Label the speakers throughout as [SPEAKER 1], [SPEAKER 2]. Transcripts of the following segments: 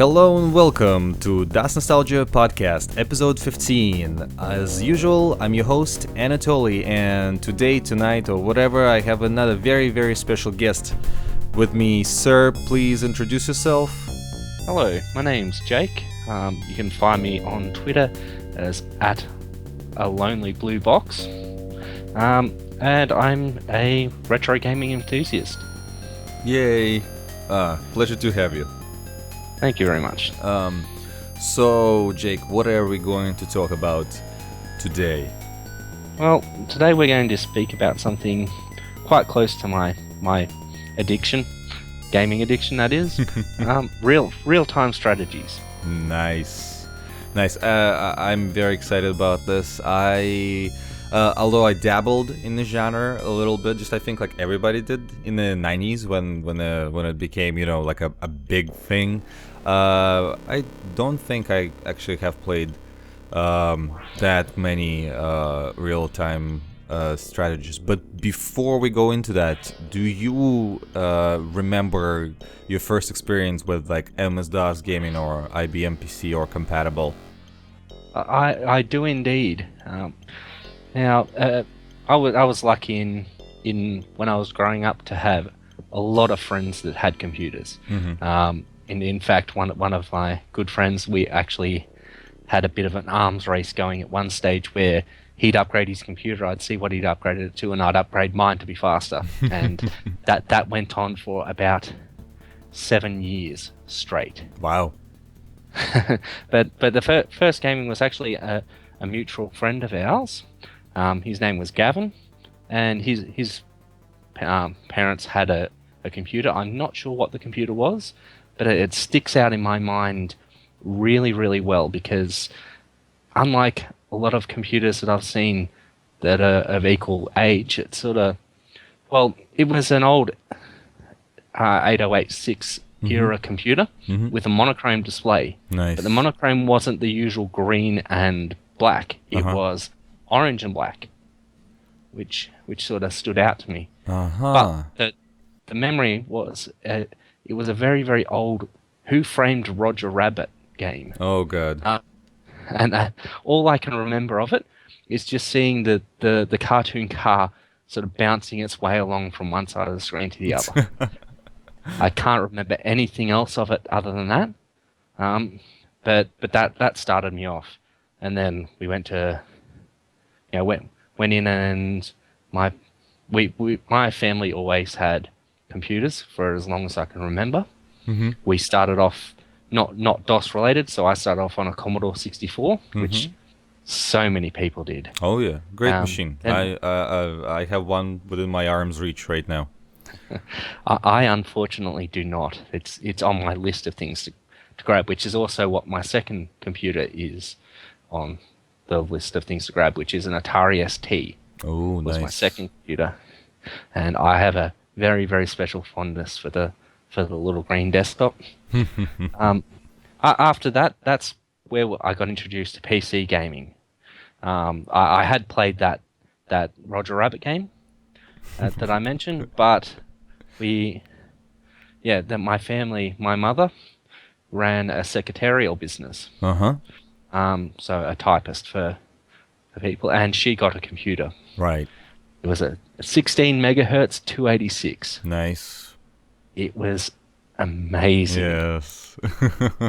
[SPEAKER 1] Hello and welcome to Das Nostalgia Podcast, episode 15. As usual, I'm your host, Anatoly, and today, tonight, or whatever, I have another very, very special guest with me. Sir, please introduce yourself.
[SPEAKER 2] Hello, my name's Jake. You can find me on Twitter as @alonelybluebox. And I'm a retro gaming enthusiast.
[SPEAKER 1] Yay. Pleasure to have you.
[SPEAKER 2] Thank you very much.
[SPEAKER 1] So, Jake, what are we going to talk about today?
[SPEAKER 2] Well, today we're going to speak about something quite close to my addiction, gaming addiction that is, real-time strategies.
[SPEAKER 1] Nice. I'm very excited about this. Although I dabbled in the genre a little bit, just I think like everybody did in the 90s when it became, like a big thing. I don't think I actually have played that many real-time strategies. But before we go into that, do you remember your first experience with like MS-DOS gaming or IBM PC or compatible?
[SPEAKER 2] I do indeed. Now, I was lucky in when I was growing up to have a lot of friends that had computers.
[SPEAKER 1] Mm-hmm.
[SPEAKER 2] In fact, one of my good friends, we actually had a bit of an arms race going at one stage where he'd upgrade his computer, I'd see what he'd upgraded it to, and I'd upgrade mine to be faster. And that went on for about 7 years straight.
[SPEAKER 1] Wow.
[SPEAKER 2] But the first gaming was actually a mutual friend of ours. His name was Gavin, and his parents had a computer. I'm not sure what the computer was, but it sticks out in my mind really, really well because unlike a lot of computers that I've seen that are of equal age, it's sort of, well, it was an old 8086 era computer with a monochrome display.
[SPEAKER 1] Nice.
[SPEAKER 2] But the monochrome wasn't the usual green and black. It was orange and black, which sort of stood out to me. But the memory was it was a very, very old Who Framed Roger Rabbit game.
[SPEAKER 1] Oh god.
[SPEAKER 2] And all I can remember of it is just seeing the cartoon car sort of bouncing its way along from one side of the screen to the other. I can't remember anything else of it other than that. But that started me off, and then we went to, went in, and my family always had computers for as long as I can remember.
[SPEAKER 1] Mm-hmm.
[SPEAKER 2] We started off not DOS related, so I started off on a Commodore 64, which so many people did.
[SPEAKER 1] Oh yeah, great machine. I have one within my arm's reach right now.
[SPEAKER 2] I unfortunately do not. It's on my list of things to grab, which is also what my second computer is on the list of things to grab, which is an Atari ST.
[SPEAKER 1] Oh, nice.
[SPEAKER 2] Was my second computer, and I have a very, very special fondness for the little green desktop. After that, that's where I got introduced to PC gaming. I had played that Roger Rabbit game that I mentioned, but my family, my mother ran a secretarial business. So a typist for people, and she got a computer.
[SPEAKER 1] Right.
[SPEAKER 2] It was a 16 megahertz 286.
[SPEAKER 1] Nice.
[SPEAKER 2] It was amazing.
[SPEAKER 1] Yes.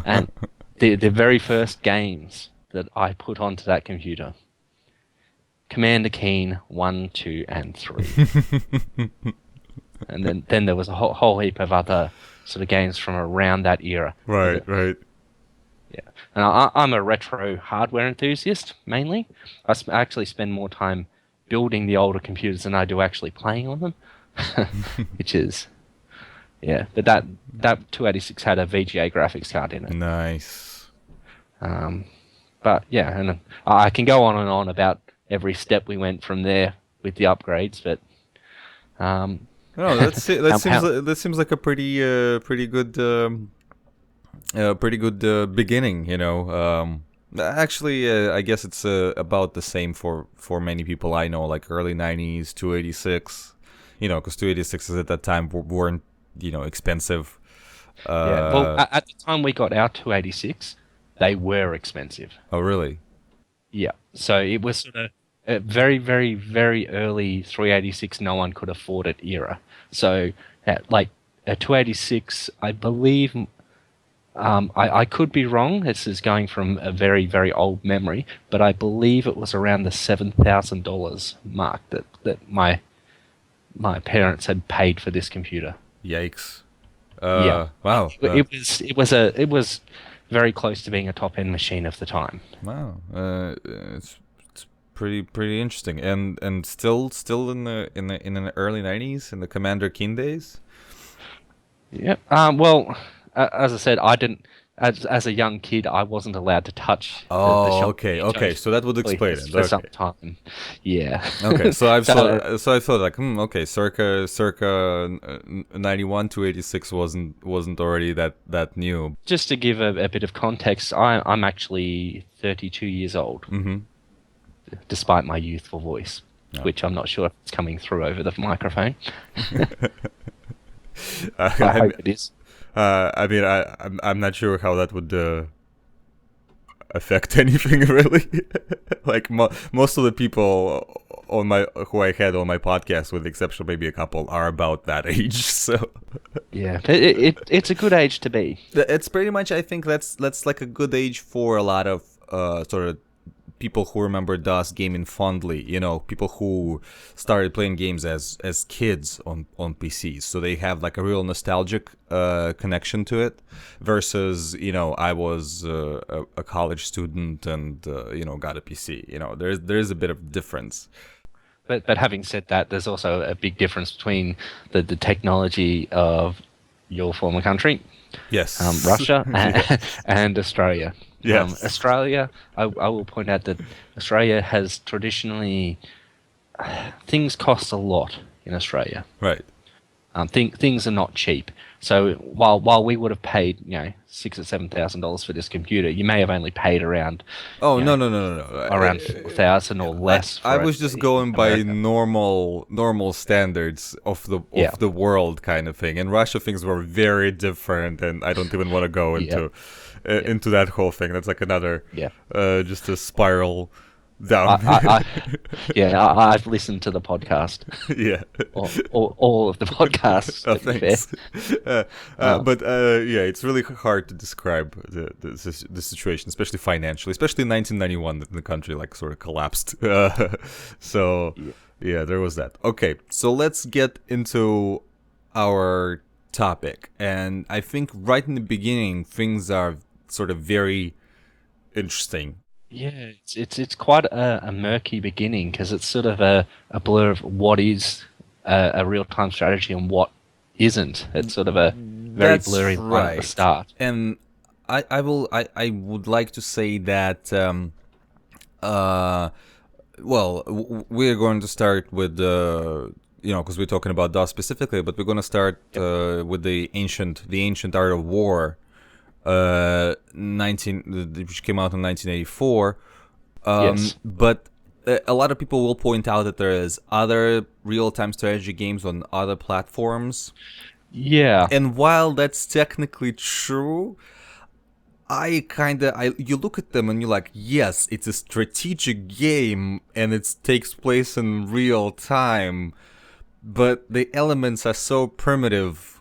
[SPEAKER 2] And the very first games that I put onto that computer, Commander Keen 1, 2, and 3. And then there was a whole heap of other sort of games from around that era.
[SPEAKER 1] Right.
[SPEAKER 2] Yeah, and I'm a retro hardware enthusiast mainly. I actually spend more time building the older computers than I do actually playing on them, which is, yeah. But that 286 had a VGA graphics card in it.
[SPEAKER 1] Nice.
[SPEAKER 2] But yeah, and I can go on and on about every step we went from there with the upgrades, but
[SPEAKER 1] no, that seems like a pretty good beginning. Actually, I guess it's about the same for many people I know, like early 90s, 286, because 286s at that time weren't, expensive.
[SPEAKER 2] Yeah. Well,
[SPEAKER 1] Uh,
[SPEAKER 2] at the time we got our 286, they were expensive.
[SPEAKER 1] oh, really?
[SPEAKER 2] Yeah. So it was sort of a very, very, very early 386. No one could afford it era. So like a 286, I believe. I could be wrong. This is going from a very, very old memory, but I believe it was around the $7,000 mark that my parents had paid for this computer.
[SPEAKER 1] Yikes.
[SPEAKER 2] Yeah,
[SPEAKER 1] Wow.
[SPEAKER 2] it was very close to being a top end machine of the time.
[SPEAKER 1] Wow. It's pretty interesting. And still in the early 90s, in the Commander Keen days.
[SPEAKER 2] Yeah. Well, as I said, I didn't. As a young kid, I wasn't allowed to touch the
[SPEAKER 1] Oh,
[SPEAKER 2] shop
[SPEAKER 1] okay. So that would explain it.
[SPEAKER 2] for some
[SPEAKER 1] Okay.
[SPEAKER 2] time. Yeah.
[SPEAKER 1] Okay, so
[SPEAKER 2] So
[SPEAKER 1] I thought like, okay, circa 91 to 86 wasn't already that new.
[SPEAKER 2] just to give a bit of context, I'm actually 32 years old,
[SPEAKER 1] Mm-hmm.
[SPEAKER 2] despite my youthful voice,
[SPEAKER 1] Yeah.
[SPEAKER 2] which I'm not sure if it's coming through over the microphone.
[SPEAKER 1] I,
[SPEAKER 2] I
[SPEAKER 1] I,
[SPEAKER 2] hope it is.
[SPEAKER 1] I mean, I'm not sure how that would affect anything really. Like most of the people who I had on my podcast, with the exception of maybe a couple, are about that age. So
[SPEAKER 2] Yeah, it's a good age to be.
[SPEAKER 1] it's pretty much, I think that's like a good age for a lot of sort of people who remember DOS gaming fondly. You know, people who started playing games as kids on PCs, so they have like a real nostalgic connection to it. Versus, I was a college student and got a PC. There's a bit of difference.
[SPEAKER 2] But having said that, there's also a big difference between the technology of your former country,
[SPEAKER 1] Yes.
[SPEAKER 2] Russia,
[SPEAKER 1] Yes.
[SPEAKER 2] and Australia.
[SPEAKER 1] Yes.
[SPEAKER 2] Australia, I will point out that Australia has traditionally things cost a lot in Australia.
[SPEAKER 1] Right.
[SPEAKER 2] Things are not cheap. So while we would have paid $6,000 or $7,000 for this computer, you may have only paid around
[SPEAKER 1] Oh,
[SPEAKER 2] you
[SPEAKER 1] no,
[SPEAKER 2] know,
[SPEAKER 1] no, no, no, no.
[SPEAKER 2] around 4,000 or less.
[SPEAKER 1] I
[SPEAKER 2] For
[SPEAKER 1] was just going by
[SPEAKER 2] American.
[SPEAKER 1] normal standards of
[SPEAKER 2] Yeah.
[SPEAKER 1] the world kind of thing. In Russia, things were very different, and I don't even want to go
[SPEAKER 2] Yeah.
[SPEAKER 1] into that whole thing. That's like another
[SPEAKER 2] Yeah.
[SPEAKER 1] just a spiral down.
[SPEAKER 2] I've listened to the podcast,
[SPEAKER 1] Yeah.
[SPEAKER 2] all of the podcasts.
[SPEAKER 1] Oh,
[SPEAKER 2] To be fair.
[SPEAKER 1] thanks. But yeah, it's really hard to describe the situation, especially financially, especially in 1991, that the country like sort of collapsed. So yeah, there was that. Okay, so let's get into our topic, and I think right in the beginning things are sort of very interesting.
[SPEAKER 2] Yeah, it's quite a murky beginning because it's sort of a blur of what is a real time strategy and what isn't. It's sort of a very
[SPEAKER 1] That's
[SPEAKER 2] blurry line at the
[SPEAKER 1] right.
[SPEAKER 2] start.
[SPEAKER 1] And I would like to say that we're going to start with because we're talking about DOS specifically, but we're going to start with the ancient art of war, which came out in 1984.
[SPEAKER 2] Yes.
[SPEAKER 1] But a lot of people will point out that there is other real-time strategy games on other platforms.
[SPEAKER 2] Yeah.
[SPEAKER 1] And while that's technically true, you look at them and you're like, yes, it's a strategic game and it takes place in real time, but the elements are so primitive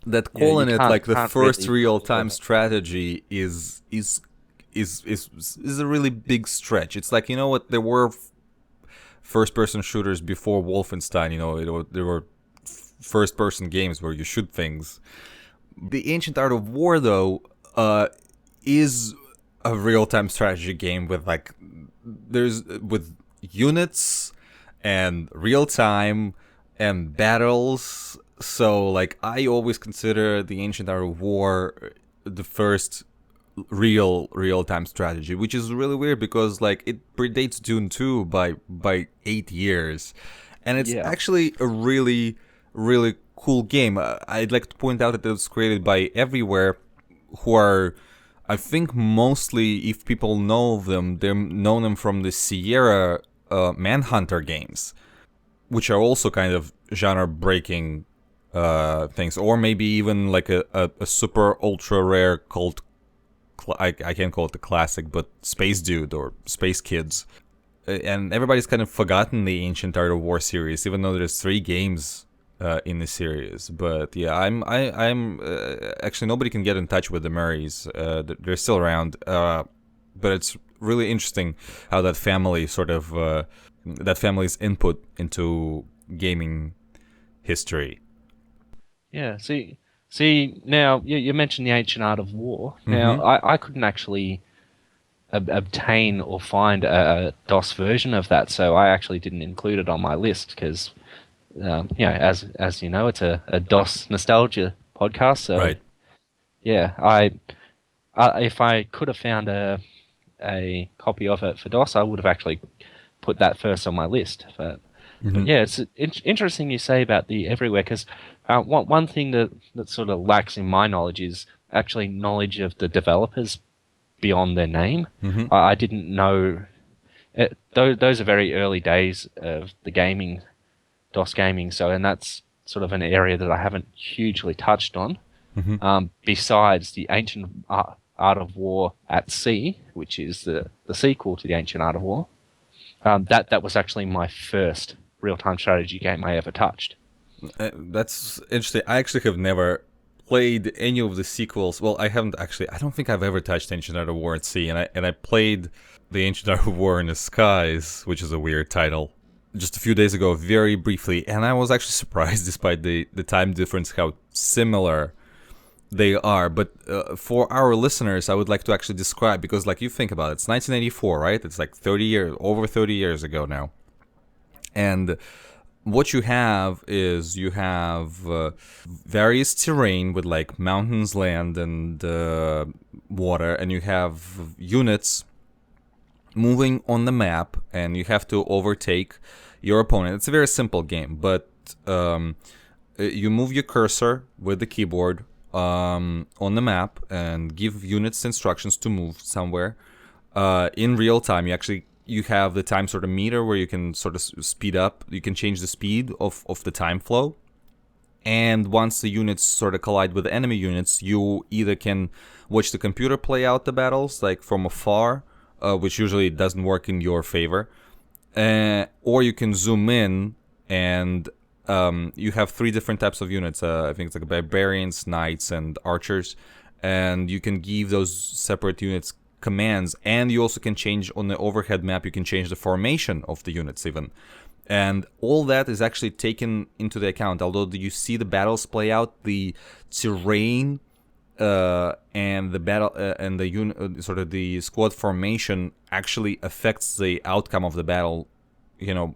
[SPEAKER 1] that
[SPEAKER 2] Yeah, you
[SPEAKER 1] calling it like the
[SPEAKER 2] can't
[SPEAKER 1] first
[SPEAKER 2] really
[SPEAKER 1] real-time
[SPEAKER 2] call it.
[SPEAKER 1] strategy is a really big stretch. It's like, what, there were first-person shooters before Wolfenstein. There were first-person games where you shoot things. The Ancient Art of War, though, is a real-time strategy game with with units and real-time and battles. So like, I always consider the Ancient Art of War the first real-time strategy, which is really weird because like it predates Dune 2 by 8 years, and it's
[SPEAKER 2] Yeah.
[SPEAKER 1] actually a really cool game. I'd like to point out that it was created by Everywhere, who are, I think, mostly, if people know them, they know them from the Sierra Manhunter games, which are also kind of genre-breaking things, or maybe even like a super ultra rare cult. I can't call it the classic, but Space Dude or Space Kids. And everybody's kind of forgotten the Ancient Art of War series, even though there's 3 games in the series. But yeah, I'm actually nobody can get in touch with the Murrays. They're still around, but it's really interesting how that family sort of that family's input into gaming history.
[SPEAKER 2] Yeah. See. Now you mentioned the ancient art of war. Now
[SPEAKER 1] Mm-hmm.
[SPEAKER 2] I couldn't actually obtain or find a DOS version of that, so I actually didn't include it on my list because, as you know, it's a DOS nostalgia podcast. So
[SPEAKER 1] Right.
[SPEAKER 2] yeah, if I could have found a copy of it for DOS, I would have actually put that first on my list. But
[SPEAKER 1] Mm-hmm.
[SPEAKER 2] yeah, it's interesting you say about the everywhere because one thing that sort of lacks in my knowledge is actually knowledge of the developers beyond their name.
[SPEAKER 1] Mm-hmm.
[SPEAKER 2] I didn't know. Those are very early days of the gaming, DOS gaming. So, and that's sort of an area that I haven't hugely touched on.
[SPEAKER 1] Mm-hmm.
[SPEAKER 2] Besides the ancient art of war at sea, which is the sequel to the ancient art of war. That was actually my first real-time strategy game I ever touched.
[SPEAKER 1] That's interesting. I actually have never played any of the sequels. Well, I haven't actually. I don't think I've ever touched Ancient Art of War at Sea, and I played the Ancient Art of War in the Skies, which is a weird title, just a few days ago, very briefly, and I was actually surprised, despite the time difference, how similar they are. But for our listeners, I would like to actually describe, because like you think about it, it's 1984, right? It's like 30 years, over 30 years ago now, and what you have is you have various terrain with like mountains, land, and water, and you have units moving on the map, and you have to overtake your opponent. It's a very simple game, but you move your cursor with the keyboard on the map and give units instructions to move somewhere in real time. You have the time sort of meter where you can sort of speed up. You can change the speed of the time flow. And once the units sort of collide with enemy units, you either can watch the computer play out the battles like from afar, which usually doesn't work in your favor, or you can zoom in and you have 3 different types of units. I think it's like barbarians, knights, and archers, and you can give those separate units commands, and you also can change on the overhead map. You can change the formation of the units even, and all that is actually taken into the account. Although you see the battles play out, the terrain and the battle and the sort of the squad formation actually affects the outcome of the battle,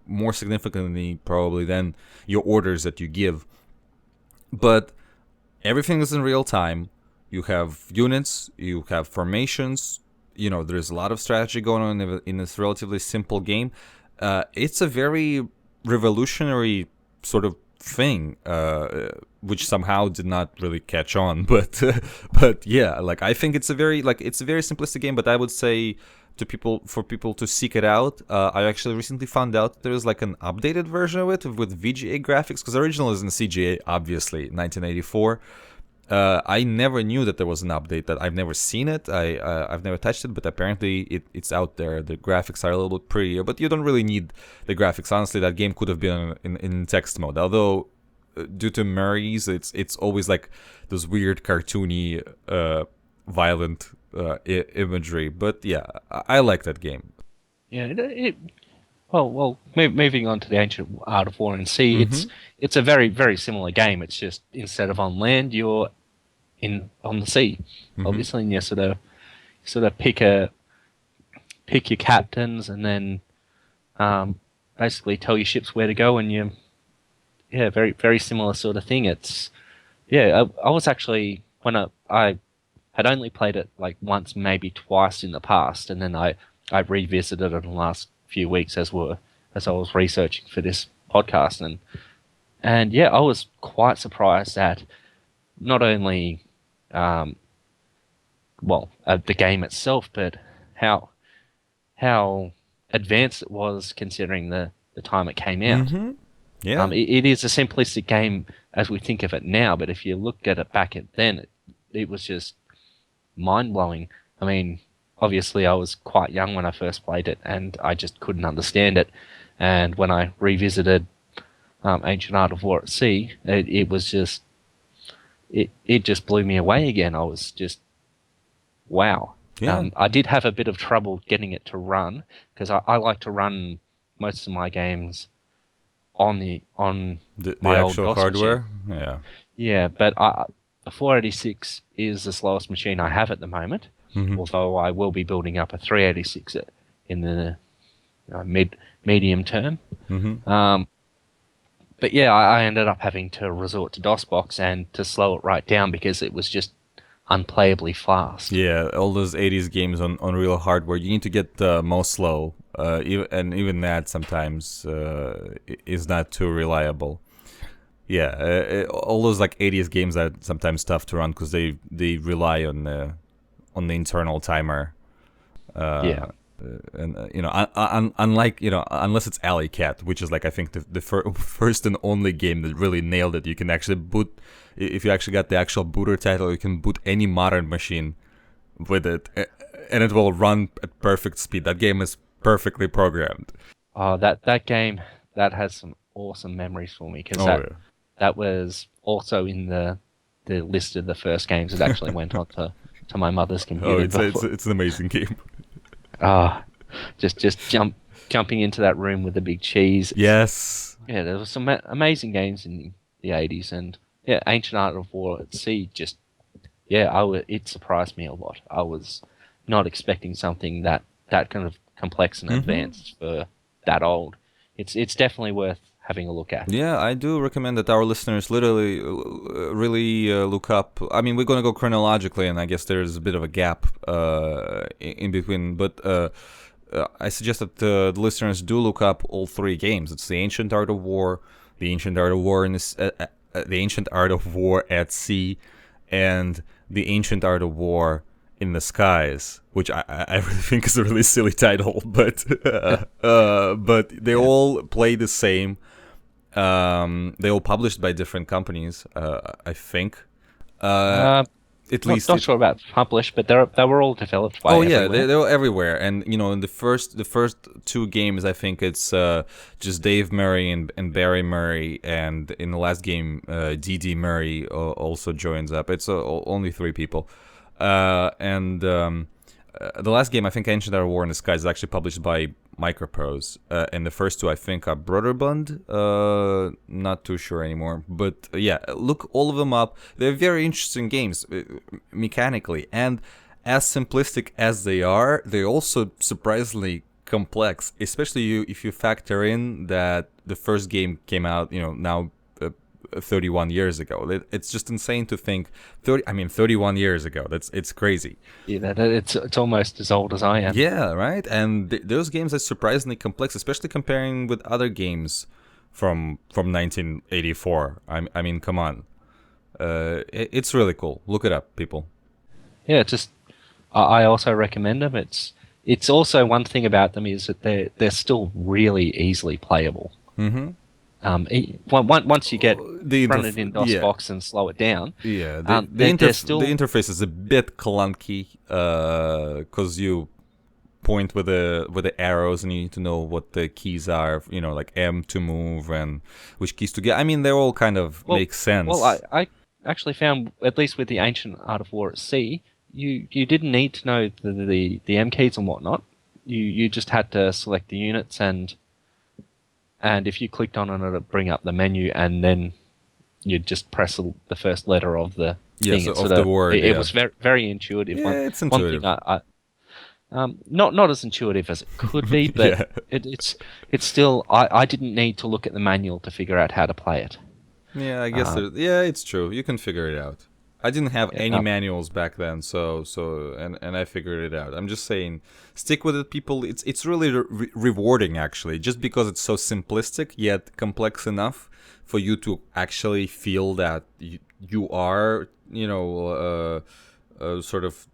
[SPEAKER 1] more significantly probably than your orders that you give. But everything is in real time. You have units, you have formations. There's a lot of strategy going on in this relatively simple game. It's a very revolutionary sort of thing, which somehow did not really catch on. But yeah, like I think it's a very simplistic game. But I would say for people to seek it out. I actually recently found out there's like an updated version of it with VGA graphics, because the original is in CGA, obviously, 1984. I never knew that there was an update. That I've never seen it. I've never touched it, but apparently it's out there. The graphics are a little bit prettier, but you don't really need the graphics. Honestly, that game could have been in text mode. Although, due to Murray's, it's always like those weird cartoony, violent imagery. But yeah, I like that game.
[SPEAKER 2] Yeah, moving on to the ancient art of war and sea,
[SPEAKER 1] Mm-hmm.
[SPEAKER 2] it's a very very similar game. It's just instead of on land, you're in on the sea,
[SPEAKER 1] Mm-hmm.
[SPEAKER 2] obviously, and you sort of pick your captains, and then basically tell your ships where to go, and very very similar sort of thing. I was actually when I had only played it like once, maybe twice in the past, and then I revisited it in the last few weeks as I was researching for this podcast, and yeah, I was quite surprised at not only um, the game itself, but how how advanced it was considering the time it came out.
[SPEAKER 1] Mm-hmm. Yeah.
[SPEAKER 2] It is a simplistic game as we think of it now, but if you looked at it back then, it was just mind blowing. I mean, obviously, I was quite young when I first played it, and I just couldn't understand it. And when I revisited Ancient Art of War at Sea, it was just it just blew me away again. I was just wow.
[SPEAKER 1] Yeah.
[SPEAKER 2] I did have a bit of trouble getting it to run because I like to run most of my games on
[SPEAKER 1] The
[SPEAKER 2] my old
[SPEAKER 1] actual
[SPEAKER 2] DOS machine.
[SPEAKER 1] hardware. Yeah.
[SPEAKER 2] Yeah, but the 486 is the slowest machine I have at the moment.
[SPEAKER 1] Hmm.
[SPEAKER 2] Although I will be building up a 386 in the medium term.
[SPEAKER 1] Hmm.
[SPEAKER 2] But yeah, I ended up having to resort to DOSBox and to slow it right down because it was just unplayably fast.
[SPEAKER 1] Yeah, all those 80s games on real hardware, you need to get most slow, and even that sometimes is not too reliable. Yeah, all those like 80s games are sometimes tough to run because they rely on the internal timer.
[SPEAKER 2] Yeah.
[SPEAKER 1] And unlike unless it's Alley Cat, which is like I think the first and only game that really nailed it. You can actually boot if you actually got the actual booter title. You can boot any modern machine with it, and it will run at perfect speed. That game is perfectly programmed.
[SPEAKER 2] Oh, that game that has some awesome memories for me because
[SPEAKER 1] Oh yeah.
[SPEAKER 2] that was also in the list of the first games that actually went on to my mother's
[SPEAKER 1] Oh,
[SPEAKER 2] computer before.
[SPEAKER 1] it's an amazing game.
[SPEAKER 2] Ah, just jumping into that room with the big cheese.
[SPEAKER 1] Yes.
[SPEAKER 2] Yeah, there were some amazing games in the 80s, and yeah, Ancient Art of War at Sea just yeah, it surprised me a lot. I was not expecting something that kind of complex and advanced for that old. It's definitely worth having a look at.
[SPEAKER 1] Yeah, I do recommend that our listeners literally really look up. I mean, we're going to go chronologically, and I guess there's a bit of a gap in between, but I suggest that the listeners do look up all three games. It's the Ancient Art of War, the Ancient Art of War the Ancient Art of War at Sea, and the Ancient Art of War in the Skies, which I really think is a really silly title, but but they all play the same. They all published by different companies, I think.
[SPEAKER 2] Uh,
[SPEAKER 1] At
[SPEAKER 2] not
[SPEAKER 1] least
[SPEAKER 2] not sure about published, but they were all developed by
[SPEAKER 1] oh yeah,
[SPEAKER 2] everywhere.
[SPEAKER 1] they're everywhere, and in the first two games, I think it's just Dave Murray and Barry Murray, and in the last game, D.D. Murray also joins up. It's only three people, and the last game, I think, Ancient Art of War in the Skies, is actually published by Microprose, and the first two, I think, are Broderbund. Not too sure anymore, but yeah, look all of them up. They're very interesting games mechanically, and as simplistic as they are, they're also surprisingly complex. Especially if you factor in that the first game came out, now 31 years ago. It's just insane to think 31 years ago. It's crazy.
[SPEAKER 2] Yeah, it's almost as old as I am.
[SPEAKER 1] Yeah, right. And those games are surprisingly complex, especially comparing with other games from 1984. I mean, come on. It's really cool. Look it up, people.
[SPEAKER 2] Yeah, just I also recommend them. It's also one thing about them is that they're still really easily playable.
[SPEAKER 1] Mm-hmm.
[SPEAKER 2] Once you get
[SPEAKER 1] The
[SPEAKER 2] run it in
[SPEAKER 1] yeah.
[SPEAKER 2] DOSBox and slow it down,
[SPEAKER 1] Yeah,
[SPEAKER 2] they're still
[SPEAKER 1] the interface is a bit clunky because you point with the arrows and you need to know what the keys are. Like M to move and which keys to get. I mean, they all kind of make sense.
[SPEAKER 2] Well, I actually found at least with the Ancient Art of War at Sea, you didn't need to know the M keys and whatnot. You just had to select the units and if you clicked on it, it'd bring up the menu, and then you'd just press the first letter of the thing.
[SPEAKER 1] So of the word.
[SPEAKER 2] It was very, very intuitive.
[SPEAKER 1] Yeah, it's intuitive.
[SPEAKER 2] One thing not as intuitive as it could be, but
[SPEAKER 1] Yeah.
[SPEAKER 2] it's still. I didn't need to look at the manual to figure out how to play it.
[SPEAKER 1] Yeah, I guess. It's true. You can figure it out. I didn't have any
[SPEAKER 2] no.
[SPEAKER 1] manuals back then, so and I figured it out. I'm just saying, stick with it, people. It's really rewarding, actually, just because it's so simplistic yet complex enough for you to actually feel that you are, sort of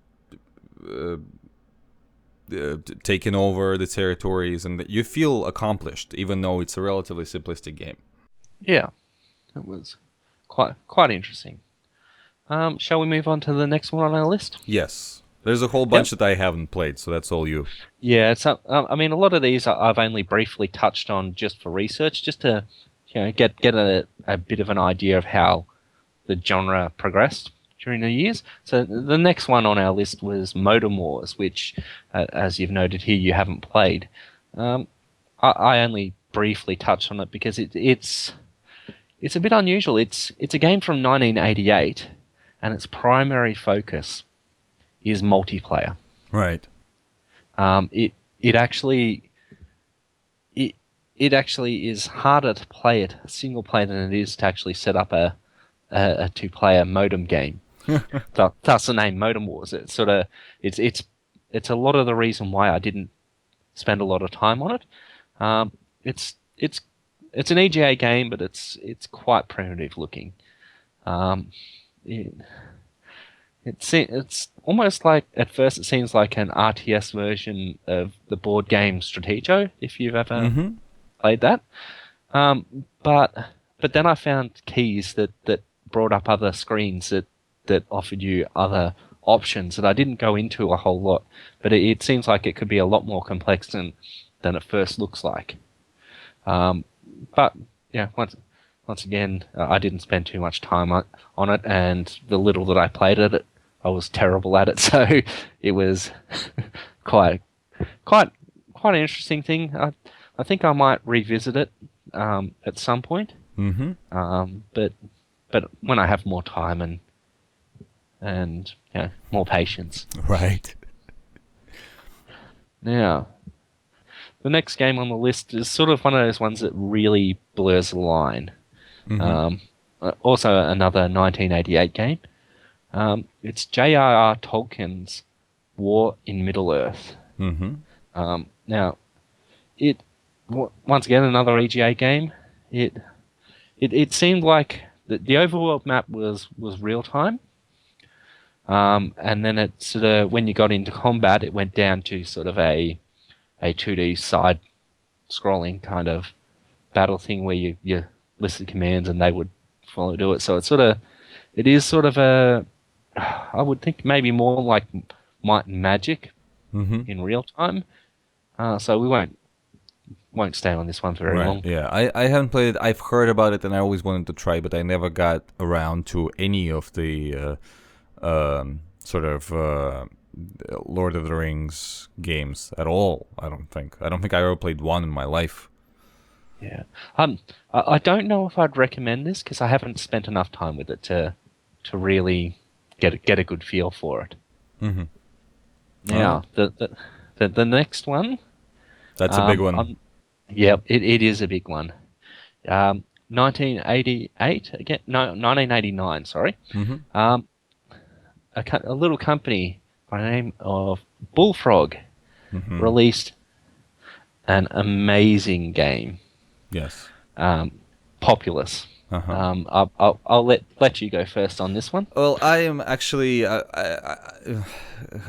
[SPEAKER 1] taking over the territories, and that you feel accomplished, even though it's a relatively simplistic game.
[SPEAKER 2] Yeah, it was quite interesting. Shall we move on to the next one on our list?
[SPEAKER 1] Yes. There's a whole
[SPEAKER 2] Yep.
[SPEAKER 1] bunch that I haven't played, so that's all you.
[SPEAKER 2] Yeah, so I mean, a lot of these I've only briefly touched on just for research, just to get a bit of an idea of how the genre progressed during the years. So the next one on our list was Modem Wars, which, as you've noted here, you haven't played. Um, I only briefly touched on it because it's a bit unusual. It's a game from 1988, and its primary focus is multiplayer.
[SPEAKER 1] Right.
[SPEAKER 2] It actually it actually is harder to play it single player than it is to actually set up a two player modem game. Thus the name Modem Wars. It's sort of it's a lot of the reason why I didn't spend a lot of time on it. It's it's an EGA game, but it's quite primitive looking. Um, it, it's almost like at first it seems like an RTS version of the board game Stratego, if you've ever
[SPEAKER 1] Mm-hmm.
[SPEAKER 2] played that. Um, but but then I found keys that brought up other screens that offered you other options that I didn't go into a whole lot. But it seems like it could be a lot more complex than it first looks like. Um, but yeah, once again, I didn't spend too much time on it, and the little that I played at it, I was terrible at it. So it was quite quite quite an interesting thing. I think I might revisit it at some point,
[SPEAKER 1] Mm-hmm.
[SPEAKER 2] but when I have more time and more patience.
[SPEAKER 1] Right.
[SPEAKER 2] Now, the next game on the list is sort of one of those ones that really blurs the line.
[SPEAKER 1] Mm-hmm.
[SPEAKER 2] Also, another 1988 game. It's J.R.R. Tolkien's War in Middle Earth.
[SPEAKER 1] Mm-hmm.
[SPEAKER 2] Now, it once again another EGA game. It seemed like the overworld map was real time, and then it sort of when you got into combat, it went down to sort of a 2D side scrolling kind of battle thing where you listed commands and they would follow do it. So it is sort of a I would think maybe more like Might and Magic
[SPEAKER 1] Mm-hmm.
[SPEAKER 2] in real time. So we won't stay on this one for very
[SPEAKER 1] Right.
[SPEAKER 2] long.
[SPEAKER 1] Yeah. I haven't played it. I've heard about it and I always wanted to try, but I never got around to any of the sort of Lord of the Rings games at all. I don't think. I don't think I ever played one in my life.
[SPEAKER 2] Yeah. I don't know if I'd recommend this because I haven't spent enough time with it to really get a good feel for it.
[SPEAKER 1] Mm-hmm. All
[SPEAKER 2] Now,
[SPEAKER 1] right.
[SPEAKER 2] the next one,
[SPEAKER 1] That's a big one.
[SPEAKER 2] yeah, it is a big one. 1988 again? No, 1989. Sorry.
[SPEAKER 1] Mm-hmm.
[SPEAKER 2] A little company by the name of Bullfrog
[SPEAKER 1] Mm-hmm.
[SPEAKER 2] released an amazing game,
[SPEAKER 1] Yes.
[SPEAKER 2] Populous.
[SPEAKER 1] Uh-huh.
[SPEAKER 2] I'll let you go first on this one.
[SPEAKER 1] Well, I am actually. How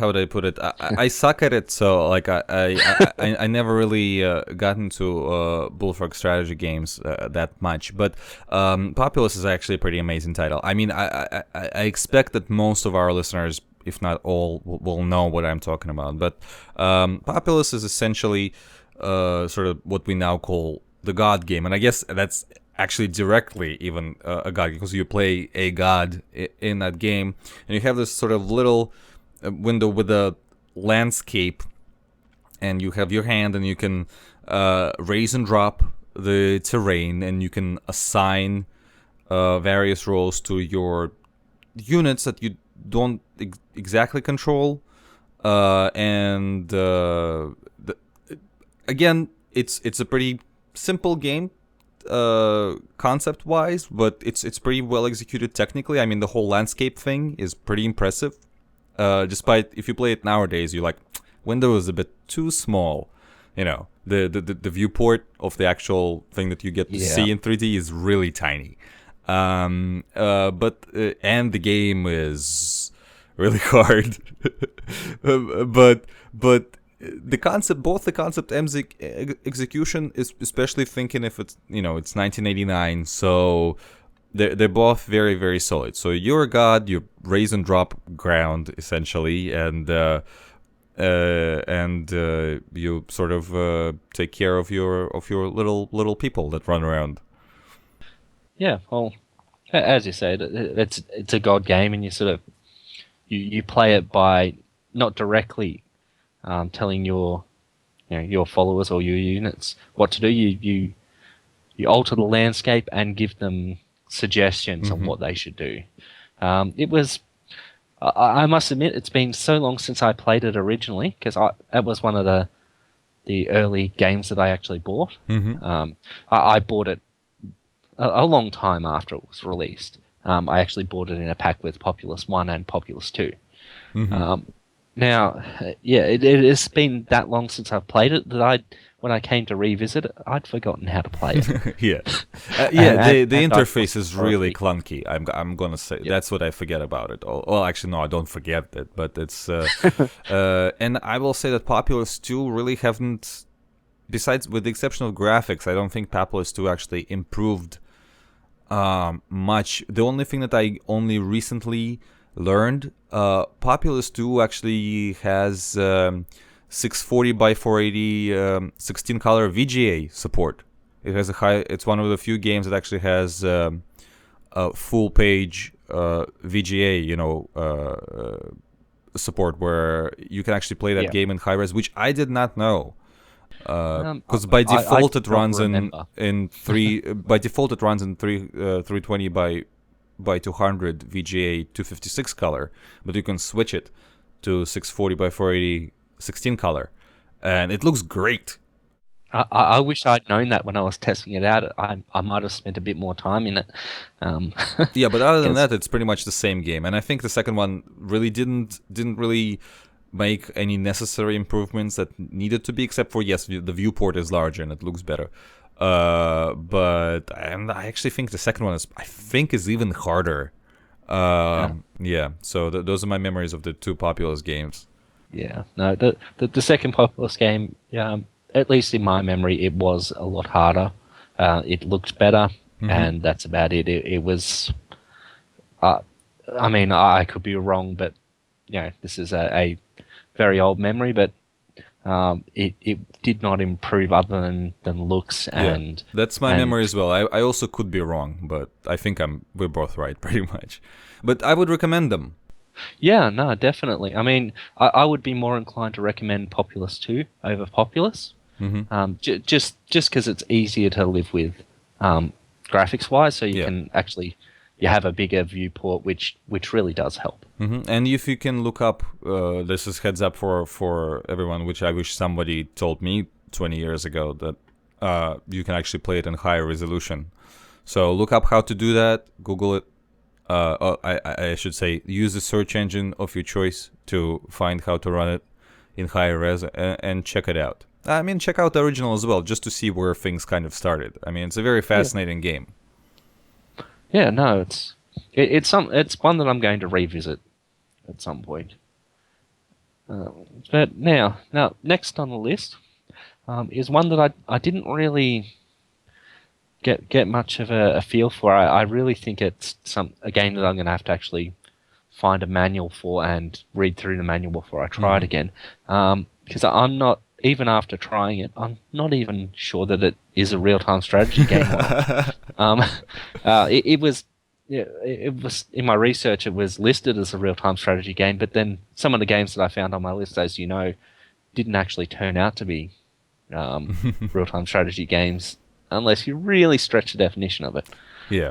[SPEAKER 1] would I put it? I suck at it, so like I never really got into Bullfrog strategy games that much. But Populous is actually a pretty amazing title. I mean, I expect that most of our listeners, if not all, will know what I'm talking about. But Populous is essentially sort of what we now call the God game, and I guess that's actually directly even a god because you play a god in that game, and you have this sort of little window with a landscape, and you have your hand, and you can raise and drop the terrain, and you can assign various roles to your units that you don't exactly control, and again, it's a pretty simple game concept wise, but it's pretty well executed technically. I mean, the whole landscape thing is pretty impressive. Despite if you play it nowadays, you're like, window is a bit too small. You know, the viewport of the actual thing that you get to
[SPEAKER 2] Yeah.
[SPEAKER 1] see in 3D is really tiny. But and the game is really hard. but the concept, both the concept and the execution is, especially thinking if it's, it's 1989, so they're both very, very solid. So you're a god, you raise and drop ground essentially, and you sort of take care of your little people that run around.
[SPEAKER 2] Yeah, well, as you said, it's a god game, and you sort of you play it by not directly telling your followers or your units what to do. You alter the landscape and give them suggestions on what they should do. It was, I must admit, it's been so long since I played it originally, because that was one of the early games that I actually bought. I bought it a long time after it was released. I actually bought it in a pack with Populous 1 and Populous 2. Now, yeah, it has been that long since I've played it that when I came to revisit it, I'd forgotten how to play it.
[SPEAKER 1] Yeah, the interface is really clunky. I'm gonna say that's what I forget about it. Well, actually, no, I don't forget it, but it's and I will say that Populous 2 really haven't. Besides, with the exception of graphics, I don't think Populous 2 actually improved much. The only thing that I only recently learned, Populous 2 actually has 640 by 480 16 color VGA support. It has it's one of the few games that actually has a full page VGA, support, where you can actually play that game in high res, which I did not know. Because by default it runs in 320 by 200 VGA 256 color, but you can switch it to 640 by 480 16 color, and it looks great.
[SPEAKER 2] I wish I'd known that when I was testing it out. I might have spent a bit more time in it.
[SPEAKER 1] Yeah, but other than that, it's pretty much the same game, and I think the second one really didn't really make any necessary improvements that needed to be, except for, yes, the viewport is larger and it looks better. But I actually think the second one is even harder. Yeah. So those are my memories of the two Populous games.
[SPEAKER 2] Yeah, no, the second Populous game, at least in my memory, it was a lot harder. It looked better, and that's about it. It was, I mean, I could be wrong, but this is a very old memory, but it did not improve other than looks, and
[SPEAKER 1] that's my memory as well. I also could be wrong, but I think we're both right pretty much. But I would recommend them.
[SPEAKER 2] Yeah, no, definitely. I mean, I would be more inclined to recommend Populous 2 over Populous, just because it's easier to live with graphics wise, so you can actually have a bigger viewport, which really does help.
[SPEAKER 1] And if you can look up, this is heads up for everyone, which I wish somebody told me 20 years ago, that you can actually play it in higher resolution. So look up how to do that, Google it. I should say, use the search engine of your choice to find how to run it in higher res, and check it out. I mean, check out the original as well, just to see where things kind of started. I mean, it's a very fascinating game.
[SPEAKER 2] Yeah, no, it's one that I'm going to revisit at some point. But now next on the list is one that I didn't really get much of a feel for. I really think it's a game that I'm going to have to actually find a manual for and read through the manual before I try it again. Because I'm not, even after trying it, I'm not even sure that it is a real-time strategy game. It was in my research, it was listed as a real-time strategy game, but then some of the games that I found on my list, as you know, didn't actually turn out to be real-time strategy games, unless you really stretch the definition of it.
[SPEAKER 1] Yeah.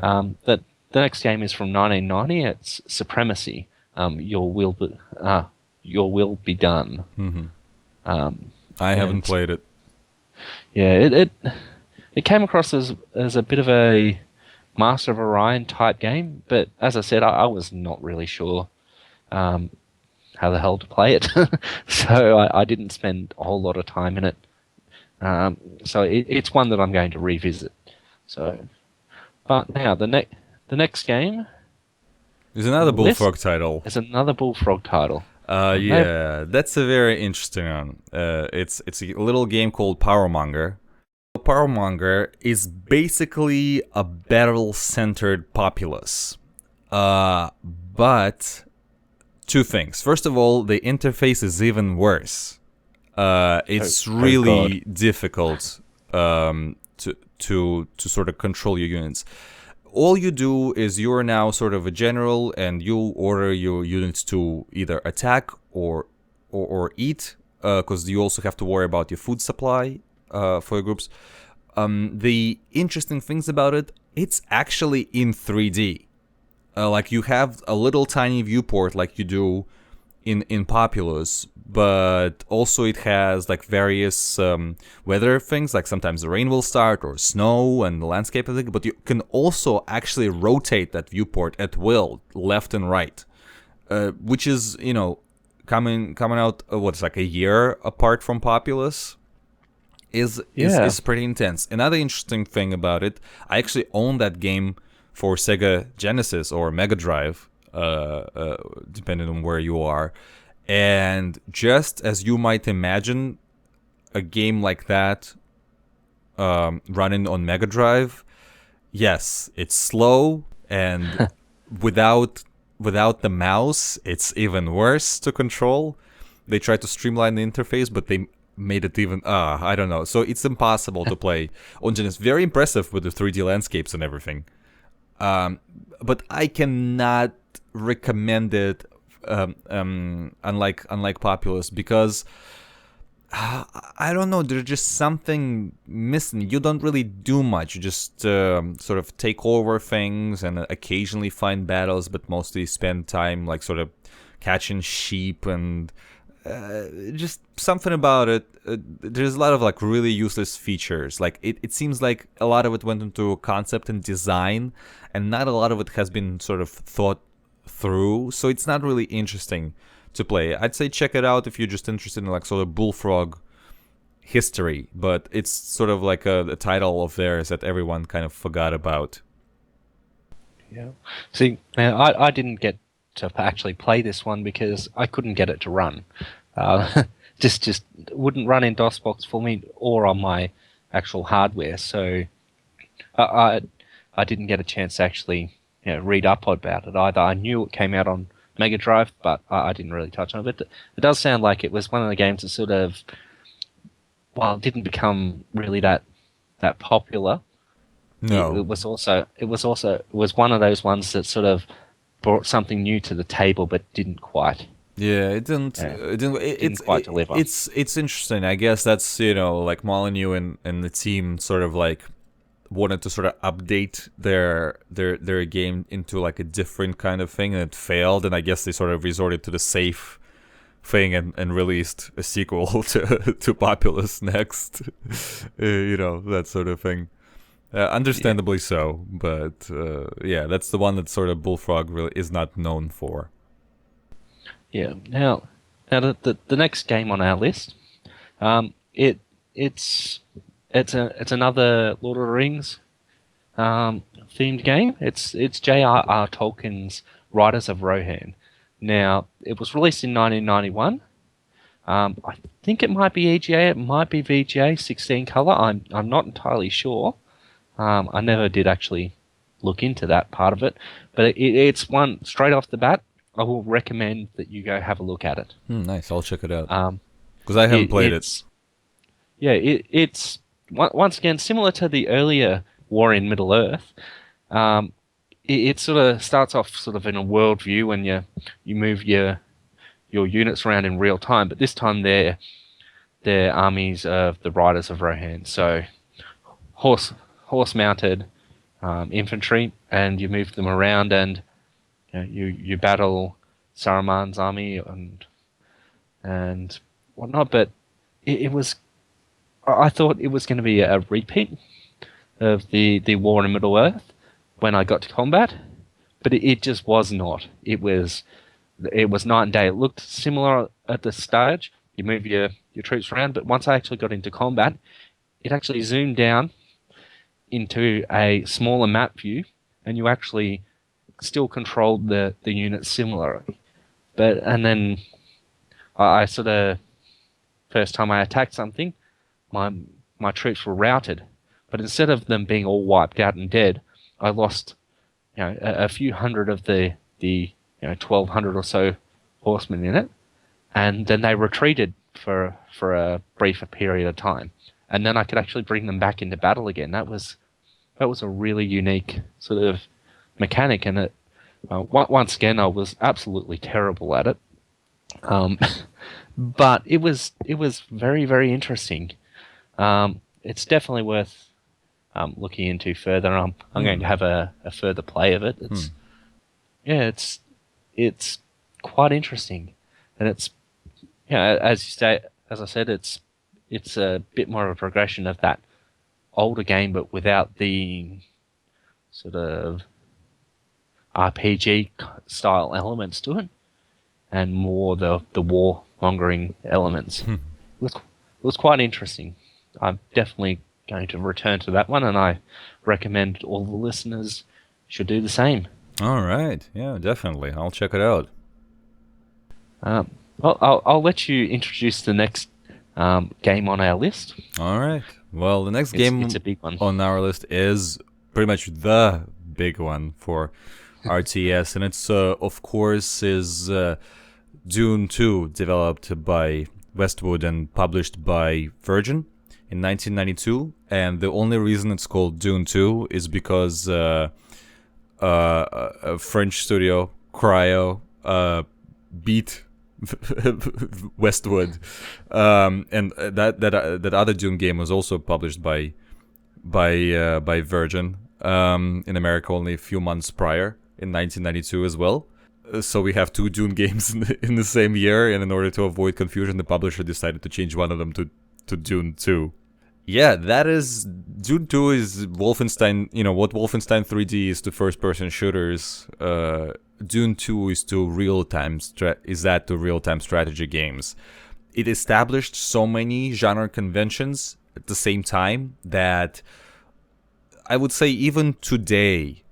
[SPEAKER 2] The next game is from 1990. It's Supremacy. Your will be done.
[SPEAKER 1] I haven't played it.
[SPEAKER 2] Yeah, it came across as a bit of a Master of Orion type game, but as I said, I was not really sure how the hell to play it, so I didn't spend a whole lot of time in it. So it's one that I'm going to revisit. But now the next game
[SPEAKER 1] is another Bullfrog title.
[SPEAKER 2] It's another Bullfrog title. They,
[SPEAKER 1] Yeah, that's a very interesting one. It's a little game called Powermonger. Powermonger is basically a battle-centered populace. But two things. First of all, the interface is even worse. It's
[SPEAKER 2] oh God.
[SPEAKER 1] really difficult to sort of control your units. All you do is you're now sort of a general, and you order your units to either attack or eat, because you also have to worry about your food supply for your groups. The interesting things about it, it's actually in 3D. Like you have a little tiny viewport like you do in Populous, but also it has like various weather things, like sometimes the rain will start or snow and the landscape and thing, but you can also actually rotate that viewport at will, left and right, which is, coming out what's like a year apart from Populous is is
[SPEAKER 2] Yeah.
[SPEAKER 1] is pretty intense. Another interesting thing about it, I actually own that game for Sega Genesis or Mega Drive, depending on where you are. And just as you might imagine, a game like that running on Mega Drive, yes, it's slow, and without without the mouse, it's even worse to control. They tried to streamline the interface, but they made it even I don't know. So it's impossible to play on Genesis. Very impressive with the 3D landscapes and everything. But I cannot recommend it. Unlike Populous, because I don't know. There's just something missing. You don't really do much. You just sort of take over things and occasionally find battles, but mostly spend time like sort of catching sheep and just something about it. There's a lot of like really useless features. Like it seems like a lot of it went into concept and design, and not a lot of it has been sort of thought through. So it's not really interesting to play. I'd say check it out if you're just interested in like sort of Bullfrog history, but it's sort of like a title of theirs that everyone kind of forgot about.
[SPEAKER 2] Yeah. See, now I didn't get to actually play this one because I couldn't get it to run. Just wouldn't run in DOSBox for me or on my actual hardware. So I I, I didn't get a chance to actually read up about it either. I knew it came out on Mega Drive, but I didn't really touch on it. It does sound like it was one of the games that sort of, well, it didn't become really that popular.
[SPEAKER 1] No.
[SPEAKER 2] It was one of those ones that sort of brought something new to the table, but didn't quite.
[SPEAKER 1] Yeah, it didn't.
[SPEAKER 2] Yeah,
[SPEAKER 1] It didn't.
[SPEAKER 2] didn't quite deliver.
[SPEAKER 1] It's interesting. I guess that's like Molyneux and the team sort of like wanted to sort of update their game into like a different kind of thing, and it failed. And I guess they sort of resorted to the safe thing and released a sequel to Populous next. That sort of thing. Understandably so, but yeah, that's the one that sort of Bullfrog really is not known for.
[SPEAKER 2] Yeah. Now the next game on our list, it's it's another Lord of the Rings themed game. It's J.R.R. Tolkien's Riders of Rohan. Now it was released in 1991. I think it might be EGA, it might be VGA 16 color. I'm not entirely sure. I never did actually look into that part of it, but it's one straight off the bat. I will recommend that you go have a look at it.
[SPEAKER 1] Nice, I'll check it out. Because I haven't played it.
[SPEAKER 2] Yeah, it's once again similar to the earlier War in Middle Earth. It sort of starts off sort of in a world view when you move your units around in real time, but this time they're armies of the Riders of Rohan. So horse-mounted infantry, and you move them around, and you battle Saruman's army and whatnot. But it was, I thought it was going to be a repeat of the War in Middle Earth when I got to combat, but it just was not. It was night and day. It looked similar at the stage. You move your troops around, but once I actually got into combat, it actually zoomed down into a smaller map view, and you actually still controlled the units similarly. And then I sort of first time I attacked something, my my troops were routed, but instead of them being all wiped out and dead, I lost a few hundred of the 1,200 or so horsemen in it, and then they retreated for a briefer period of time, and then I could actually bring them back into battle again. That was a really unique sort of mechanic, and it once again I was absolutely terrible at it, um, but it was very very interesting. It's definitely worth looking into further. I'm going to have a further play of it. It's quite interesting, and it's as you say, as I said, it's a bit more of a progression of that older game, but without the sort of RPG style elements to it, and more the war mongering elements. It was quite interesting. I'm definitely going to return to that one, and I recommend all the listeners should do the same.
[SPEAKER 1] All right. Yeah, definitely. I'll check it out.
[SPEAKER 2] Well, I'll let you introduce the next game on our list.
[SPEAKER 1] All right. Well, the next game
[SPEAKER 2] It's a big one.
[SPEAKER 1] on our list is pretty much the big one for RTS, and it's of course is Dune 2, developed by Westwood and published by Virgin in 1992. And the only reason it's called Dune 2 is because a French studio, Cryo, beat Westwood, and that other Dune game was also published by Virgin in America only a few months prior in 1992 as well. So we have two Dune games in the same year, and in order to avoid confusion, the publisher decided to change one of them to Dune 2. Yeah, that is Dune 2 is Wolfenstein. You know what Wolfenstein 3D is to first-person shooters. Dune 2 is to real-time strategy games. It established so many genre conventions at the same time that I would say even today,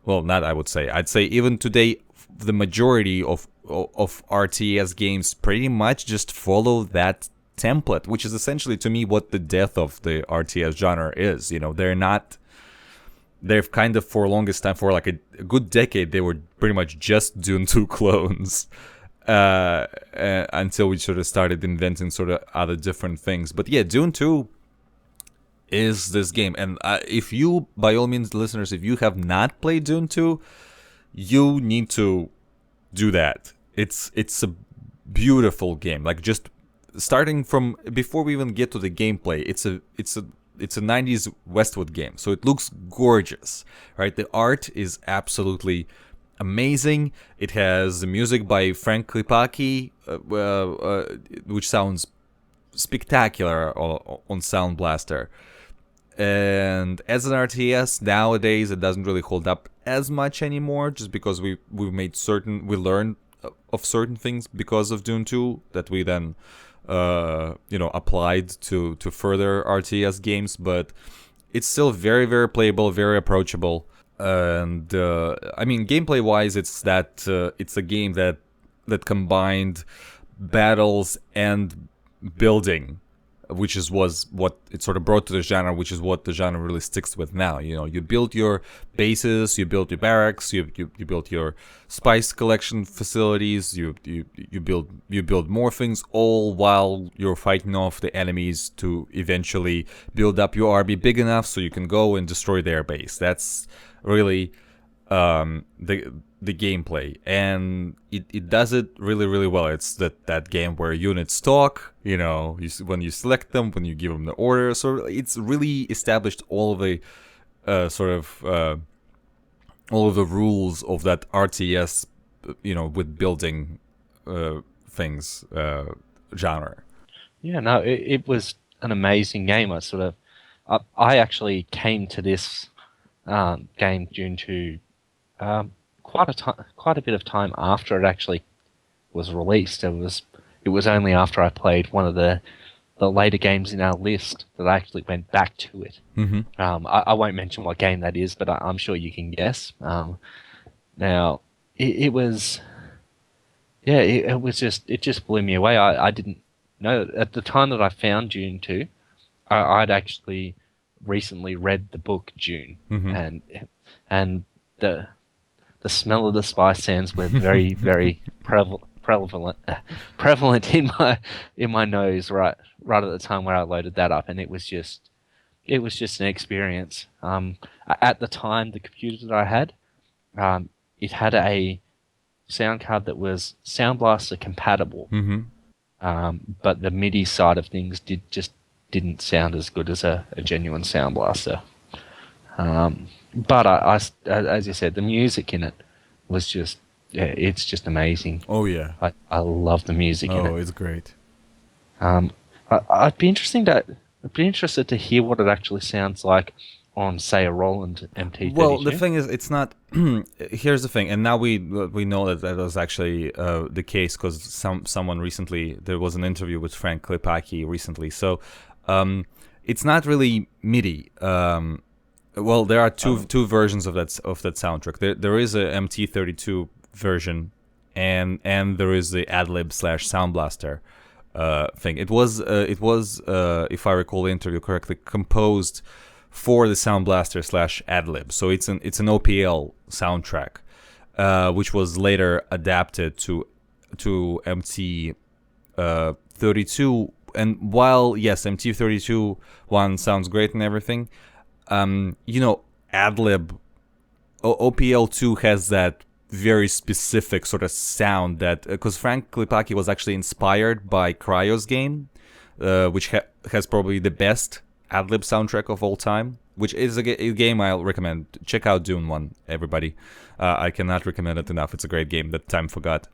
[SPEAKER 1] well, not I would say, I'd say even today, the majority of RTS games pretty much just follow that template, which is essentially to me what the death of the RTS genre is. You know, they've kind of for longest time, for like a good decade, they were pretty much just Dune 2 clones until we sort of started inventing sort of other different things. But yeah, Dune 2 is this game. And if you, by all means, listeners, if you have not played Dune 2, you need to do that. It's a beautiful game. Like, just starting from before we even get to the gameplay, it's a 90s Westwood game, so it looks gorgeous, right? The art is absolutely amazing. It has the music by Frank Klepacki, which sounds spectacular on Sound Blaster. And as an RTS nowadays, it doesn't really hold up as much anymore, just because we learned of certain things because of Dune 2 that we then applied to further RTS games. But it's still very, very playable, very approachable. And I mean, gameplay wise, it's a game that combined battles and building, which was what it sort of brought to the genre, which is what the genre really sticks with now. You know, you build your bases, you build your barracks, you build your spice collection facilities, you build more things, all while you're fighting off the enemies to eventually build up your army big enough so you can go and destroy their base. That's really the gameplay, and it does it really, really well. It's that game where units talk, when you select them, when you give them the order. So it's really established all of the all of the rules of that RTS, with building things genre.
[SPEAKER 2] Yeah, no, it was an amazing game. I actually came to this game Dune 2 quite a bit of time after it actually was released. It was only after I played one of the later games in our list that I actually went back to it.
[SPEAKER 1] Mm-hmm.
[SPEAKER 2] I won't mention what game that is, but I'm sure you can guess. Now, it was Yeah, it just blew me away. I didn't know at the time that I found Dune 2. I'd actually recently read the book Dune,
[SPEAKER 1] Hmm.
[SPEAKER 2] and and the the smell of the spice sands were very very prevalent in my nose right at the time where I loaded that up, and it was just an experience. At the time, the computer that I had, it had a sound card that was Sound Blaster compatible,
[SPEAKER 1] Hmm.
[SPEAKER 2] but the MIDI side of things didn't sound as good as a genuine Sound Blaster. But as you said, the music in it was just yeah, it's just amazing.
[SPEAKER 1] Oh yeah.
[SPEAKER 2] I love the music in
[SPEAKER 1] Oh,
[SPEAKER 2] it.
[SPEAKER 1] it's great.
[SPEAKER 2] Um, I'd be interested to hear what it actually sounds like on, say, a Roland
[SPEAKER 1] Well, the
[SPEAKER 2] MT32.
[SPEAKER 1] thing is, it's not. Here's the thing, and now we know that that was actually the case because someone recently there was an interview with Frank Klepacki recently. So, it's not really MIDI. Well, there are
[SPEAKER 2] Oh,
[SPEAKER 1] two versions of that soundtrack. There is a MT32 version, and there is the AdLib slash Sound Blaster thing. It was if I recall the interview correctly, composed for the Sound Blaster slash AdLib. So it's an OPL soundtrack, which was later adapted to MT 32. And while yes, MT 32 one sounds great and everything, you know, AdLib OPL 2 has that very specific sort of sound that because Frank Klepacki was actually inspired by Cryo's game, which has probably the best AdLib soundtrack of all time, which is a game I'll recommend. Check out Dune 1, everybody. I cannot recommend it enough. It's a great game that time forgot.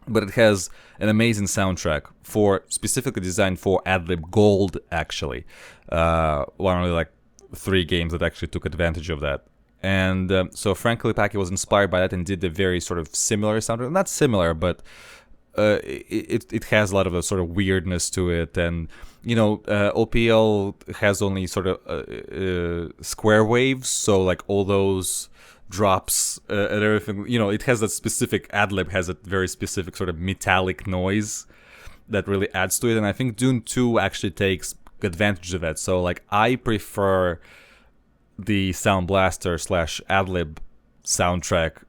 [SPEAKER 1] But it has an amazing soundtrack for specifically designed for AdLib Gold, actually. One of the like 3 games that actually took advantage of that. And so Frank Klepacki was inspired by that and did a very sort of similar soundtrack. Not similar, but it has a lot of a sort of weirdness to it. And, you know, OPL has only sort of square waves. So, like, all those drops and everything, you know, it has that specific, AdLib has a very specific sort of metallic noise that really adds to it. And I think Dune 2 actually takes advantage of that. So, like, I prefer the Sound Blaster slash AdLib soundtrack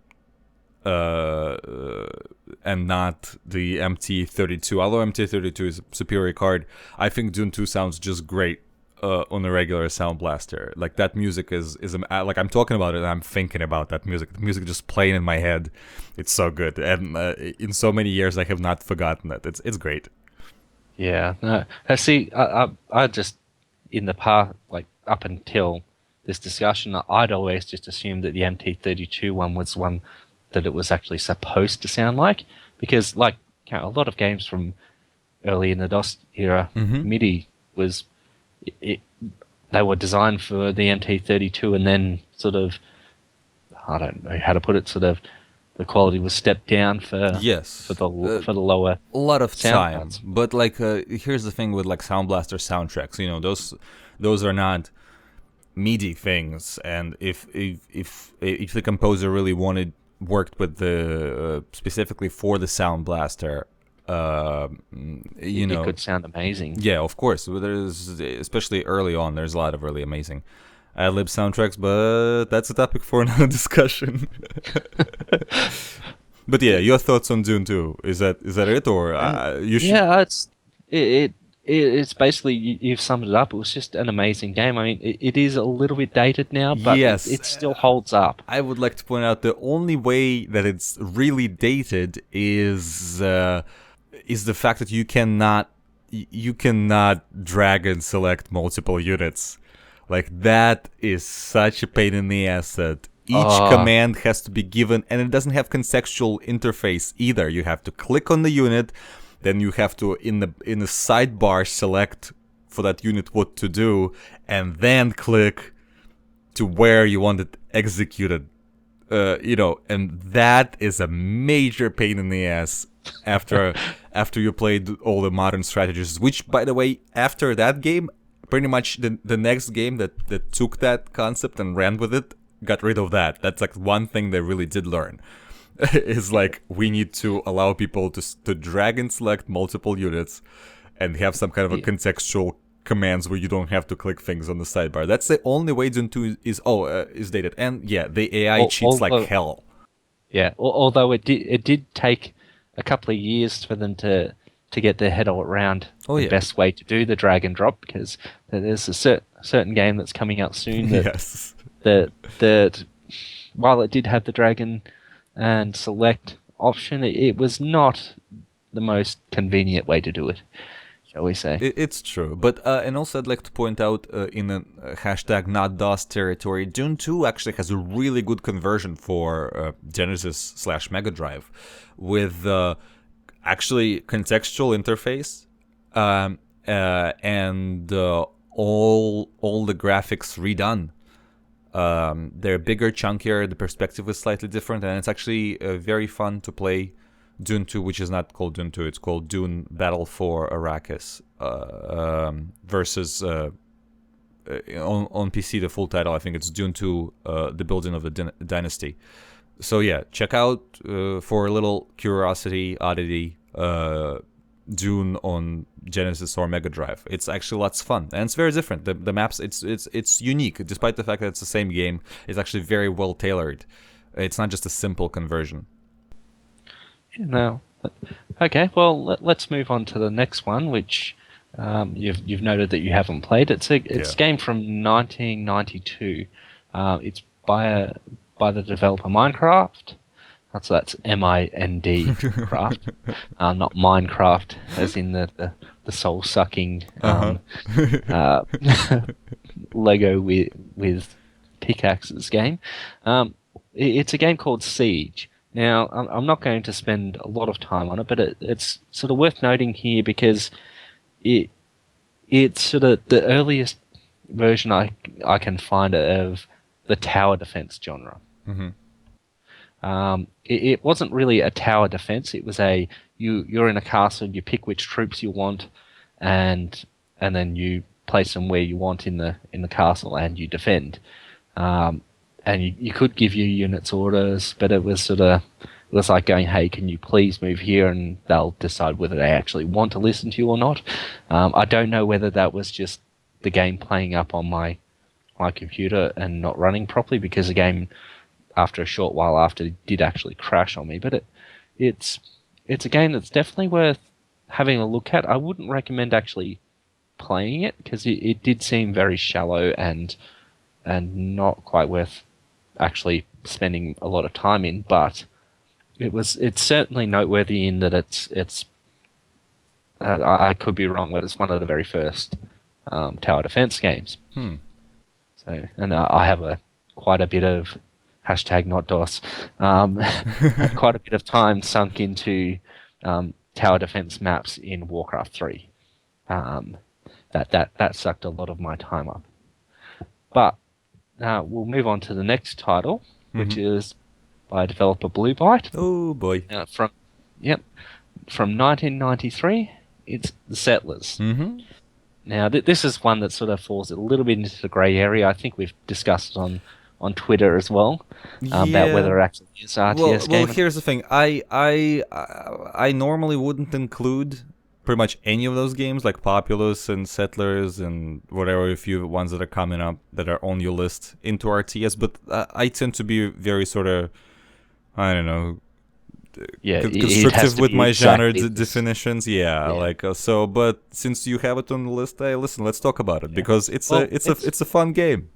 [SPEAKER 1] and not the MT32. Although MT32 is a superior card, I think Dune 2 sounds just great on a regular Sound Blaster. Like that music is like I'm talking about it and I'm thinking about that music. The music just playing in my head. It's so good, and in so many years I have not forgotten it. It's great.
[SPEAKER 2] yeah. No, see, I just in the past, like up until this discussion, I'd always just assumed that the MT32 one was one that it was actually supposed to sound like, because like you know, a lot of games from early in the DOS era,
[SPEAKER 1] Mm-hmm.
[SPEAKER 2] MIDI was it, they were designed for the MT32, and then sort of I don't know how to put it, sort of the quality was stepped down
[SPEAKER 1] Yes.
[SPEAKER 2] for the lower
[SPEAKER 1] A lot of
[SPEAKER 2] sound
[SPEAKER 1] time,
[SPEAKER 2] cards.
[SPEAKER 1] but like here's the thing with like Sound Blaster soundtracks. You know, those are not MIDI things, and if the composer really worked with the specifically for the Sound Blaster, you
[SPEAKER 2] It
[SPEAKER 1] know,
[SPEAKER 2] could sound amazing.
[SPEAKER 1] yeah, of course. There's especially early on. There's a lot of really amazing ad-lib soundtracks, but that's a topic for another discussion. But yeah, your thoughts on Dune 2? Is that it, or you should?
[SPEAKER 2] Yeah, it, it's basically you've summed it up. It was just an amazing game. I mean, it is a little bit dated now, but
[SPEAKER 1] Yes,
[SPEAKER 2] it still holds up.
[SPEAKER 1] I would like to point out the only way that it's really dated is the fact that you cannot drag and select multiple units. Like that is such a pain in the ass that each
[SPEAKER 2] Oh,
[SPEAKER 1] command has to be given, and it doesn't have contextual interface either. You have to click on the unit, then you have to in the sidebar select for that unit what to do, and then click to where you want it executed. And that is a major pain in the ass after you played all the modern strategies. Which, by the way, after that game, pretty much the next game that took that concept and ran with it got rid of that. That's like one thing they really did learn. is like we need to allow people to drag and select multiple units and have some kind of a
[SPEAKER 2] Yeah.
[SPEAKER 1] contextual commands where you don't have to click things on the sidebar. That's the only way Dune 2 is dated. And yeah, the AI cheats like
[SPEAKER 2] Although,
[SPEAKER 1] hell.
[SPEAKER 2] yeah, although it did take a couple of years for them to get their head around
[SPEAKER 1] Oh
[SPEAKER 2] the
[SPEAKER 1] yeah.
[SPEAKER 2] best way to do the drag and drop, because there's a certain game that's coming out soon
[SPEAKER 1] Yes.
[SPEAKER 2] that while it did have the dragon and select option, it was not the most convenient way to do it, shall we say.
[SPEAKER 1] It's true, but and also I'd like to point out in a hashtag not DOS territory, Dune 2 actually has a really good conversion for Genesis / Mega Drive, with actually contextual interface, and all the graphics redone. They're bigger, chunkier. The perspective is slightly different, and it's actually very fun to play Dune 2, which is not called Dune 2, it's called Dune Battle for Arrakis, versus on PC, the full title, I think it's Dune 2, The Building of the Dynasty. So yeah, check out, for a little curiosity, oddity, Dune on Genesis or Mega Drive. It's actually lots of fun, and it's very different. The maps, it's unique, despite the fact that it's the same game. It's actually very well tailored. It's not just a simple conversion.
[SPEAKER 2] No. Okay, well, let's move on to the next one, which you've noted that you haven't played. It's a game from 1992. It's by the developer Minecraft. So that's M-I-N-D craft, not Minecraft, as in the soul-sucking Lego with pickaxes game. It's a game called Siege. Now, I'm not going to spend a lot of time on it, but it's sort of worth noting here because it's sort of the earliest version I can find of the tower defense genre.
[SPEAKER 1] Mm-hmm.
[SPEAKER 2] It wasn't really a tower defense. It was you're in a castle, you pick which troops you want, and then you place them where you want in the castle, and you defend. And you could give your units orders, but it was like going, hey, can you please move here? And they'll decide whether they actually want to listen to you or not. I don't know whether that was just the game playing up on my computer and not running properly, because the game, after a short while after, did actually crash on me. But it's a game that's definitely worth having a look at. I wouldn't recommend actually playing it, because it did seem very shallow and not quite worth actually spending a lot of time in, but it's certainly noteworthy in that it's I could be wrong, but it's one of the very first tower defense games. So, and I have quite a bit of hashtag not DOS, quite a bit of time sunk into tower defense maps in Warcraft 3. That sucked a lot of my time up. But we'll move on to the next title, which is by developer Blue Byte.
[SPEAKER 1] Oh boy!
[SPEAKER 2] From 1993, it's The Settlers.
[SPEAKER 1] Mm-hmm.
[SPEAKER 2] Now this is one that sort of falls a little bit into the grey area. I think we've discussed it on Twitter as well, about whether it actually is RTS game.
[SPEAKER 1] Well, here's the thing. I normally wouldn't include pretty much any of those games, like Populous and Settlers and whatever, a few ones that are coming up that are on your list, into RTS, but I tend to be very sort of, I don't know, constructive with my genre definitions. Like so. But since you have it on the list, listen, let's talk about it, because it's a fun game.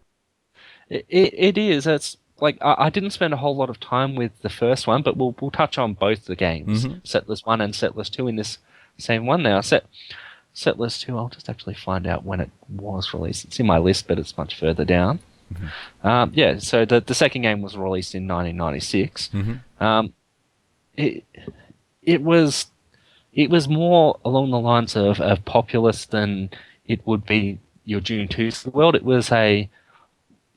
[SPEAKER 2] It is. It's like I didn't spend a whole lot of time with the first one, but we'll touch on both the games, Settlers 1 and Settlers 2, in this same one now. Settlers 2, I'll just actually find out when it was released. It's in my list, but it's much further down. So the second game was released in 1996. It was more along the lines of Populous than it would be your Dune 2's world. It was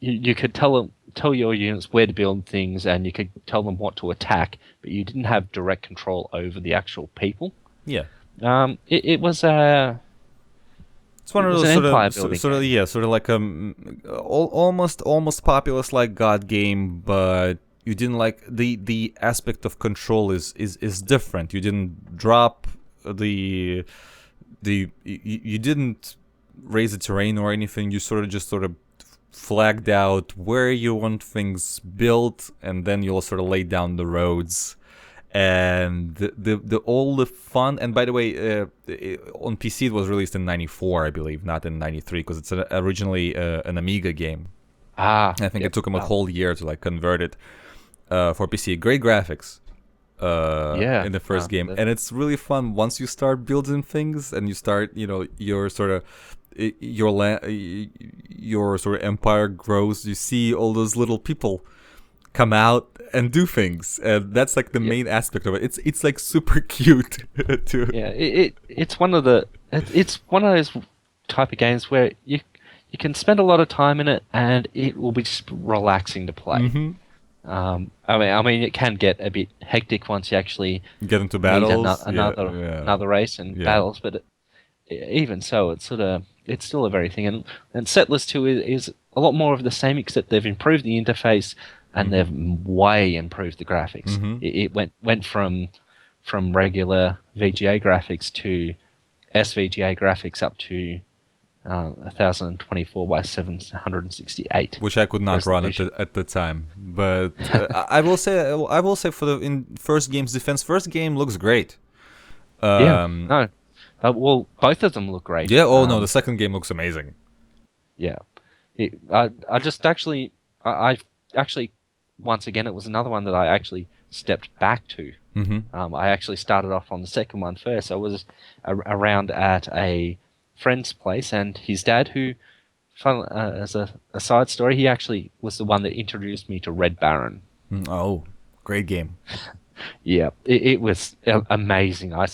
[SPEAKER 2] you could tell your units where to build things, and you could tell them what to attack, but you didn't have direct control over the actual people.
[SPEAKER 1] Yeah.
[SPEAKER 2] It was
[SPEAKER 1] it's one of those sort of like almost Populous like God game, but you didn't like the aspect of control is different. You didn't drop you didn't raise the terrain or anything. You sort of flagged out where you want things built, and then you'll sort of lay down the roads. And the all the fun. And by the way, on PC it was released in '94, I believe, not in '93, because it's originally an Amiga game.
[SPEAKER 2] Ah,
[SPEAKER 1] I think
[SPEAKER 2] yep.
[SPEAKER 1] it took them a whole year to like convert it for PC. Great graphics
[SPEAKER 2] Yeah.
[SPEAKER 1] in the first game, and it's really fun once you start building things and you start, your sort of your sort of empire grows. You see all those little people come out and do things, and that's like the main aspect of it. It's like super cute too.
[SPEAKER 2] Yeah, it's one of those type of games where you can spend a lot of time in it, and it will be just relaxing to play.
[SPEAKER 1] Mm-hmm.
[SPEAKER 2] I mean, it can get a bit hectic once you actually
[SPEAKER 1] Get into
[SPEAKER 2] meet
[SPEAKER 1] battles,
[SPEAKER 2] another race and
[SPEAKER 1] Yeah.
[SPEAKER 2] battles, but even so, it's still a very thing. And Settlers 2 is a lot more of the same, except they've improved the interface and they've way improved the graphics.
[SPEAKER 1] Mhm.
[SPEAKER 2] It went from regular VGA graphics to SVGA graphics up to 1024 by 768,
[SPEAKER 1] which I could not run at the time. But I will say for the in first game's defense, first game looks great.
[SPEAKER 2] No, well, both of them look great.
[SPEAKER 1] Yeah. Oh no, the second game looks amazing.
[SPEAKER 2] Yeah, I just actually I actually once again it was another one that I actually stepped back to.
[SPEAKER 1] Mm-hmm.
[SPEAKER 2] I actually started off on the second one first. I was around at a friend's place, and his dad, who, as a side story, he actually was the one that introduced me to Red Baron.
[SPEAKER 1] Oh, great game.
[SPEAKER 2] Yeah, it was amazing. I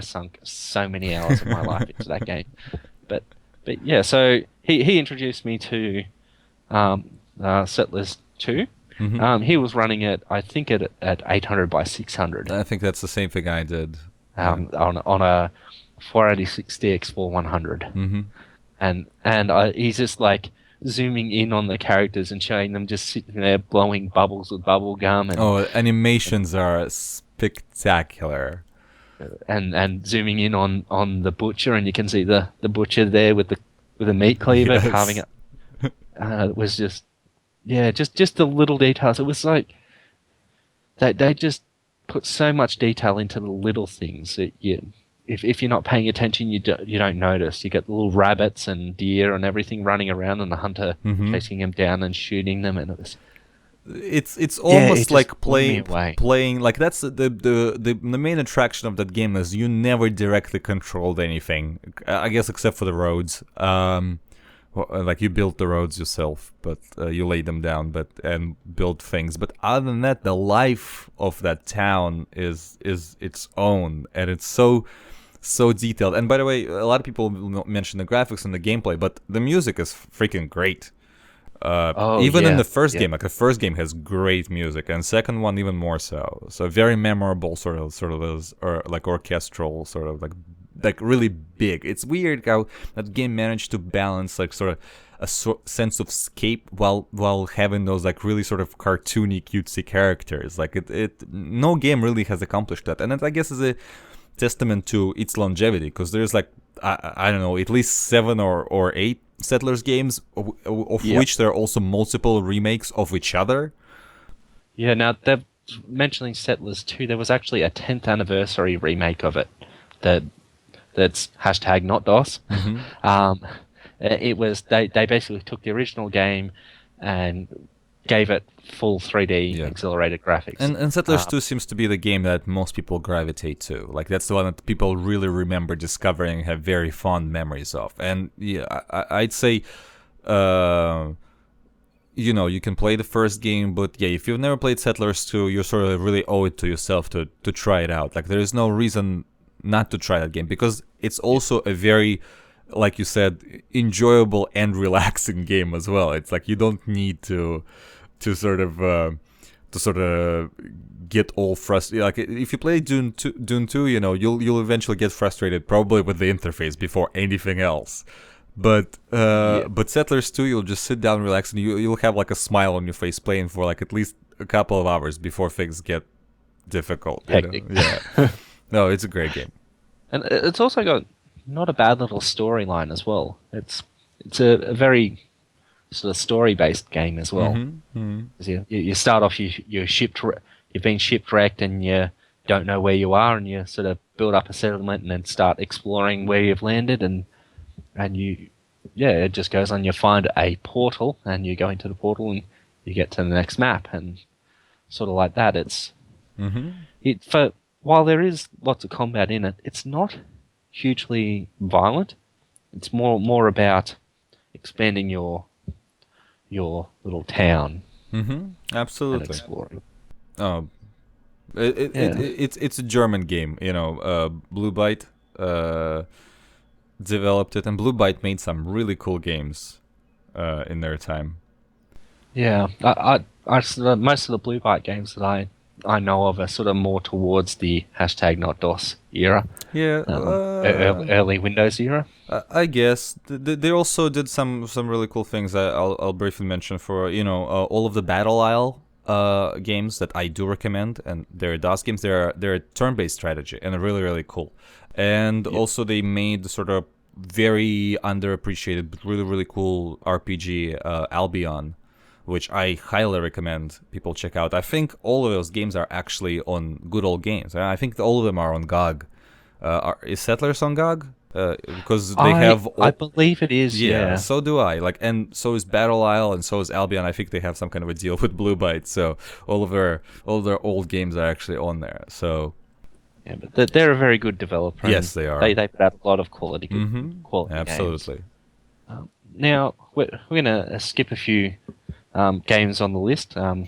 [SPEAKER 2] sunk so many hours of my life into that game. But yeah, so he introduced me to Settlers 2.
[SPEAKER 1] Mm-hmm.
[SPEAKER 2] He was running it, I think, at 800 by 600.
[SPEAKER 1] I think that's the same thing I did.
[SPEAKER 2] On a 486 DX4100.
[SPEAKER 1] Mm-hmm.
[SPEAKER 2] And he's just like zooming in on the characters and showing them just sitting there blowing bubbles with bubble gum. And,
[SPEAKER 1] animations are spectacular.
[SPEAKER 2] And zooming in on the butcher, and you can see the butcher there with the meat cleaver carving it. It was just the little details. It was like they just put so much detail into the little things that if you're not paying attention, you don't notice. You get little rabbits and deer and everything running around, and the hunter chasing them down and shooting them, and it was.
[SPEAKER 1] It's almost like playing like that's the main attraction of that game is you never directly controlled anything, I guess, except for the roads. Like you built the roads yourself, but you laid them down, and built things. But other than that, the life of that town is its own, and it's so detailed. And by the way, a lot of people mention the graphics and the gameplay, but the music is freaking great. Even in the first game, like the first game has great music, and second one even more so. So very memorable, sort of those, or like orchestral, sort of like really big. It's weird how that game managed to balance like sort of a sense of escape while having those like really sort of cartoony, cutesy characters. Like no game really has accomplished that, and that I guess is a testament to its longevity, because there's like I don't know, at least 7 or 8 Settlers games, of which there are also multiple remakes of each other.
[SPEAKER 2] Yeah, now they're mentioning Settlers 2. There was actually a 10th anniversary remake of it that's hashtag not DOS.
[SPEAKER 1] Mm-hmm.
[SPEAKER 2] It was they basically took the original game and gave it full 3D accelerated graphics.
[SPEAKER 1] And Settlers 2 seems to be the game that most people gravitate to. Like that's the one that people really remember discovering and have very fond memories of. And yeah, I'd say, you can play the first game, but yeah, if you've never played Settlers 2, you sort of really owe it to yourself to try it out. Like there is no reason not to try that game, because it's also a very, like you said, enjoyable and relaxing game as well. It's like you don't need to sort of get all frustrated. Like if you play Dune 2, you'll eventually get frustrated probably with the interface before anything else. But Settlers 2, you'll just sit down, relax, and you'll have like a smile on your face playing for like at least a couple of hours before things get difficult.
[SPEAKER 2] Hectic.
[SPEAKER 1] Yeah. No, it's a great game.
[SPEAKER 2] And it's also got not a bad little storyline as well. It's a very sort of story-based game as well.
[SPEAKER 1] Mm-hmm.
[SPEAKER 2] 'Cause you start off, you've been shipwrecked and you don't know where you are, and you sort of build up a settlement and then start exploring where you've landed, and it just goes on. You find a portal and you go into the portal and you get to the next map, and sort of like that. While there is lots of combat in it, it's not hugely violent. It's more about expanding your little town and
[SPEAKER 1] Absolutely.
[SPEAKER 2] exploring.
[SPEAKER 1] Oh,
[SPEAKER 2] Yeah.
[SPEAKER 1] it's a German game. Blue Byte developed it, and Blue Byte made some really cool games in their time.
[SPEAKER 2] Yeah, most of the Blue Byte games that I know of are sort of more towards the hashtag not DOS era,
[SPEAKER 1] Yeah,
[SPEAKER 2] early Windows era.
[SPEAKER 1] I guess they also did some really cool things. I'll briefly mention for all of the Battle Isle games that I do recommend, and they're DOS games. They're a turn-based strategy and really really cool. And also they made sort of very underappreciated but really really cool RPG Albion, which I highly recommend people check out. I think all of those games are actually on Good Old Games. I think all of them are on GOG. Is Settlers on GOG? Because they have.
[SPEAKER 2] I believe it is. Yeah.
[SPEAKER 1] So do I. And so is Battle Isle, and so is Albion. I think they have some kind of a deal with Blue Byte, so all of their old games are actually on there. So.
[SPEAKER 2] Yeah, but they're a very good developer.
[SPEAKER 1] Yes, they are.
[SPEAKER 2] They put out a lot of quality quality
[SPEAKER 1] Absolutely.
[SPEAKER 2] games. Now we're gonna skip a few games on the list.
[SPEAKER 1] In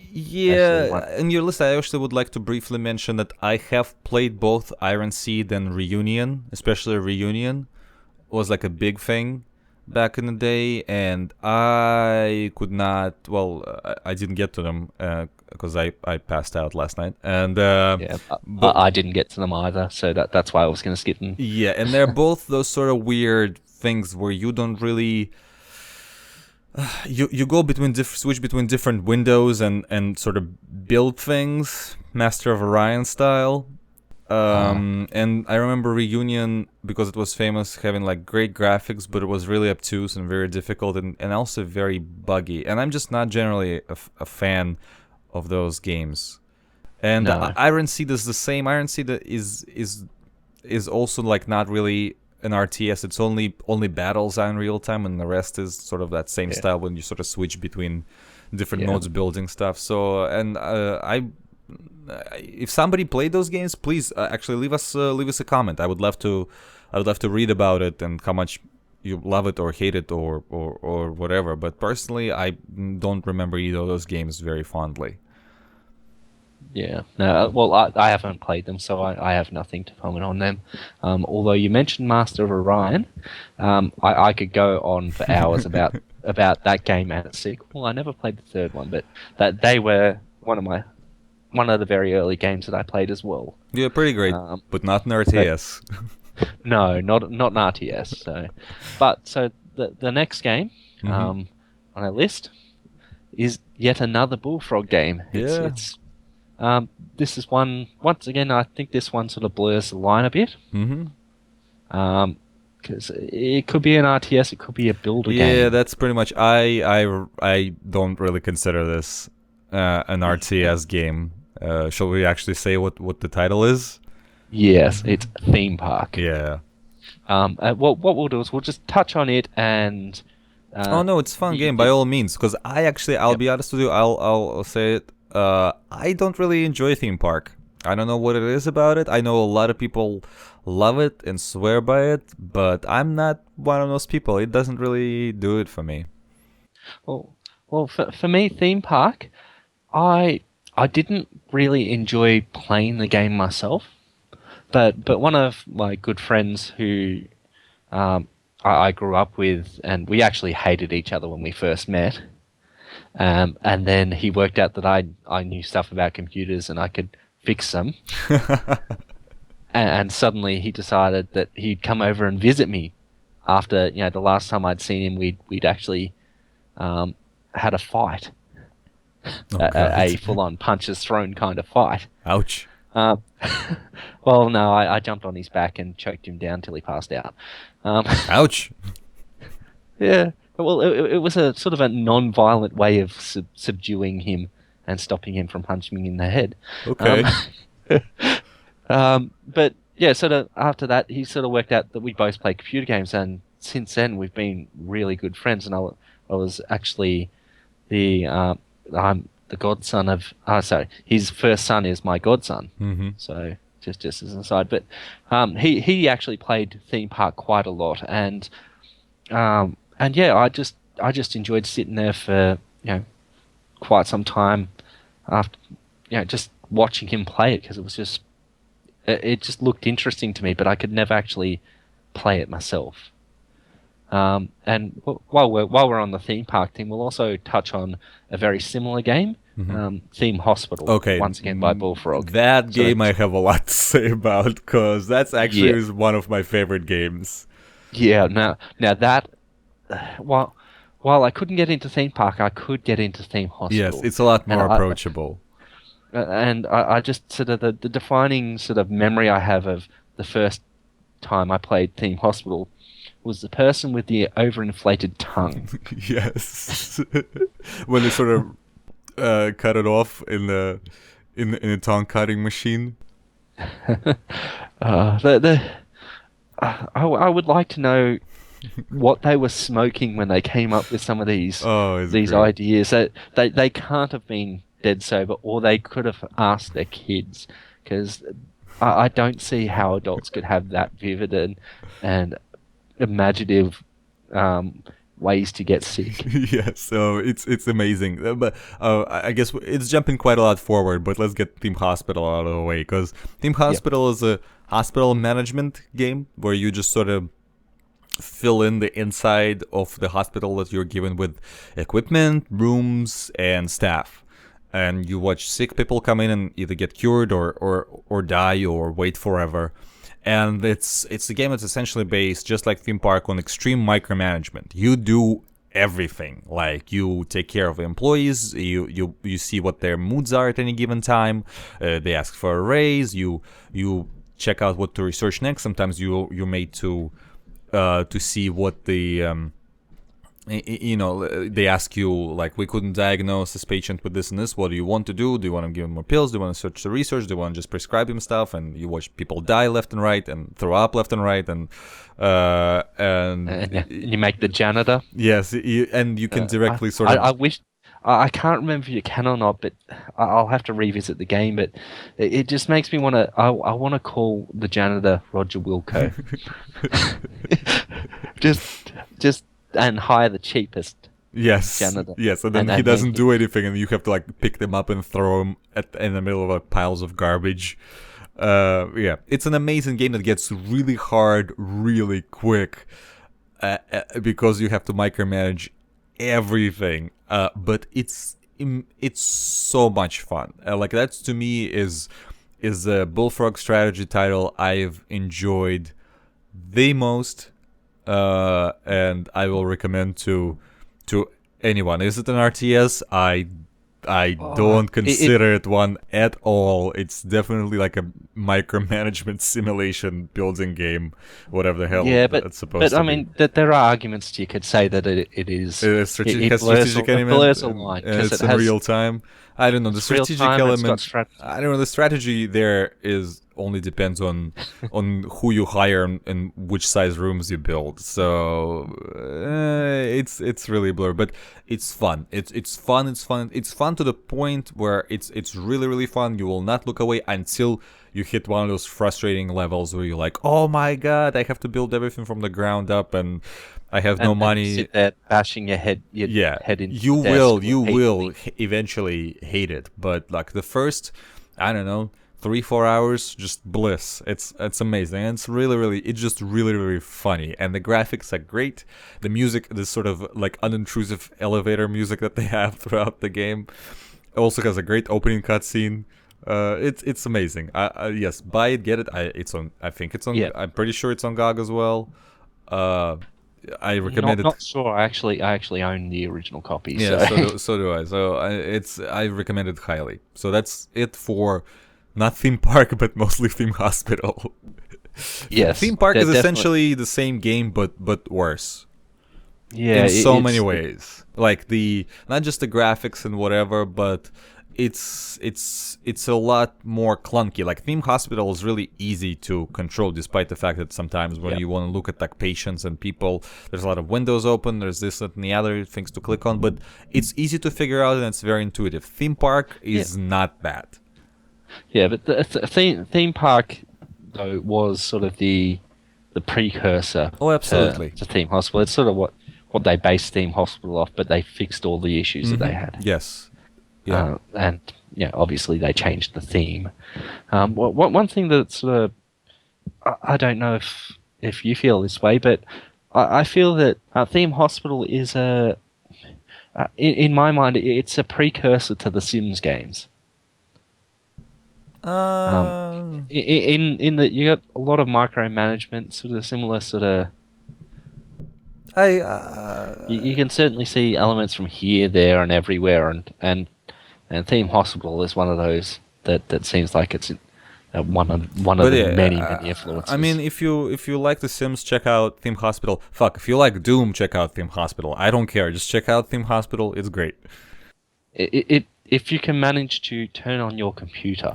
[SPEAKER 1] your list, I actually would like to briefly mention that I have played both Iron Seed and Reunion. Especially Reunion was like a big thing back in the day, and I could not. Well, I didn't get to them because I passed out last night, and
[SPEAKER 2] but I didn't get to them either, so that's why I was going to skip them.
[SPEAKER 1] Yeah, and they're both those sort of weird things where you don't really. You go switch between different windows and sort of build things, Master of Orion style. And I remember Reunion because it was famous having like great graphics, but it was really obtuse and very difficult and also very buggy. And I'm just not generally a fan of those games. And
[SPEAKER 2] No.
[SPEAKER 1] Iron Seed is the same. Iron Seed is also like not really an RTS. It's only battles are in real time, and the rest is sort of that same style when you sort of switch between different modes building stuff. So if somebody played those games, please actually leave us a comment. I would love to read about it and how much you love it or hate it or whatever. But personally, I don't remember either of those games very fondly.
[SPEAKER 2] Yeah. No. Well, I haven't played them, so I have nothing to comment on them. Although you mentioned Master of Orion, I could go on for hours about that game and its sequel. I never played the third one, but that they were one of the very early games that I played as well.
[SPEAKER 1] Yeah, pretty great, but not an RTS.
[SPEAKER 2] No, not an RTS. So the next game on our list is yet another Bullfrog game. It's this is one once again. I think this one sort of blurs the line a bit. Because it could be an RTS, it could be a builder game.
[SPEAKER 1] Yeah, that's pretty much. I don't really consider this an RTS game. Shall we actually say what the title is?
[SPEAKER 2] Yes, it's Theme Park.
[SPEAKER 1] Yeah.
[SPEAKER 2] What we'll do is we'll just touch on it and.
[SPEAKER 1] Oh no, it's a fun game by all means. Because I'll be honest with you. I'll say it. I don't really enjoy Theme Park. I don't know what it is about it. I know a lot of people love it and swear by it, but I'm not one of those people. It doesn't really do it for me.
[SPEAKER 2] Well, for me, Theme Park, I didn't really enjoy playing the game myself, but one of my good friends who I grew up with, and we actually hated each other when we first met. And then he worked out that I knew stuff about computers and I could fix them. and suddenly he decided that he'd come over and visit me after the last time I'd seen him. We'd actually had a fight.
[SPEAKER 1] Oh
[SPEAKER 2] a
[SPEAKER 1] God.
[SPEAKER 2] full-on punches thrown kind of fight.
[SPEAKER 1] Ouch.
[SPEAKER 2] Um, well, no, I jumped on his back and choked him down till he passed out. Um,
[SPEAKER 1] Ouch.
[SPEAKER 2] yeah, well, it was a sort of a non-violent way of subduing him and stopping him from punching me in the head. Um,
[SPEAKER 1] Okay.
[SPEAKER 2] but yeah, sort of after that, he sort of worked out that we both play computer games, and since then we've been really good friends. And I was actually I'm the godson of. Sorry, his first son is my godson.
[SPEAKER 1] Mm-hmm.
[SPEAKER 2] So just as an aside, but he actually played theme park quite a lot, and yeah, I just enjoyed sitting there for quite some time after just watching him play it because it just looked interesting to me, but I could never actually play it myself. And while we're on the theme park thing, we'll also touch on a very similar game, Theme Hospital.
[SPEAKER 1] Okay.
[SPEAKER 2] Once again by Bullfrog.
[SPEAKER 1] That
[SPEAKER 2] So
[SPEAKER 1] game I have a lot to say about because that's actually
[SPEAKER 2] Yeah.
[SPEAKER 1] is one of my favorite games.
[SPEAKER 2] yeah, now that while I couldn't get into theme park, I could get into Theme Hospital.
[SPEAKER 1] Yes, it's a lot
[SPEAKER 2] And
[SPEAKER 1] more
[SPEAKER 2] I-
[SPEAKER 1] approachable.
[SPEAKER 2] and I just sort of the defining sort of memory I have of the first time I played Theme Hospital was the person with the overinflated tongue.
[SPEAKER 1] Yes. When they sort of cut it off in a tongue cutting machine.
[SPEAKER 2] I would like to know what they were smoking when they came up with some of these
[SPEAKER 1] Oh, it's
[SPEAKER 2] these
[SPEAKER 1] great.
[SPEAKER 2] ideas. They can't have been dead sober, or they could have asked their kids, because I don't see how adults could have that vivid and imaginative ways to get sick.
[SPEAKER 1] Yes, so it's amazing. But I guess it's jumping quite a lot forward. But let's get Team Hospital out of the way because Team Hospital is a hospital management game where you just sort of fill in the inside of the hospital that you're given with equipment, rooms, and staff. And you watch sick people come in and either get cured or die or wait forever. And it's a game that's essentially based, just like Theme Park, on extreme micromanagement. You do everything. Like, you take care of employees, you see what their moods are at any given time. They ask for a raise. You check out what to research next. Sometimes you're made to see what the they ask you, like, we couldn't diagnose this patient with this and this. What do you want to do? Do you want to give him more pills? Do you want to search the research? Do you want to just prescribe him stuff? And you watch people die left and right and throw up left and right. And
[SPEAKER 2] You make the janitor.
[SPEAKER 1] yes, and you can directly sort of
[SPEAKER 2] I wish. I can't remember if you can or not, but I'll have to revisit the game. But it just makes me want to. I want to call the janitor Roger Wilco. just and hire the cheapest.
[SPEAKER 1] yes,
[SPEAKER 2] janitor.
[SPEAKER 1] yes, and then
[SPEAKER 2] And
[SPEAKER 1] he doesn't
[SPEAKER 2] make
[SPEAKER 1] do anything, and you have to like pick them up and throw them in the middle of like piles of garbage. Yeah, it's an amazing game that gets really hard really quick because you have to micromanage everything. But it's so much fun. Like, that to me is a Bullfrog strategy title I've enjoyed the most, and I will recommend to anyone. Is it an RTS? I don't consider it one at all. It's definitely like a micromanagement simulation building game, whatever the hell
[SPEAKER 2] Yeah,
[SPEAKER 1] that's supposed to
[SPEAKER 2] I
[SPEAKER 1] be.
[SPEAKER 2] mean, there are arguments you could say that it is.
[SPEAKER 1] Has
[SPEAKER 2] blurs
[SPEAKER 1] strategic
[SPEAKER 2] a- it blurs
[SPEAKER 1] element,
[SPEAKER 2] a line,
[SPEAKER 1] and
[SPEAKER 2] 'cause
[SPEAKER 1] it's
[SPEAKER 2] it
[SPEAKER 1] in
[SPEAKER 2] has-
[SPEAKER 1] real time. I don't know, the
[SPEAKER 2] It's real
[SPEAKER 1] strategic
[SPEAKER 2] time, it's got
[SPEAKER 1] element.
[SPEAKER 2] strategy.
[SPEAKER 1] I don't know, the strategy there is only depends on who you hire and which size rooms you build. So it's really blurred, but it's fun. It's fun. It's fun to the point where it's really really fun. You will not look away until you hit one of those frustrating levels where you're like, oh my god, I have to build everything from the ground up and I have no
[SPEAKER 2] And
[SPEAKER 1] money.
[SPEAKER 2] sit there bashing your head.
[SPEAKER 1] Yeah,
[SPEAKER 2] head into
[SPEAKER 1] you
[SPEAKER 2] the desk
[SPEAKER 1] will
[SPEAKER 2] repeatedly.
[SPEAKER 1] eventually hate it, but like the first, I don't know, 3-4 hours, just bliss. It's amazing, and it's just really really funny, and the graphics are great. The music, this sort of like unintrusive elevator music that they have throughout the game, also has a great opening cutscene. It's amazing. Yes, buy it, get it. I think it's on.
[SPEAKER 2] Yeah.
[SPEAKER 1] I'm pretty sure it's on GOG as well. I recommend
[SPEAKER 2] Not
[SPEAKER 1] it.
[SPEAKER 2] not sure. I actually own the original copy,
[SPEAKER 1] Yeah,
[SPEAKER 2] so
[SPEAKER 1] so do I. So I recommend it highly. So that's it for not theme park, but mostly theme hospital.
[SPEAKER 2] yes,
[SPEAKER 1] Theme park is
[SPEAKER 2] definitely.
[SPEAKER 1] essentially the same game, but worse
[SPEAKER 2] Yeah,
[SPEAKER 1] in so many
[SPEAKER 2] it's
[SPEAKER 1] ways. Like the not just the graphics and whatever, but it's a lot more clunky. Like Theme Hospital is really easy to control, despite the fact that sometimes when
[SPEAKER 2] yeah,
[SPEAKER 1] you want to look at like patients and people, there's a lot of windows open. There's this and the other things to click on, but it's easy to figure out and it's very intuitive. Theme Park
[SPEAKER 2] yeah,
[SPEAKER 1] is not that.
[SPEAKER 2] yeah. But the theme park though was sort of the precursor
[SPEAKER 1] Oh,
[SPEAKER 2] to
[SPEAKER 1] absolutely.
[SPEAKER 2] Theme Hospital. It's sort of what they based Theme Hospital off, but they fixed all the issues that they had.
[SPEAKER 1] Yes. Yeah.
[SPEAKER 2] And obviously they changed the theme. One thing that sort of I don't know if you feel this way, but I feel that Theme Hospital is in my mind, it's a precursor to the Sims games. Um,
[SPEAKER 1] Uh,
[SPEAKER 2] in that you got a lot of micromanagement, sort of similar sort of.
[SPEAKER 1] I
[SPEAKER 2] You can certainly see elements from here, there, and everywhere, and Theme Hospital is one of those that seems like it's one of
[SPEAKER 1] But
[SPEAKER 2] the
[SPEAKER 1] yeah,
[SPEAKER 2] many
[SPEAKER 1] I mean,
[SPEAKER 2] influences.
[SPEAKER 1] if you like The Sims, check out Theme Hospital. Fuck, if you like Doom, check out Theme Hospital. I don't care, just check out Theme Hospital. It's great.
[SPEAKER 2] If you can manage to turn on your computer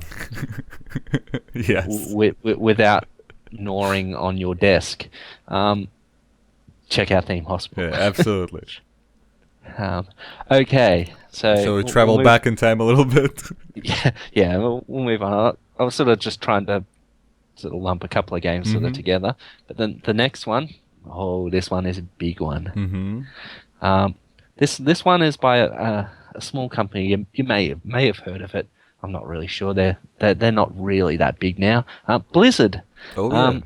[SPEAKER 1] Yes.
[SPEAKER 2] without gnawing on your desk, check out Theme
[SPEAKER 1] Yeah,
[SPEAKER 2] Hospital.
[SPEAKER 1] absolutely.
[SPEAKER 2] Um, okay, so
[SPEAKER 1] Shall we
[SPEAKER 2] we'll
[SPEAKER 1] travel
[SPEAKER 2] move.
[SPEAKER 1] back in time a little bit?
[SPEAKER 2] Yeah, we'll move on. I was sort of just trying to sort of lump a couple of games sort of
[SPEAKER 1] Mm-hmm.
[SPEAKER 2] together, but then the next one, oh, this one is a big one.
[SPEAKER 1] Mm-hmm.
[SPEAKER 2] This one is by a small company. You may have heard of it. I'm not really sure. They're not really that big now. Blizzard.
[SPEAKER 1] Oh yeah.
[SPEAKER 2] Um,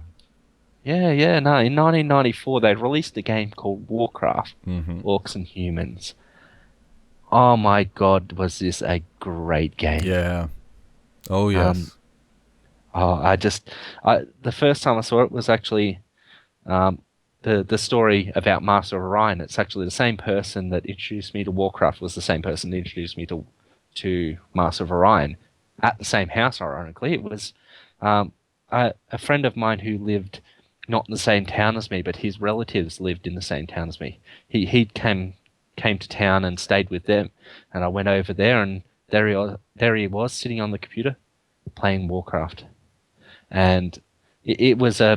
[SPEAKER 2] yeah. No, in 1994 they released a game called Warcraft,
[SPEAKER 1] Mm-hmm.
[SPEAKER 2] Orcs and Humans. Oh my God, was this a great game?
[SPEAKER 1] Yeah. Oh
[SPEAKER 2] Um,
[SPEAKER 1] yes.
[SPEAKER 2] oh, the first time I saw it was actually um, the story about Master of Orion. It's actually the same person that introduced me to Warcraft was the same person that introduced me to Master of Orion at the same house. Ironically, it was um, a friend of mine who lived not in the same town as me, but his relatives lived in the same town as me. He came to town and stayed with them, and I went over there, and there he was sitting on the computer playing Warcraft, and it was I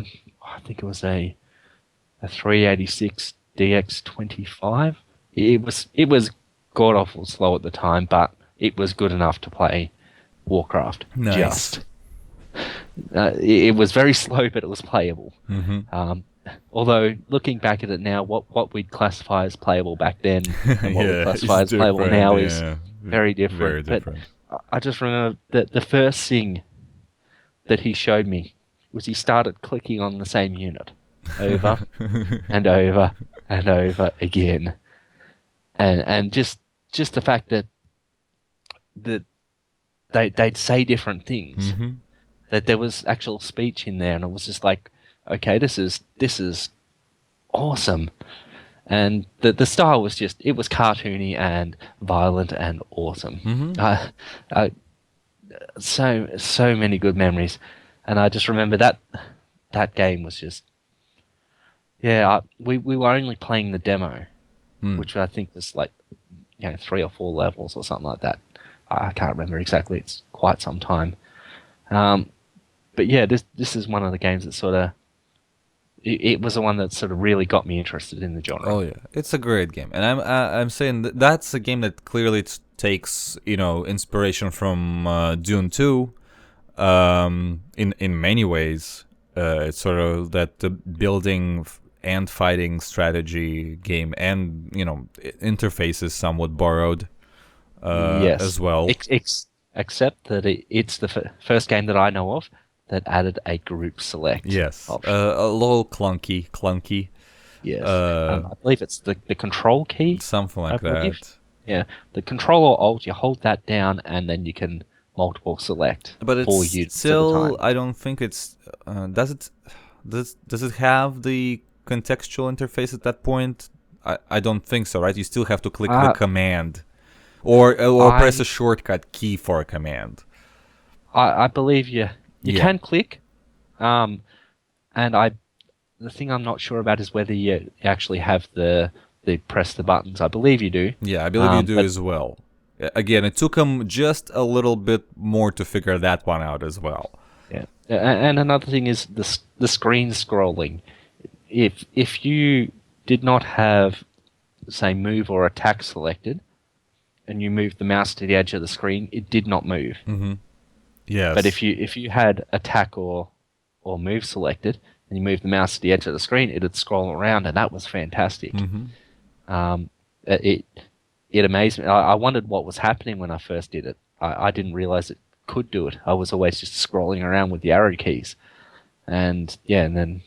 [SPEAKER 2] think it was a 386 DX25. It was god awful slow at the time, but it was good enough to play Warcraft.
[SPEAKER 1] Nice.
[SPEAKER 2] Just it was very slow, but it was playable.
[SPEAKER 1] Mm-hmm.
[SPEAKER 2] Although looking back at it now, what we'd classify as playable back then and what we
[SPEAKER 1] Yeah,
[SPEAKER 2] classify
[SPEAKER 1] it's
[SPEAKER 2] as playable
[SPEAKER 1] different.
[SPEAKER 2] now is
[SPEAKER 1] Yeah.
[SPEAKER 2] very
[SPEAKER 1] Very
[SPEAKER 2] different. But
[SPEAKER 1] different.
[SPEAKER 2] I just remember that the first thing that he showed me was he started clicking on the same unit over and over and over again, and just the fact that they'd say different things,
[SPEAKER 1] Mm-hmm.
[SPEAKER 2] that there was actual speech in there, and it was just like, okay, this is awesome. And the style was just, it was cartoony and violent and awesome.
[SPEAKER 1] Mm-hmm.
[SPEAKER 2] Uh, so many good memories, and I just remember that game was just, yeah. We were only playing the demo,
[SPEAKER 1] Mm.
[SPEAKER 2] which I think was like 3 or 4 levels or something like that. I can't remember exactly. It's quite some time. But yeah, this is one of the games that sort of it was the one that sort of really got me interested in the genre.
[SPEAKER 1] Oh yeah, it's a great game, and I'm saying that's a game that clearly takes inspiration from Dune 2. In many ways, it's sort of that the building and fighting strategy game, and interface is somewhat borrowed
[SPEAKER 2] Yes,
[SPEAKER 1] as well.
[SPEAKER 2] except that it's the first game that I know of that added a group select
[SPEAKER 1] Yes,
[SPEAKER 2] option.
[SPEAKER 1] a little clunky,
[SPEAKER 2] Yes,
[SPEAKER 1] uh,
[SPEAKER 2] I believe it's the control key.
[SPEAKER 1] something
[SPEAKER 2] I
[SPEAKER 1] like
[SPEAKER 2] believe.
[SPEAKER 1] that.
[SPEAKER 2] Yeah, the control or alt, you hold that down, and then you can multiple select
[SPEAKER 1] But
[SPEAKER 2] 4
[SPEAKER 1] it's
[SPEAKER 2] units at a
[SPEAKER 1] still,
[SPEAKER 2] time.
[SPEAKER 1] I don't think it's. Does it have the contextual interface at that point? I don't think so, right? You still have to click the
[SPEAKER 2] Uh,
[SPEAKER 1] command, or press a
[SPEAKER 2] I,
[SPEAKER 1] shortcut key for a command.
[SPEAKER 2] I believe you
[SPEAKER 1] Yeah,
[SPEAKER 2] can click, and the thing I'm not sure about is whether you actually have the press the buttons. I believe you do.
[SPEAKER 1] yeah, I believe you do
[SPEAKER 2] But
[SPEAKER 1] as well. Again, it took them just a little bit more to figure that one out as well.
[SPEAKER 2] yeah, and another thing is the screen scrolling. If you did not have, say, move or attack selected, and you moved the mouse to the edge of the screen, it did not move. But
[SPEAKER 1] Yes.
[SPEAKER 2] if you had attack or move selected, and you moved the mouse to the edge of the screen, it'd scroll around, and that was fantastic. Um, it it amazed me. I wondered what was happening when I first did it. I didn't realize it could do it. I was always just scrolling around with the arrow keys, and then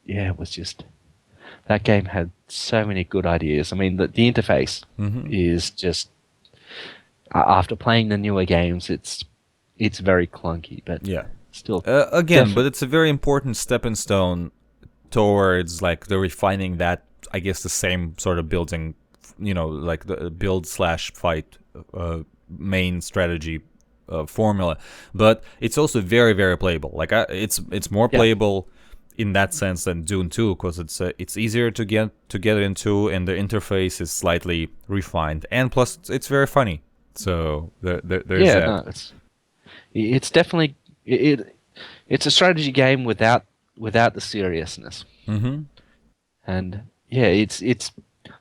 [SPEAKER 2] it was just that game had so many good ideas. I mean, the interface is just after playing the newer games, it's very clunky, but
[SPEAKER 1] Yeah.
[SPEAKER 2] still,
[SPEAKER 1] Again, but it's a very important stepping stone towards like the refining that, I guess, the same sort of building, like the build slash fight main strategy formula. But it's also very very playable. Like it's more
[SPEAKER 2] yeah,
[SPEAKER 1] playable in that sense than Dune 2 because it's easier to get into, and the interface is slightly refined, and plus it's very funny. So there's
[SPEAKER 2] yeah.
[SPEAKER 1] that.
[SPEAKER 2] No, it's definitely it's a strategy game without the seriousness, and yeah, it's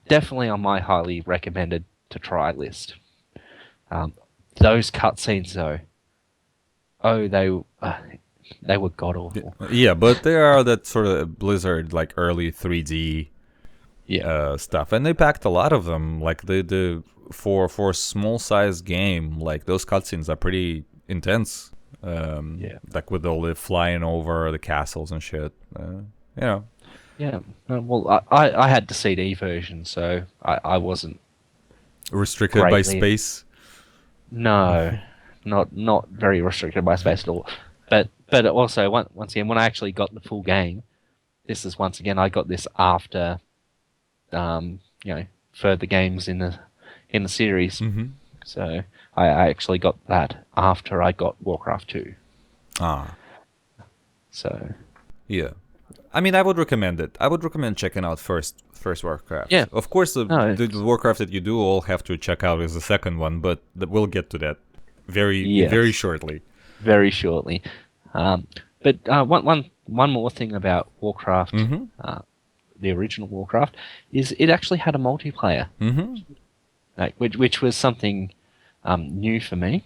[SPEAKER 2] definitely on my highly recommended to try list. Those cutscenes though, oh they were god awful.
[SPEAKER 1] Yeah, but they are that sort of Blizzard like early 3D
[SPEAKER 2] Yeah,
[SPEAKER 1] stuff, and they packed a lot of them. Like the for a small size game, like those cutscenes are pretty intense.
[SPEAKER 2] yeah,
[SPEAKER 1] Like with all the flying over the castles and shit. You know.
[SPEAKER 2] yeah. Well, I had the CD version, so I wasn't
[SPEAKER 1] Restricted by
[SPEAKER 2] greatly.
[SPEAKER 1] space.
[SPEAKER 2] No, not very restricted by space at all. But also once again, when I actually got the full game, this is once again I got this after, further games in the series. So I actually got that after I got Warcraft 2.
[SPEAKER 1] Ah,
[SPEAKER 2] So
[SPEAKER 1] yeah. I mean, I would recommend it. I would recommend checking out first Warcraft.
[SPEAKER 2] yeah,
[SPEAKER 1] Of course,
[SPEAKER 2] no,
[SPEAKER 1] the Warcraft that you do all have to check out is the second one, but we'll get to that very
[SPEAKER 2] yes,
[SPEAKER 1] shortly.
[SPEAKER 2] very shortly. But one more thing about Warcraft, the original Warcraft, is it actually had a multiplayer, which was something new for me.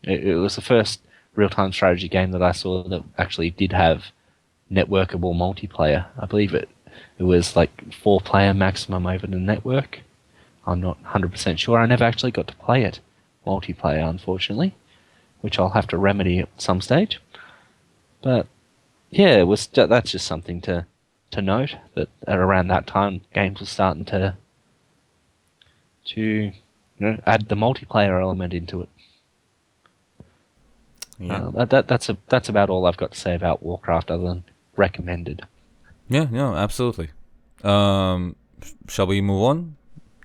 [SPEAKER 2] It was the first real-time strategy game that I saw that actually did have networkable multiplayer. I believe it was like 4-player maximum over the network. I'm not 100% sure. I never actually got to play it multiplayer, unfortunately, which I'll have to remedy at some stage. But yeah, that's just something to note, that at around that time games were starting to add the multiplayer element into it.
[SPEAKER 1] Yeah.
[SPEAKER 2] That's about all I've got to say about Warcraft, other than recommended.
[SPEAKER 1] Yeah, absolutely. Shall we move on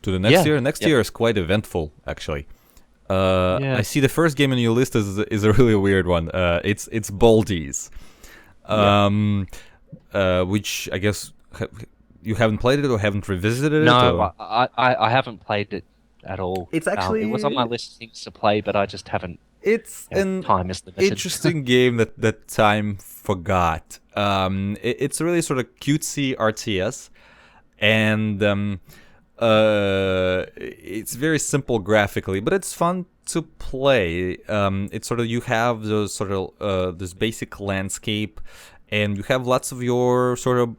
[SPEAKER 1] to the next
[SPEAKER 2] Yeah.
[SPEAKER 1] year? Next
[SPEAKER 2] Yep.
[SPEAKER 1] year is quite eventful, actually.
[SPEAKER 2] Yeah.
[SPEAKER 1] I see the first game on your list is a really weird one. It's Baldies, which I guess you haven't played it or haven't revisited it.
[SPEAKER 2] No,
[SPEAKER 1] Or?
[SPEAKER 2] I haven't played it at all.
[SPEAKER 1] It's
[SPEAKER 2] It was on my list of things to play, but I just haven't.
[SPEAKER 1] It's an
[SPEAKER 2] Time is limited.
[SPEAKER 1] interesting game that time forgot. It's really sort of cutesy RTS, and it's very simple graphically, but it's fun to play. It's sort of, you have those sort of this basic landscape, and you have lots of your sort of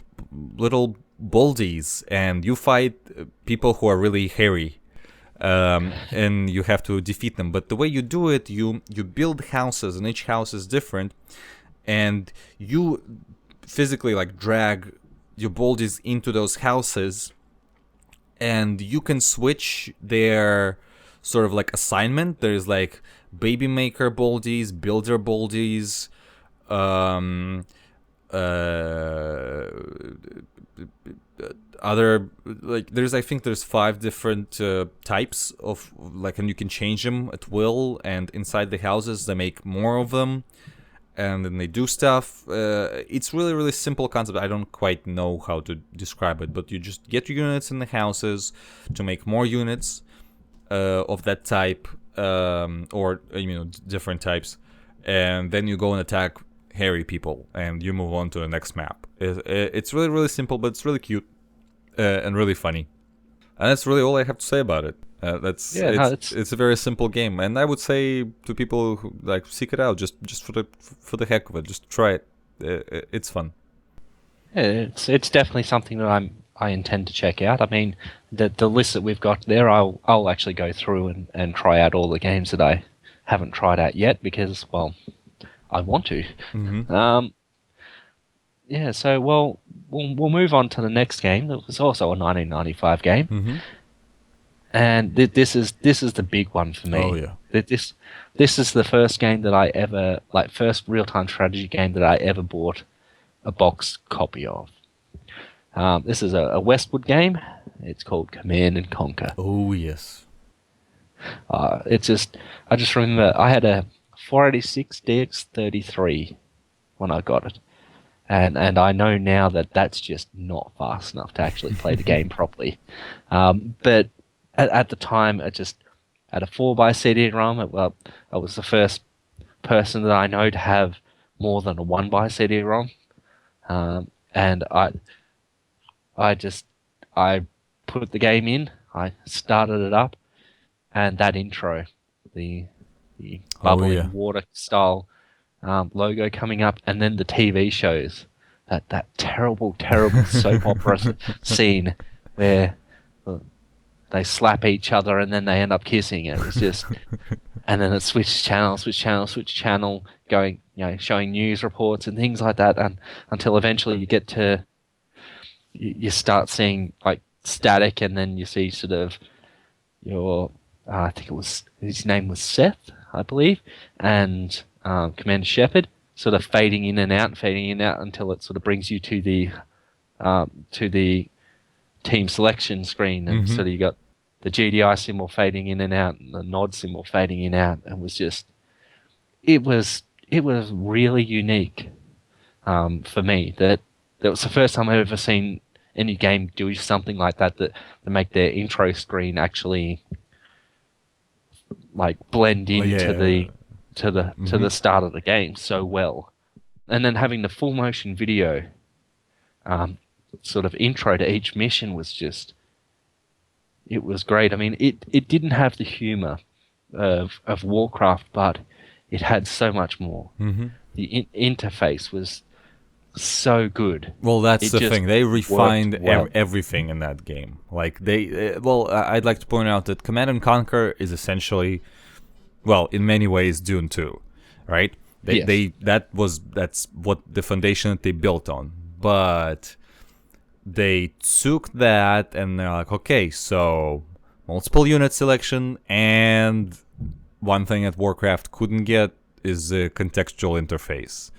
[SPEAKER 1] little boldies, and you fight people who are really hairy. And you have to defeat them. But the way you do it, you build houses, and each house is different, and you physically like drag your boldies into those houses, and you can switch their sort of like assignment. There's like baby maker boldies, builder boldies, other, like, I think there's 5 different types of, like, and you can change them at will, and inside the houses they make more of them, and then they do stuff. It's really, really simple concept. I don't quite know how to describe it, but you just get your units in the houses to make more units of that type, or different types, and then you go and attack hairy people, and you move on to the next map. It's really, really simple, but it's really cute and really funny. And that's really all I have to say about it. It's a very simple game, and I would say to people who like, seek it out, just for the heck of it, just try it. It's fun.
[SPEAKER 2] Yeah, it's definitely something that I intend to check out. I mean, the list that we've got there, I'll actually go through and try out all the games that I haven't tried out yet, because, well, I want to.
[SPEAKER 1] Mm-hmm.
[SPEAKER 2] Yeah, so we'll move on to the next game. That was also a 1995 game,
[SPEAKER 1] Mm-hmm.
[SPEAKER 2] and this is the big one for me.
[SPEAKER 1] Oh yeah.
[SPEAKER 2] This is the first game that I ever, like, first real-time strategy game that I ever bought a box copy of. This is a Westwood game. It's called Command and Conquer.
[SPEAKER 1] Oh yes.
[SPEAKER 2] I just remember I had a 486 DX33 when I got it. And I know now that that's just not fast enough to actually play the game properly. But at the time, I just had a 4x CD-ROM. Well, I was the first person that I know to have more than a 1x CD-ROM. And I put the game in, I started it up, and that intro, the bubbling water style logo coming up, and then the TV shows, that terrible soap opera scene where they slap each other and then they end up kissing. It was just, and then it switched channel, going, showing news reports and things like that, and until eventually you get to, you start seeing like static, and then you see sort of your, I think his name was Seth, I believe, and Commander Shepard sort of fading in and out until it sort of brings you to the team selection screen, and
[SPEAKER 1] Mm-hmm.
[SPEAKER 2] so you got the GDI symbol fading in and out, and the nod symbol fading in and out. It was really unique for me. That was the first time I've ever seen any game do something like that make their intro screen actually like blend into the start of the game so well, and then having the full motion video sort of intro to each mission was just, it was great. I mean, it didn't have the humor of Warcraft, but it had so much more.
[SPEAKER 1] Mm-hmm.
[SPEAKER 2] The interface was so good.
[SPEAKER 1] Well, that's the thing. They refined
[SPEAKER 2] well.
[SPEAKER 1] everything in that game. Like I'd like to point out that Command and Conquer is essentially, well, in many ways, Dune 2, right?
[SPEAKER 2] Yes.
[SPEAKER 1] That's what the foundation that they built on. But they took that and they're like, okay, so multiple unit selection, and one thing that Warcraft couldn't get is a contextual interface.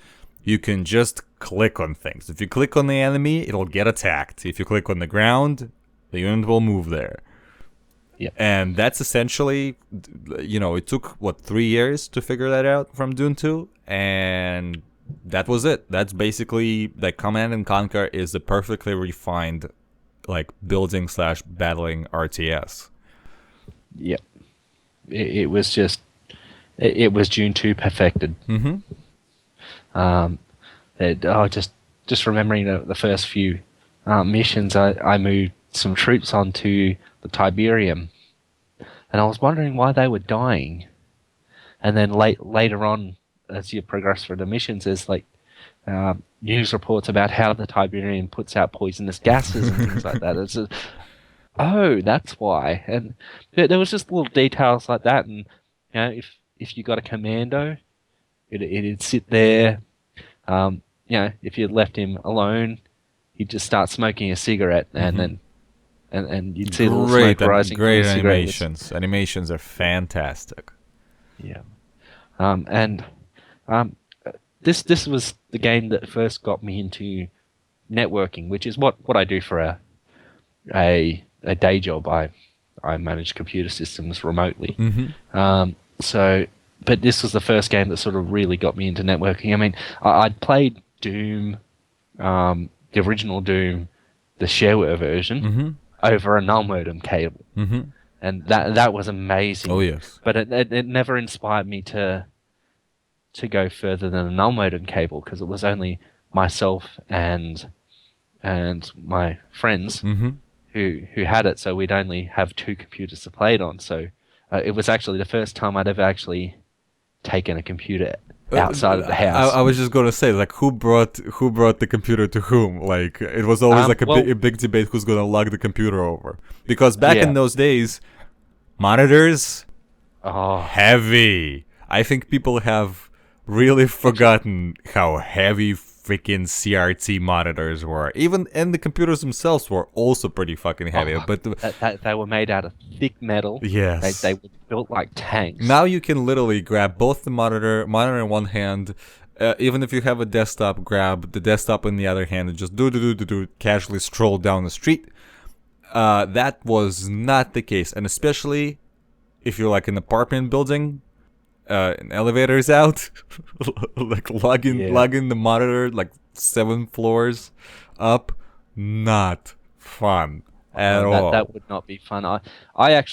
[SPEAKER 1] You can just click on things. If you click on the enemy, it'll get attacked. If you click on the ground, the unit will move there.
[SPEAKER 2] Yep.
[SPEAKER 1] And that's essentially, it took, 3 years to figure that out from Dune 2, and that was it. That's basically, like, Command and Conquer is a perfectly refined, like, building/battling RTS.
[SPEAKER 2] Yep. It was just, it was Dune 2 perfected.
[SPEAKER 1] Mm-hmm.
[SPEAKER 2] Just remembering the first few missions, I moved some troops onto the Tiberium, and I was wondering why they were dying. And then later on, as you progress through the missions, there's like news reports about how the Tiberium puts out poisonous gases and things like that. It's just, oh, that's why. And there was just little details like that. And if you got a commando, it'd sit there. If you left him alone, he'd just start smoking a cigarette, and then and you'd see the little smoke rising.
[SPEAKER 1] Great animations. Animations are fantastic.
[SPEAKER 2] Yeah. This was the game that first got me into networking, which is what I do for a day job. I manage computer systems remotely. So, but this was the first game that sort of really got me into networking. I mean, I'd played Doom, the original Doom, the shareware version, over a null modem cable, and that was amazing.
[SPEAKER 1] Oh yes.
[SPEAKER 2] But it never inspired me to go further than a null modem cable, because it was only myself and my friends who had it, so we'd only have two computers to play it on. So it was actually the first time I'd ever actually taken a computer outside of the house.
[SPEAKER 1] I was just gonna say, like, who brought the computer to whom? Like, it was always like a big debate who's gonna lug the computer over, because back in those days, monitors, heavy. I think people have really forgotten how heavy freaking CRT monitors were. And the computers themselves were also pretty fucking heavy. But
[SPEAKER 2] they were made out of thick metal.
[SPEAKER 1] Yes,
[SPEAKER 2] they were built like tanks.
[SPEAKER 1] Now you can literally grab both the monitor in one hand. Even if you have a desktop, grab the desktop in the other hand and just do casually stroll down the street. That was not the case, and especially if you're like an apartment building. An elevator's out, like lugging the monitor like 7 floors up, not fun at all.
[SPEAKER 2] That would not be fun. I've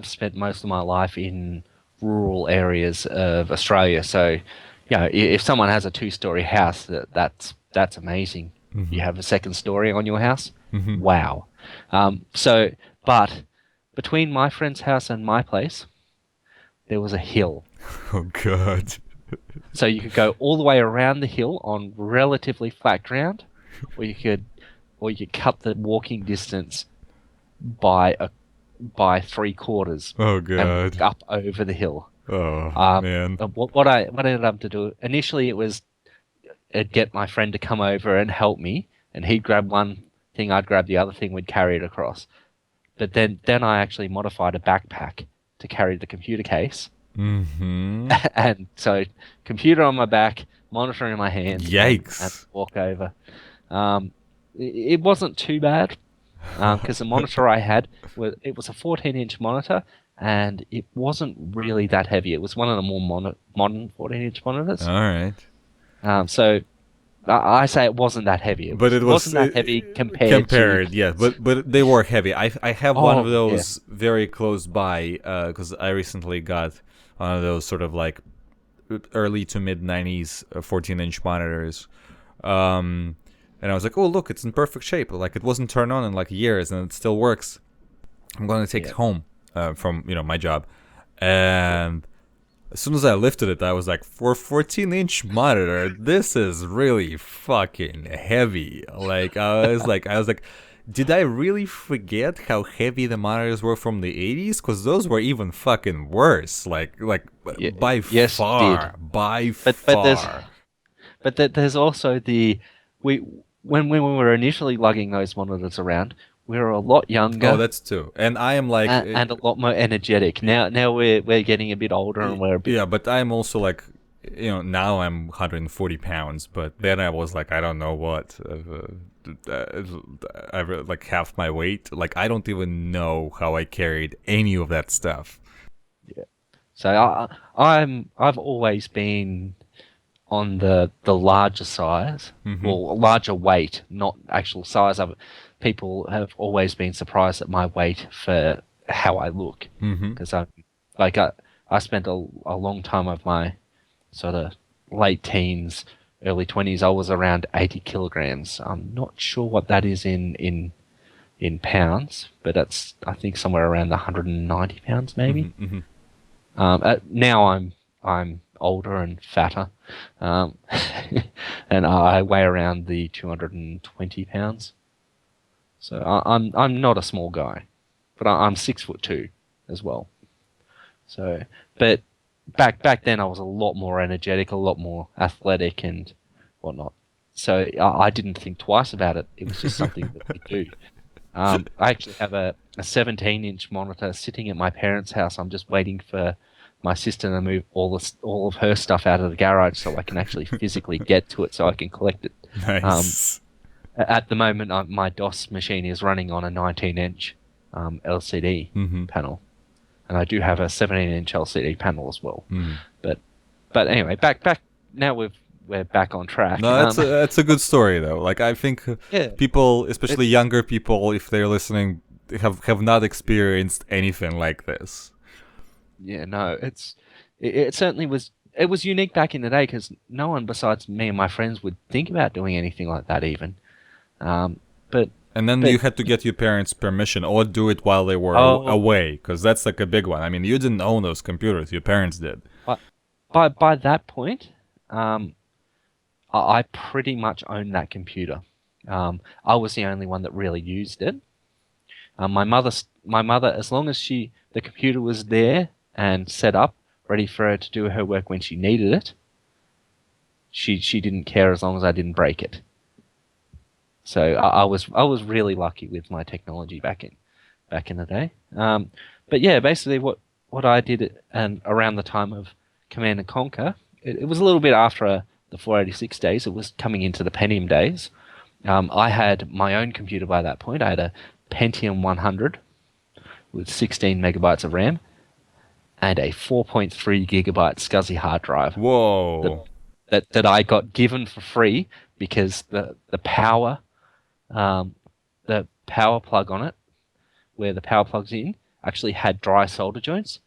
[SPEAKER 2] spent most of my life in rural areas of Australia, so if someone has a 2-story house, that's amazing. You have a second story on your house, wow. But between my friend's house and my place, there was a hill.
[SPEAKER 1] Oh god.
[SPEAKER 2] So you could go all the way around the hill on relatively flat ground, or you could cut the walking distance by 3/4.
[SPEAKER 1] Oh god.
[SPEAKER 2] And up over the hill.
[SPEAKER 1] Oh man.
[SPEAKER 2] What I ended up to do initially, it was get my friend to come over and help me, and he'd grab one thing, I'd grab the other thing, we'd carry it across. But then I actually modified a backpack to carry the computer case. And so computer on my back, monitor in my hand.
[SPEAKER 1] Yikes.
[SPEAKER 2] And walk over. It wasn't too bad, because the monitor I had, it was a 14-inch monitor, and it wasn't really that heavy. It was one of the more modern 14-inch monitors.
[SPEAKER 1] All right.
[SPEAKER 2] So I say it wasn't that heavy. But it wasn't that heavy compared to...
[SPEAKER 1] Yeah, but they were heavy. I have one of those very close by, because I recently got one of those sort of like early to mid 90s 14-inch monitors. And I was like, oh look, it's in perfect shape. Like, it wasn't turned on in like years and it still works. I'm going to take it home from my job. And as soon as I lifted it, I was like, for a 14-inch monitor, this is really fucking heavy. Like, I was like, did I really forget how heavy the monitors were from the 80s? Because those were even fucking worse. By far.
[SPEAKER 2] But there's also when we were initially lugging those monitors around, we were a lot younger.
[SPEAKER 1] Oh, that's true. And I am like...
[SPEAKER 2] and a lot more energetic. Now we're getting a bit older and we're a bit...
[SPEAKER 1] Yeah, but I'm also like... now I'm 140 pounds, but then I was like, I don't know what... I like half my weight. Like, I don't even know how I carried any of that stuff.
[SPEAKER 2] Yeah. So I've always been on the larger size, or larger weight, not actual size of it. People have always been surprised at my weight for how I look, because I spent a long time of my sort of late teens, early 20s. I was around 80 kilograms. I'm not sure what that is in pounds, but that's, I think, somewhere around 190 pounds maybe. Now I'm older and fatter, and I weigh around the 220 pounds. So I'm not a small guy, but I'm 6'2" as well. So, but back then I was a lot more energetic, a lot more athletic and whatnot. So I didn't think twice about it. It was just something that we do. I actually have a 17-inch monitor sitting at my parents' house. I'm just waiting for my sister to move all of her stuff out of the garage so I can actually physically get to it so I can collect it.
[SPEAKER 1] Nice.
[SPEAKER 2] At the moment, my DOS machine is running on a 19-inch LCD
[SPEAKER 1] Mm-hmm.
[SPEAKER 2] panel, and I do have a 17-inch LCD panel as well.
[SPEAKER 1] Mm.
[SPEAKER 2] But anyway, back now we're back on track.
[SPEAKER 1] No, that's a good story though. Like I think
[SPEAKER 2] Yeah,
[SPEAKER 1] people, especially younger people, if they're listening, have not experienced anything like this.
[SPEAKER 2] yeah, no, it certainly was. It was unique back in the day because no one besides me and my friends would think about doing anything like that even. Um, but
[SPEAKER 1] And then
[SPEAKER 2] but
[SPEAKER 1] you had to get your parents' permission or do it while they were
[SPEAKER 2] oh,
[SPEAKER 1] away, because that's like a big one. I mean, you didn't own those computers; your parents did.
[SPEAKER 2] by by that point, I pretty much owned that computer. I was the only one that really used it. My mother, as long as the computer was there and set up, ready for her to do her work when she needed it, she didn't care as long as I didn't break it. So I was really lucky with my technology back in the day. But yeah, basically what I did and around the time of Command and Conquer, it was a little bit after the 486 days. It was coming into the Pentium days. I had my own computer by that point. I had a Pentium 100 with 16 megabytes of RAM and a 4.3 gigabyte SCSI hard drive
[SPEAKER 1] Whoa!
[SPEAKER 2] that I got given for free because the power plug on it, where the power plugs in, actually had dry solder joints.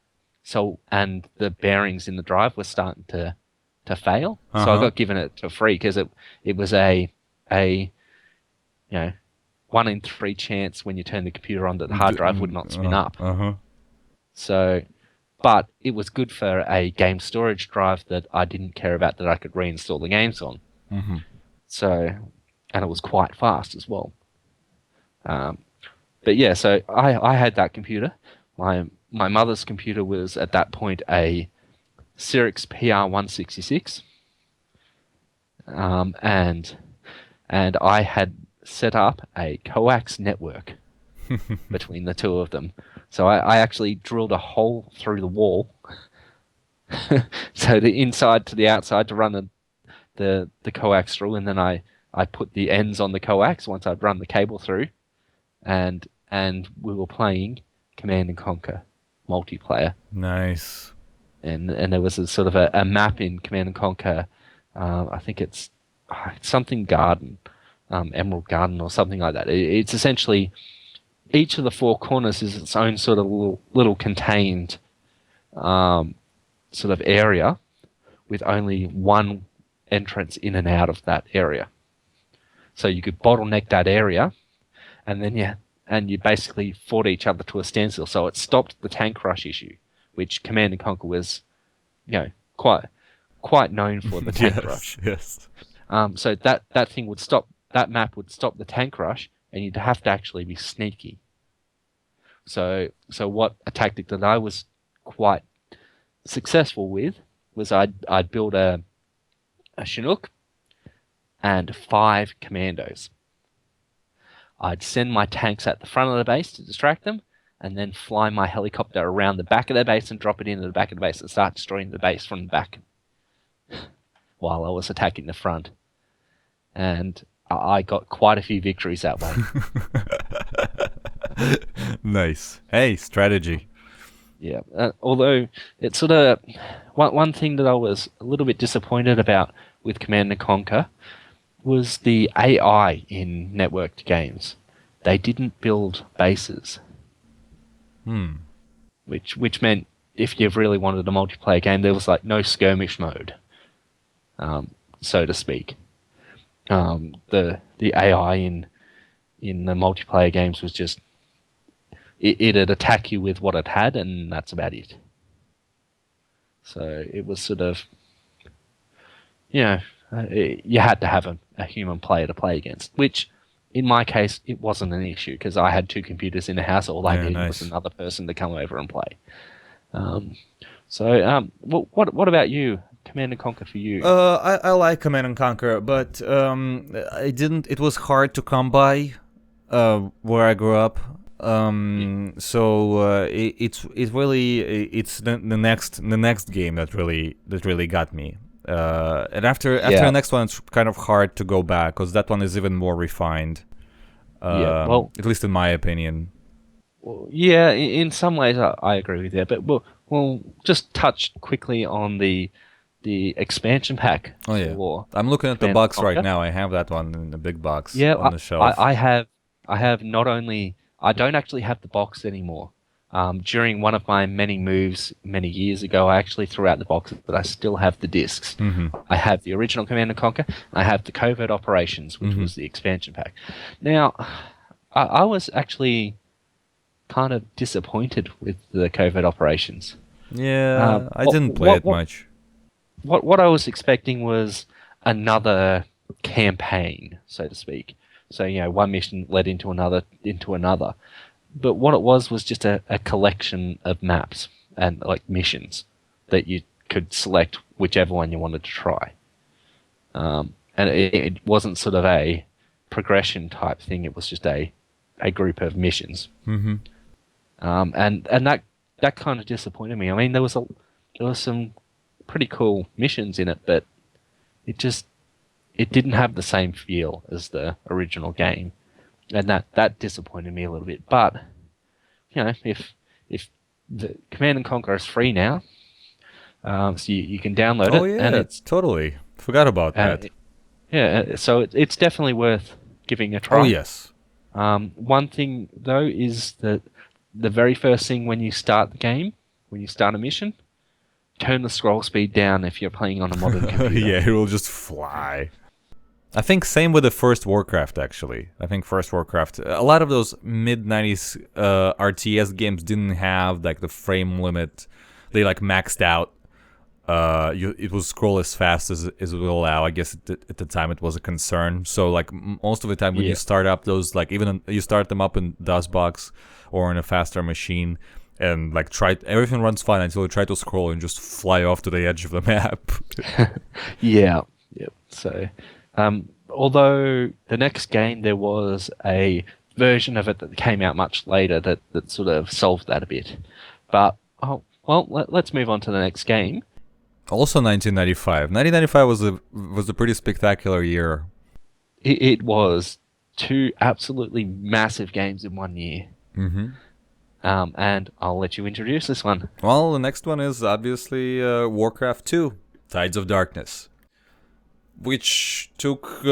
[SPEAKER 2] So and the bearings in the drive were starting to fail. So I got given it for free because it was a 1 in 3 chance when you turn the computer on that the hard drive would not spin up. So, but it was good for a game storage drive that I didn't care about that I could reinstall the games on.
[SPEAKER 1] Mm-hmm.
[SPEAKER 2] So, and it was quite fast as well. But yeah, so I had that computer. My mother's computer was at that point a Cyrix PR166, and I had set up a coax network between the two of them. So I actually drilled a hole through the wall, so the inside to the outside to run the coax through, and then I put the ends on the coax once I'd run the cable through, and we were playing Command and Conquer multiplayer.
[SPEAKER 1] Nice.
[SPEAKER 2] And there was a sort of a map in Command and Conquer. I think it's something garden, Emerald Garden or something like that. It's essentially each of the 4 corners is its own sort of little contained sort of area with only one entrance in and out of that area. So you could bottleneck that area, and then you basically fought each other to a standstill. So it stopped the tank rush issue, which Command and Conquer was, quite known for the tank rush.
[SPEAKER 1] Yes.
[SPEAKER 2] So that thing would stop. That map would stop the tank rush, and you'd have to actually be sneaky. So what a tactic that I was quite successful with was I'd build a Chinook and 5 commandos. I'd send my tanks at the front of the base to distract them, and then fly my helicopter around the back of their base and drop it into the back of the base and start destroying the base from the back while I was attacking the front. And I got quite a few victories that way.
[SPEAKER 1] Nice. Hey, strategy.
[SPEAKER 2] Yeah. Although it's sort of one thing that I was a little bit disappointed about with Command and Conquer was the AI in networked games. They didn't build bases. Which meant if you really wanted a multiplayer game, there was like no skirmish mode, so to speak. The AI in the multiplayer games was just it'd attack you with what it had, and that's about it. So it was sort of, you had to have a human player to play against, which in my case, it wasn't an issue because I had 2 computers in the house. All I needed was another person to come over and play. What about you? Command and Conquer for you?
[SPEAKER 1] I like Command and Conquer, but I didn't. It was hard to come by where I grew up.
[SPEAKER 2] Yeah.
[SPEAKER 1] It's really it's the next game that really got me. And after the
[SPEAKER 2] Yeah.
[SPEAKER 1] next one, it's kind of hard to go back because that one is even more refined.
[SPEAKER 2] Yeah.
[SPEAKER 1] At least in my opinion.
[SPEAKER 2] Yeah. In some ways, I agree with that. But we'll just touch quickly on the expansion pack
[SPEAKER 1] Oh yeah,
[SPEAKER 2] for
[SPEAKER 1] I'm looking at the
[SPEAKER 2] Command and
[SPEAKER 1] box right
[SPEAKER 2] Conquer.
[SPEAKER 1] now. I have that one in the big box
[SPEAKER 2] Yeah,
[SPEAKER 1] on the shelf.
[SPEAKER 2] I have not only I don't actually have the box anymore. During one of my many moves many years ago, I actually threw out the box, but I still have the discs.
[SPEAKER 1] Hmm.
[SPEAKER 2] I have the original Command and Conquer. I have the Covert Operations, which
[SPEAKER 1] Hmm.
[SPEAKER 2] was the expansion pack. Now, I was actually kind of disappointed with the Covert Operations.
[SPEAKER 1] Yeah, I
[SPEAKER 2] What
[SPEAKER 1] didn't play
[SPEAKER 2] what
[SPEAKER 1] it
[SPEAKER 2] what
[SPEAKER 1] much.
[SPEAKER 2] what I was expecting was another campaign, so to speak. So, one mission led into another, into another. But what it was just a collection of maps and like missions that you could select whichever one you wanted to try. And it wasn't sort of a progression type thing. It was just a group of missions.
[SPEAKER 1] Hmm.
[SPEAKER 2] And that kind of disappointed me. I mean, there was some pretty cool missions in it, but it didn't have the same feel as the original game, and that disappointed me a little bit. But if the Command and Conquer is free now, so you can download
[SPEAKER 1] Oh
[SPEAKER 2] it, and
[SPEAKER 1] yeah, totally. Forgot about that.
[SPEAKER 2] yeah, so it's definitely worth giving a
[SPEAKER 1] Oh
[SPEAKER 2] try.
[SPEAKER 1] yes.
[SPEAKER 2] One thing though is that the very first thing when you start the game, when you start a mission, turn the scroll speed down if you're playing on a modern computer.
[SPEAKER 1] Yeah, it will just fly. I think same with the first Warcraft actually. I think first Warcraft, a lot of those mid 90s RTS games didn't have like the frame limit. They like maxed out. It will scroll as fast as it will allow. I guess at the time it was a concern. So like most of the time when you
[SPEAKER 2] Yeah,
[SPEAKER 1] start up those, like you start them up in DOSBox or in a faster machine, and like everything runs fine until you try to scroll and just fly off to the edge of the map.
[SPEAKER 2] yeah, yeah. So, although the next game there was a version of it that came out much later that sort of solved that a bit. But let's move on to the next game.
[SPEAKER 1] Also 1995. 1995 was a pretty spectacular year.
[SPEAKER 2] It was two absolutely massive games in one year.
[SPEAKER 1] Hmm.
[SPEAKER 2] And I'll let you introduce this one.
[SPEAKER 1] Well, the next one is obviously Warcraft 2, Tides of Darkness, which took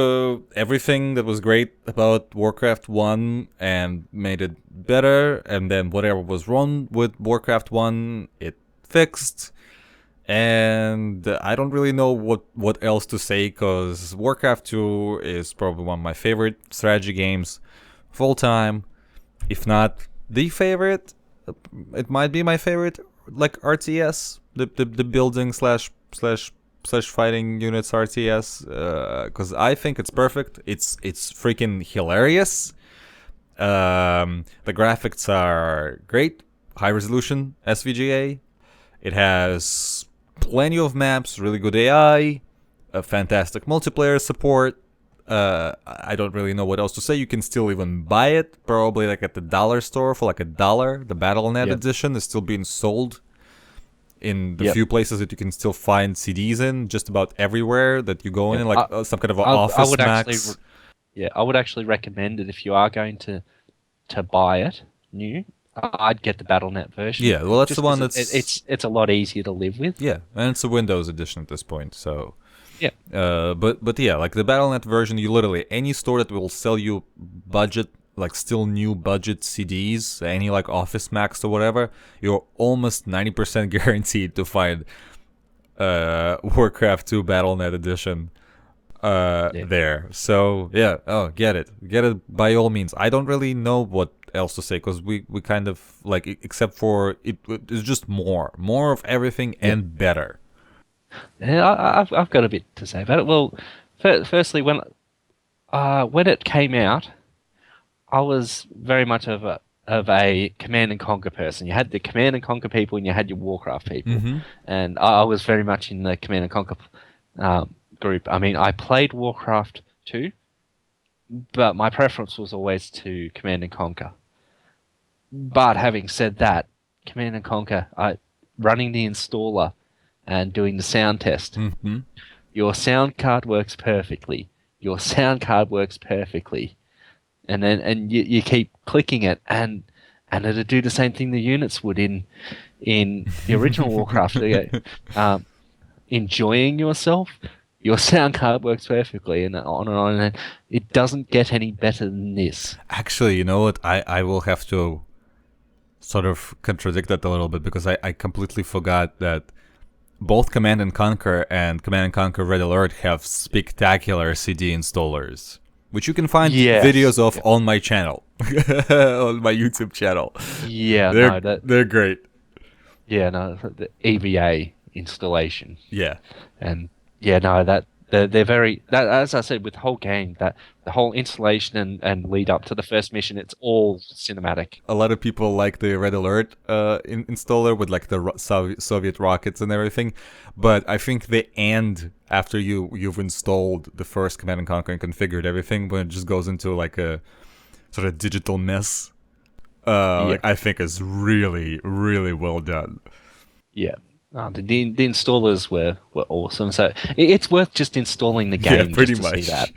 [SPEAKER 1] everything that was great about Warcraft 1 and made it better, and then whatever was wrong with Warcraft 1, it fixed. And I don't really know what else to say, because Warcraft 2 is probably one of my favorite strategy games of all time. If not the favorite, it might be my favorite, like RTS, the building slash fighting units RTS, because I think it's perfect. It's freaking hilarious. The graphics are great, high resolution SVGA. It has plenty of maps, really good AI, a fantastic multiplayer support. I don't really know what else to say. You can still even buy it, probably like at the dollar store for like $1. The BattleNet
[SPEAKER 2] Yep.
[SPEAKER 1] edition is still being sold in the
[SPEAKER 2] Yep.
[SPEAKER 1] few places that you can still find CDs in, just about everywhere that you go
[SPEAKER 2] Yep.
[SPEAKER 1] in, like some kind of a
[SPEAKER 2] I
[SPEAKER 1] Office
[SPEAKER 2] would
[SPEAKER 1] Max.
[SPEAKER 2] yeah, I would actually recommend it if you are going to buy it new. I'd get the BattleNet version.
[SPEAKER 1] Yeah, well, that's the
[SPEAKER 2] Just
[SPEAKER 1] one
[SPEAKER 2] 'cause
[SPEAKER 1] that's
[SPEAKER 2] it's a lot easier to live with.
[SPEAKER 1] yeah, and it's a Windows edition at this point, so.
[SPEAKER 2] Yeah.
[SPEAKER 1] But yeah, like the BattleNet version, you literally any store that will sell you budget, like still new budget CDs, any like Office Max or whatever, you're almost 90% guaranteed to find Warcraft 2 BattleNet edition
[SPEAKER 2] Yeah.
[SPEAKER 1] there. So yeah, get it by all means. I don't really know what else to say, because we kind of like except for it's just more of everything
[SPEAKER 2] Yeah.
[SPEAKER 1] and better.
[SPEAKER 2] Yeah, I've got a bit to say about it. Well, firstly, when it came out, I was very much of a Command and Conquer person. You had the Command and Conquer people, and you had your Warcraft people,
[SPEAKER 1] Mm-hmm.
[SPEAKER 2] and I was very much in the Command and Conquer group. I mean, I played Warcraft 2, but my preference was always to Command and Conquer. But having said that, Command and Conquer, running the installer and doing the sound test,
[SPEAKER 1] Hmm.
[SPEAKER 2] your sound card works perfectly. Your sound card works perfectly, and you keep clicking it, and it'll do the same thing the units would in the original Warcraft. You go, enjoying yourself. Your sound card works perfectly, and on and on. And it doesn't get any better than this.
[SPEAKER 1] Actually, you know what? I will have to sort of contradict that a little bit because I completely forgot that both Command and Conquer and Command and Conquer Red Alert have spectacular CD installers, which you can find
[SPEAKER 2] Yes.
[SPEAKER 1] videos of on my channel, on my YouTube channel.
[SPEAKER 2] Yeah.
[SPEAKER 1] They're
[SPEAKER 2] No. That.
[SPEAKER 1] they're great.
[SPEAKER 2] Yeah. No. The EVA installation.
[SPEAKER 1] Yeah,
[SPEAKER 2] And yeah, no, that they're very that as I said with the whole game, that the whole installation and lead up to the first mission, it's all cinematic.
[SPEAKER 1] a lot of people like the Red Alert installer with like the Soviet rockets and everything, but I think the end after you've installed the first Command and Conquer and configured everything, when it just goes into like a sort of digital mess,
[SPEAKER 2] Yeah,
[SPEAKER 1] like I think is really really well done.
[SPEAKER 2] yeah. The installers were awesome. So it's worth just installing the
[SPEAKER 1] Yeah,
[SPEAKER 2] game
[SPEAKER 1] pretty
[SPEAKER 2] just to see
[SPEAKER 1] much.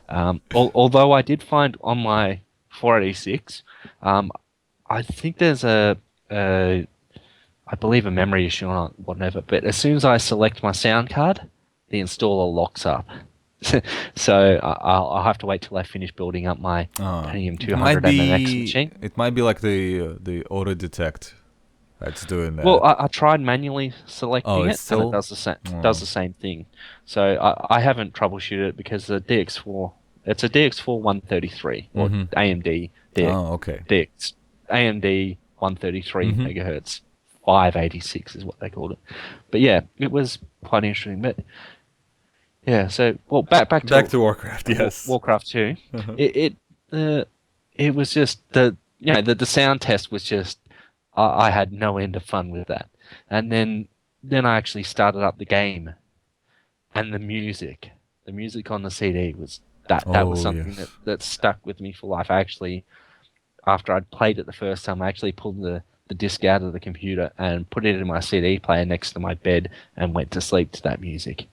[SPEAKER 2] that. Although I did find on my 486, I think there's a I believe a memory issue or whatever. But as soon as I select my sound card, the installer locks up. So I'll have to wait till I finish building up my Pentium
[SPEAKER 1] It might
[SPEAKER 2] 200 MMX
[SPEAKER 1] be
[SPEAKER 2] machine.
[SPEAKER 1] it might be like the auto detect that's doing
[SPEAKER 2] Well,
[SPEAKER 1] that.
[SPEAKER 2] I tried manually
[SPEAKER 1] Oh,
[SPEAKER 2] selecting
[SPEAKER 1] it's
[SPEAKER 2] it, and it
[SPEAKER 1] still.
[SPEAKER 2] does
[SPEAKER 1] Oh.
[SPEAKER 2] the same thing. So I haven't troubleshooted it because the DX4 it's a DX4 133 or
[SPEAKER 1] Mhm.
[SPEAKER 2] AMD
[SPEAKER 1] Oh, okay.
[SPEAKER 2] DX AMD 133
[SPEAKER 1] Mhm.
[SPEAKER 2] megahertz 586 is what they called it. But yeah, it was quite interesting. But yeah, so well back
[SPEAKER 1] Back
[SPEAKER 2] to
[SPEAKER 1] to Warcraft, yes.
[SPEAKER 2] Warcraft 2.
[SPEAKER 1] Uh-huh.
[SPEAKER 2] It was just the sound test was just I had no end of fun with that. And then I actually started up the game, and the music on the CD was that was
[SPEAKER 1] Oh,
[SPEAKER 2] something that
[SPEAKER 1] yes.
[SPEAKER 2] that stuck with me for life. I actually, after I'd played it the first time, I actually pulled the disc out of the computer and put it in my CD player next to my bed and went to sleep to that music.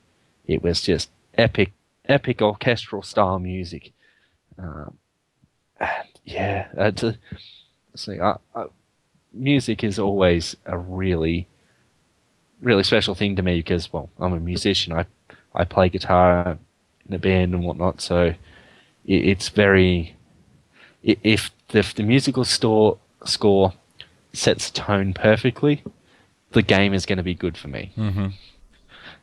[SPEAKER 2] It was just epic orchestral style music. Um, and yeah, see, music is always a really special thing to me because, well, I'm a musician. I play guitar in a band and whatnot, so it's very if the musical score sets tone perfectly, the game is going to be good for me.
[SPEAKER 1] Mm-hmm.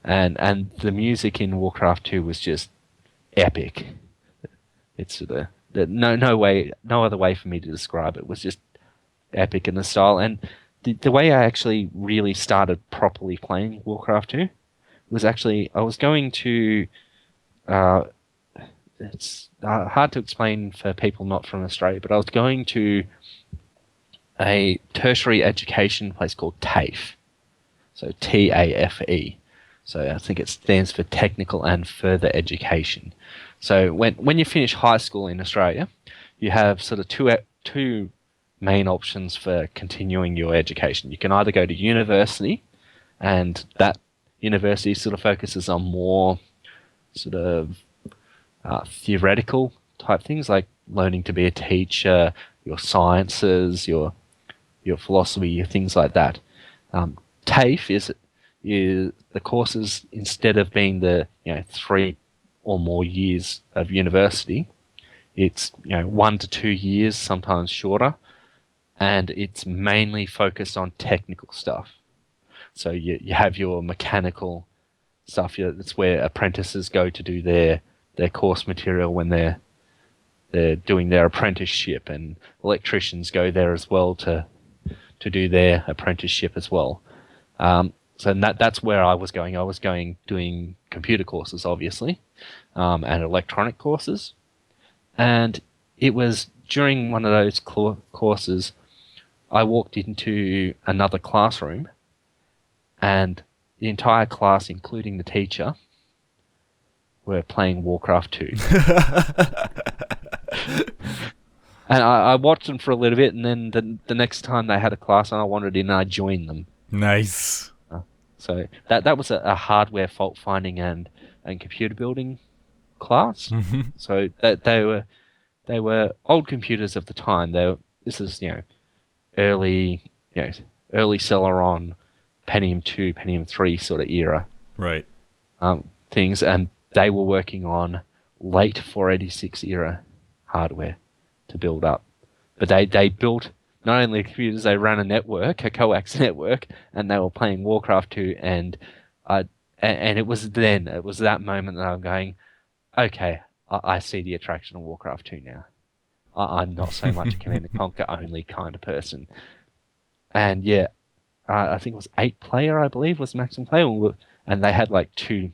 [SPEAKER 2] And the music in Warcraft 2 was just epic. It's no other way for me to describe it. It was just epic in the style. And the way I actually really started properly playing Warcraft 2 was actually I was going to it's hard to explain for people not from Australia, but I was going to a tertiary education place called TAFE. So TAFE. So I think it stands for Technical and Further Education. So when you finish high school in Australia, you have sort of two main options for continuing your education. You can either go to university, and that university sort of focuses on more sort of theoretical type things like learning to be a teacher, your sciences, your philosophy, your things like that. TAFE is the courses instead of being the 3 or more years of university, it's 1 to 2 years, sometimes shorter, and it's mainly focused on technical stuff. So you have your mechanical stuff. That's where apprentices go to do their course material when they're doing their apprenticeship, and electricians go there as well to do their apprenticeship as well. So that's where I was going. I was doing computer courses, obviously, and electronic courses. And it was during one of those courses, I walked into another classroom, and the entire class, including the teacher, were playing Warcraft 2. And I watched them for a little bit, and then the next time they had a class and I wanted in, I joined them.
[SPEAKER 1] Nice.
[SPEAKER 2] So that was a hardware fault finding and computer building class.
[SPEAKER 1] Mhm.
[SPEAKER 2] So that they were old computers of the time. This is early early Celeron, Pentium 2, Pentium 3 sort of era
[SPEAKER 1] Right.
[SPEAKER 2] things, and they were working on late 486 era hardware to build up. But they built not only computers, they ran a network, a coax network, and they were playing Warcraft 2, and it was that moment that I'm going, okay, I see the attraction of Warcraft 2 now. I'm not so much a Command and Conquer only kind of person. And yeah, I think it was 8 player, I believe, was maximum player, and they had like two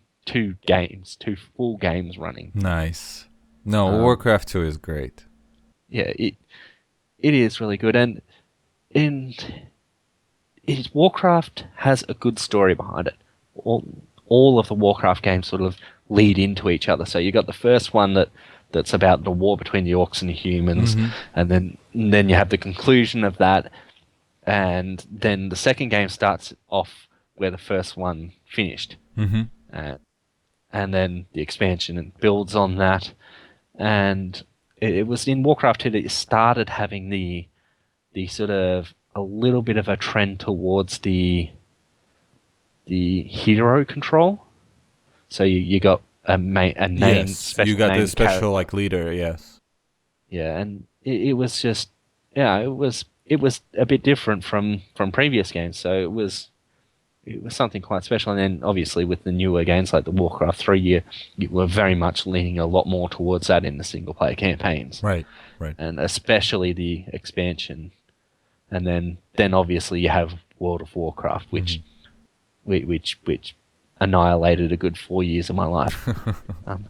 [SPEAKER 2] full games running.
[SPEAKER 1] Nice. No,
[SPEAKER 2] Um,
[SPEAKER 1] Warcraft 2 is great.
[SPEAKER 2] Yeah, it is really good, and Warcraft has a good story behind it. All of the Warcraft games sort of lead into each other. So you got the first one that's about the war between the orcs and the humans,
[SPEAKER 1] Mhm.
[SPEAKER 2] and then you have the conclusion of that, and then the second game starts off where the first one finished,
[SPEAKER 1] Mhm.
[SPEAKER 2] uh, and then the expansion and builds on that, and it was in Warcraft 2 that it started having the sort of a little bit of a trend towards the hero control. So you got a named
[SPEAKER 1] Yes,
[SPEAKER 2] special
[SPEAKER 1] you got the
[SPEAKER 2] named
[SPEAKER 1] special
[SPEAKER 2] character.
[SPEAKER 1] like leader. Yes.
[SPEAKER 2] Yeah, and it was just it was a bit different from previous games. So it was something quite special. And then obviously with the newer games like the Warcraft 3, you were very much leaning a lot more towards that in the single player campaigns,
[SPEAKER 1] Right. Right.
[SPEAKER 2] and especially the expansion. And then obviously you have World of Warcraft, which annihilated a good 4 years of my life. Um,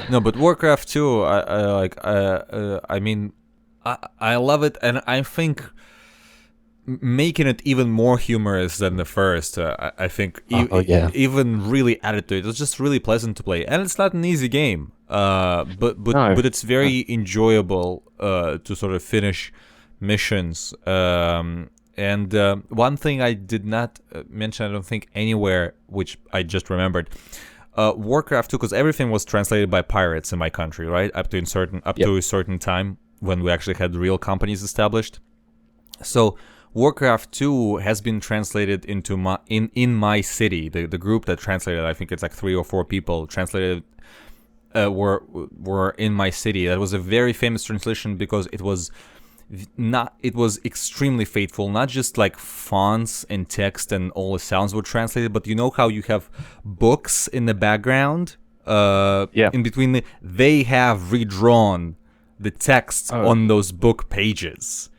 [SPEAKER 1] No, but Warcraft 2, I like. I mean, I love it, and I think making it even more humorous than the first. I think
[SPEAKER 2] oh yeah,
[SPEAKER 1] even really added to it. It's just really pleasant to play, and it's not an easy game.
[SPEAKER 2] no,
[SPEAKER 1] But it's very enjoyable to sort of finish missions. And one thing I did not mention, I don't think anywhere, which I just remembered. Warcraft 2, because everything was translated by pirates in my country, right? Up to
[SPEAKER 2] Yep.
[SPEAKER 1] a certain time when we actually had real companies established. So Warcraft 2 has been translated into in my city. The group that translated, I think it's like 3 or 4 people translated, were in my city. That was a very famous translation because it was extremely faithful. Not just like fonts and text and all the sounds were translated, but you know how you have books in the background,
[SPEAKER 2] Yeah.
[SPEAKER 1] in between they have redrawn the text
[SPEAKER 2] Oh,
[SPEAKER 1] on those book pages.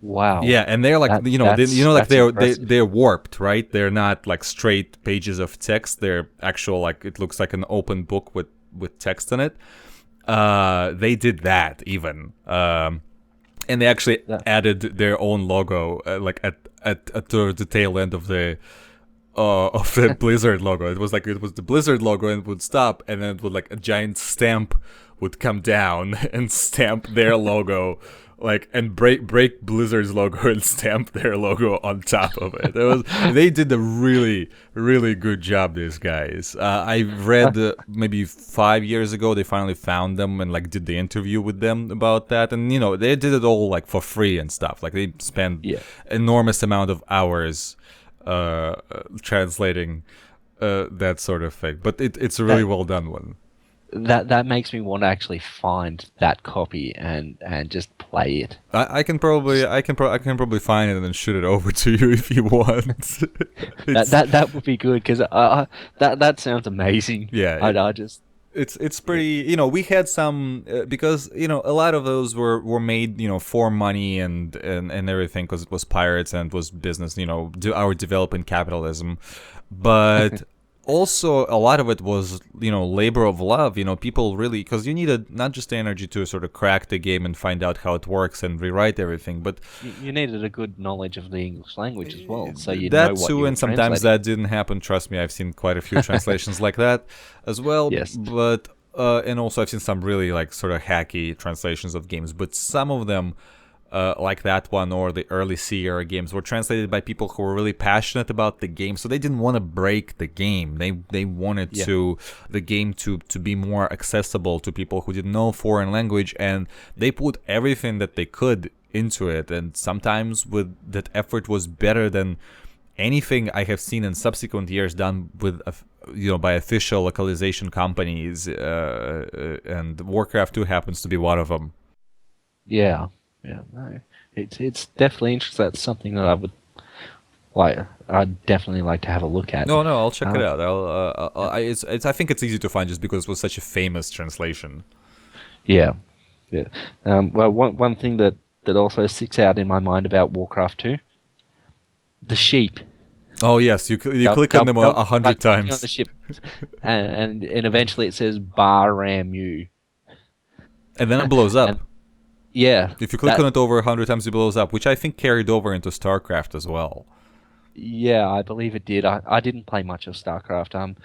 [SPEAKER 2] wow.
[SPEAKER 1] Yeah, and they're like,
[SPEAKER 2] That's impressive.
[SPEAKER 1] they're warped, right? They're not like straight pages of text. They're actual, like, it looks like an open book with text in it. They did that even, and they actually
[SPEAKER 2] That,
[SPEAKER 1] added their own logo, like at the tail end of the Blizzard logo. It was the Blizzard logo, and it would stop, and then it would, like, a giant stamp would come down and stamp their logo, like, and break Blizzard's logo and stamp their logo on top of it. They did a really, really good job, these guys. I read, maybe 5 years ago they finally found them and, like, did the interview with them about that, and they did it all, like, for free and stuff. Like, they spent
[SPEAKER 2] yeah.
[SPEAKER 1] enormous amount of hours translating that sort of thing. But it's a really well done one.
[SPEAKER 2] That makes me want to actually find that copy and just play it.
[SPEAKER 1] I can probably find it and then shoot it over to you if you want.
[SPEAKER 2] That would be good because that sounds amazing.
[SPEAKER 1] Yeah,
[SPEAKER 2] I just
[SPEAKER 1] it's pretty. We had some, because a lot of those were made for money and everything, because it was pirates and it was business. Our developing capitalism, but. Also, a lot of it was, labor of love. People really, because you needed not just the energy to sort of crack the game and find out how it works and rewrite everything, but
[SPEAKER 2] you needed a good knowledge of the English language as well, so you
[SPEAKER 1] that
[SPEAKER 2] know what
[SPEAKER 1] too.
[SPEAKER 2] you were
[SPEAKER 1] And sometimes
[SPEAKER 2] translating.
[SPEAKER 1] that didn't happen. Trust me, I've seen quite a few translations like that as well.
[SPEAKER 2] Yes.
[SPEAKER 1] But and also I've seen some really like sort of hacky translations of games, but some of them, like that one or the early Sierra games, were translated by people who were really passionate about the game, so they didn't want to break the game. They wanted
[SPEAKER 2] Yeah.
[SPEAKER 1] the game to be more accessible to people who didn't know foreign language, and they put everything that they could into it, and sometimes with that effort was better than anything I have seen in subsequent years done with by official localization companies, and Warcraft 2 happens to be one of them.
[SPEAKER 2] Yeah. Yeah. No. It's definitely interesting. That's something that I would like. I'd definitely like to have a look at.
[SPEAKER 1] No, I'll check it
[SPEAKER 2] Um,
[SPEAKER 1] out. I think it's easy to find just because it was such a famous translation.
[SPEAKER 2] yeah. Yeah. Well, one thing that also sticks out in my mind about Warcraft 2, the sheep.
[SPEAKER 1] Oh yes, you click on them a hundred
[SPEAKER 2] like, clicking on
[SPEAKER 1] times,
[SPEAKER 2] the ship, and eventually it says Bar-Ram-U.
[SPEAKER 1] and then it blows up.
[SPEAKER 2] And yeah,
[SPEAKER 1] If you click on it over 100 times, it blows up, which I think carried over into StarCraft as well.
[SPEAKER 2] yeah, I believe it did. I didn't play much of StarCraft.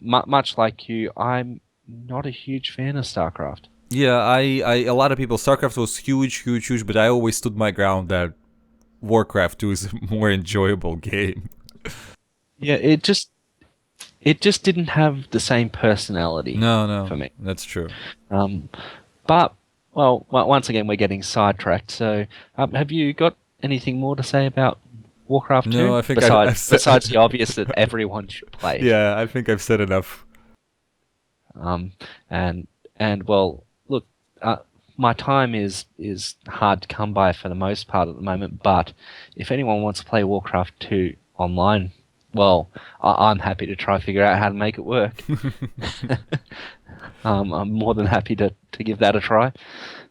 [SPEAKER 2] Much like you, I'm not a huge fan of StarCraft.
[SPEAKER 1] Yeah, a lot of people. StarCraft was huge, but I always stood my ground that Warcraft 2 is a more enjoyable game.
[SPEAKER 2] Yeah, it just didn't have the same personality
[SPEAKER 1] No,
[SPEAKER 2] for me.
[SPEAKER 1] that's true.
[SPEAKER 2] Um, but well, once again, we're getting sidetracked. So, have you got anything more to say about Warcraft 2
[SPEAKER 1] No, I think
[SPEAKER 2] besides
[SPEAKER 1] I've said,
[SPEAKER 2] besides the obvious that everyone should play?
[SPEAKER 1] yeah, I think I've said enough.
[SPEAKER 2] Um, and well, look, my time is hard to come by for the most part at the moment. But if anyone wants to play Warcraft 2 online, well, I'm happy to try figure out how to make it work. I'm more than happy to give that a try.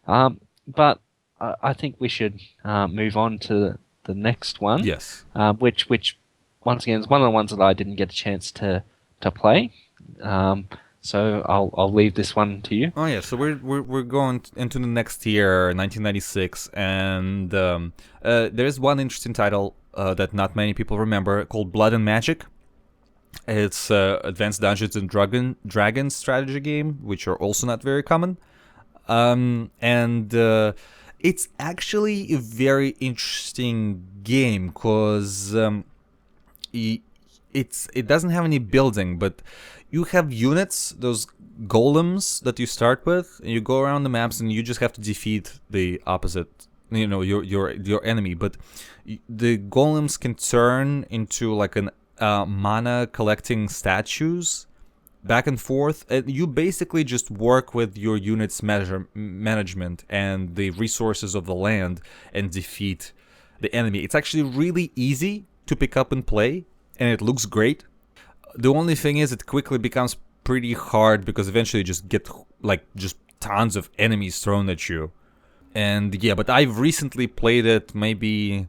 [SPEAKER 2] But I think we should move on to the next one.
[SPEAKER 1] Yes.
[SPEAKER 2] Which once again is one of the ones that I didn't get a chance to play. So I'll leave this one to you.
[SPEAKER 1] Oh yeah, so we're going into the next year, 1996, and there's one interesting title that not many people remember called Blood and Magic. It's Advanced Dungeons and Dragons strategy game, which are also not very common. And it's actually a very interesting game because it doesn't have any building, but you have units, those golems that you start with, and you go around the maps and you just have to defeat the opposite, your enemy. But the golems can turn into like an mana collecting statues back and forth, and you basically just work with your unit's management and the resources of the land and defeat the enemy. It's actually really easy to pick up and play, and it looks great. The only thing is it quickly becomes pretty hard because eventually you just get like just tons of enemies thrown at you. And yeah, but I've recently played it. Maybe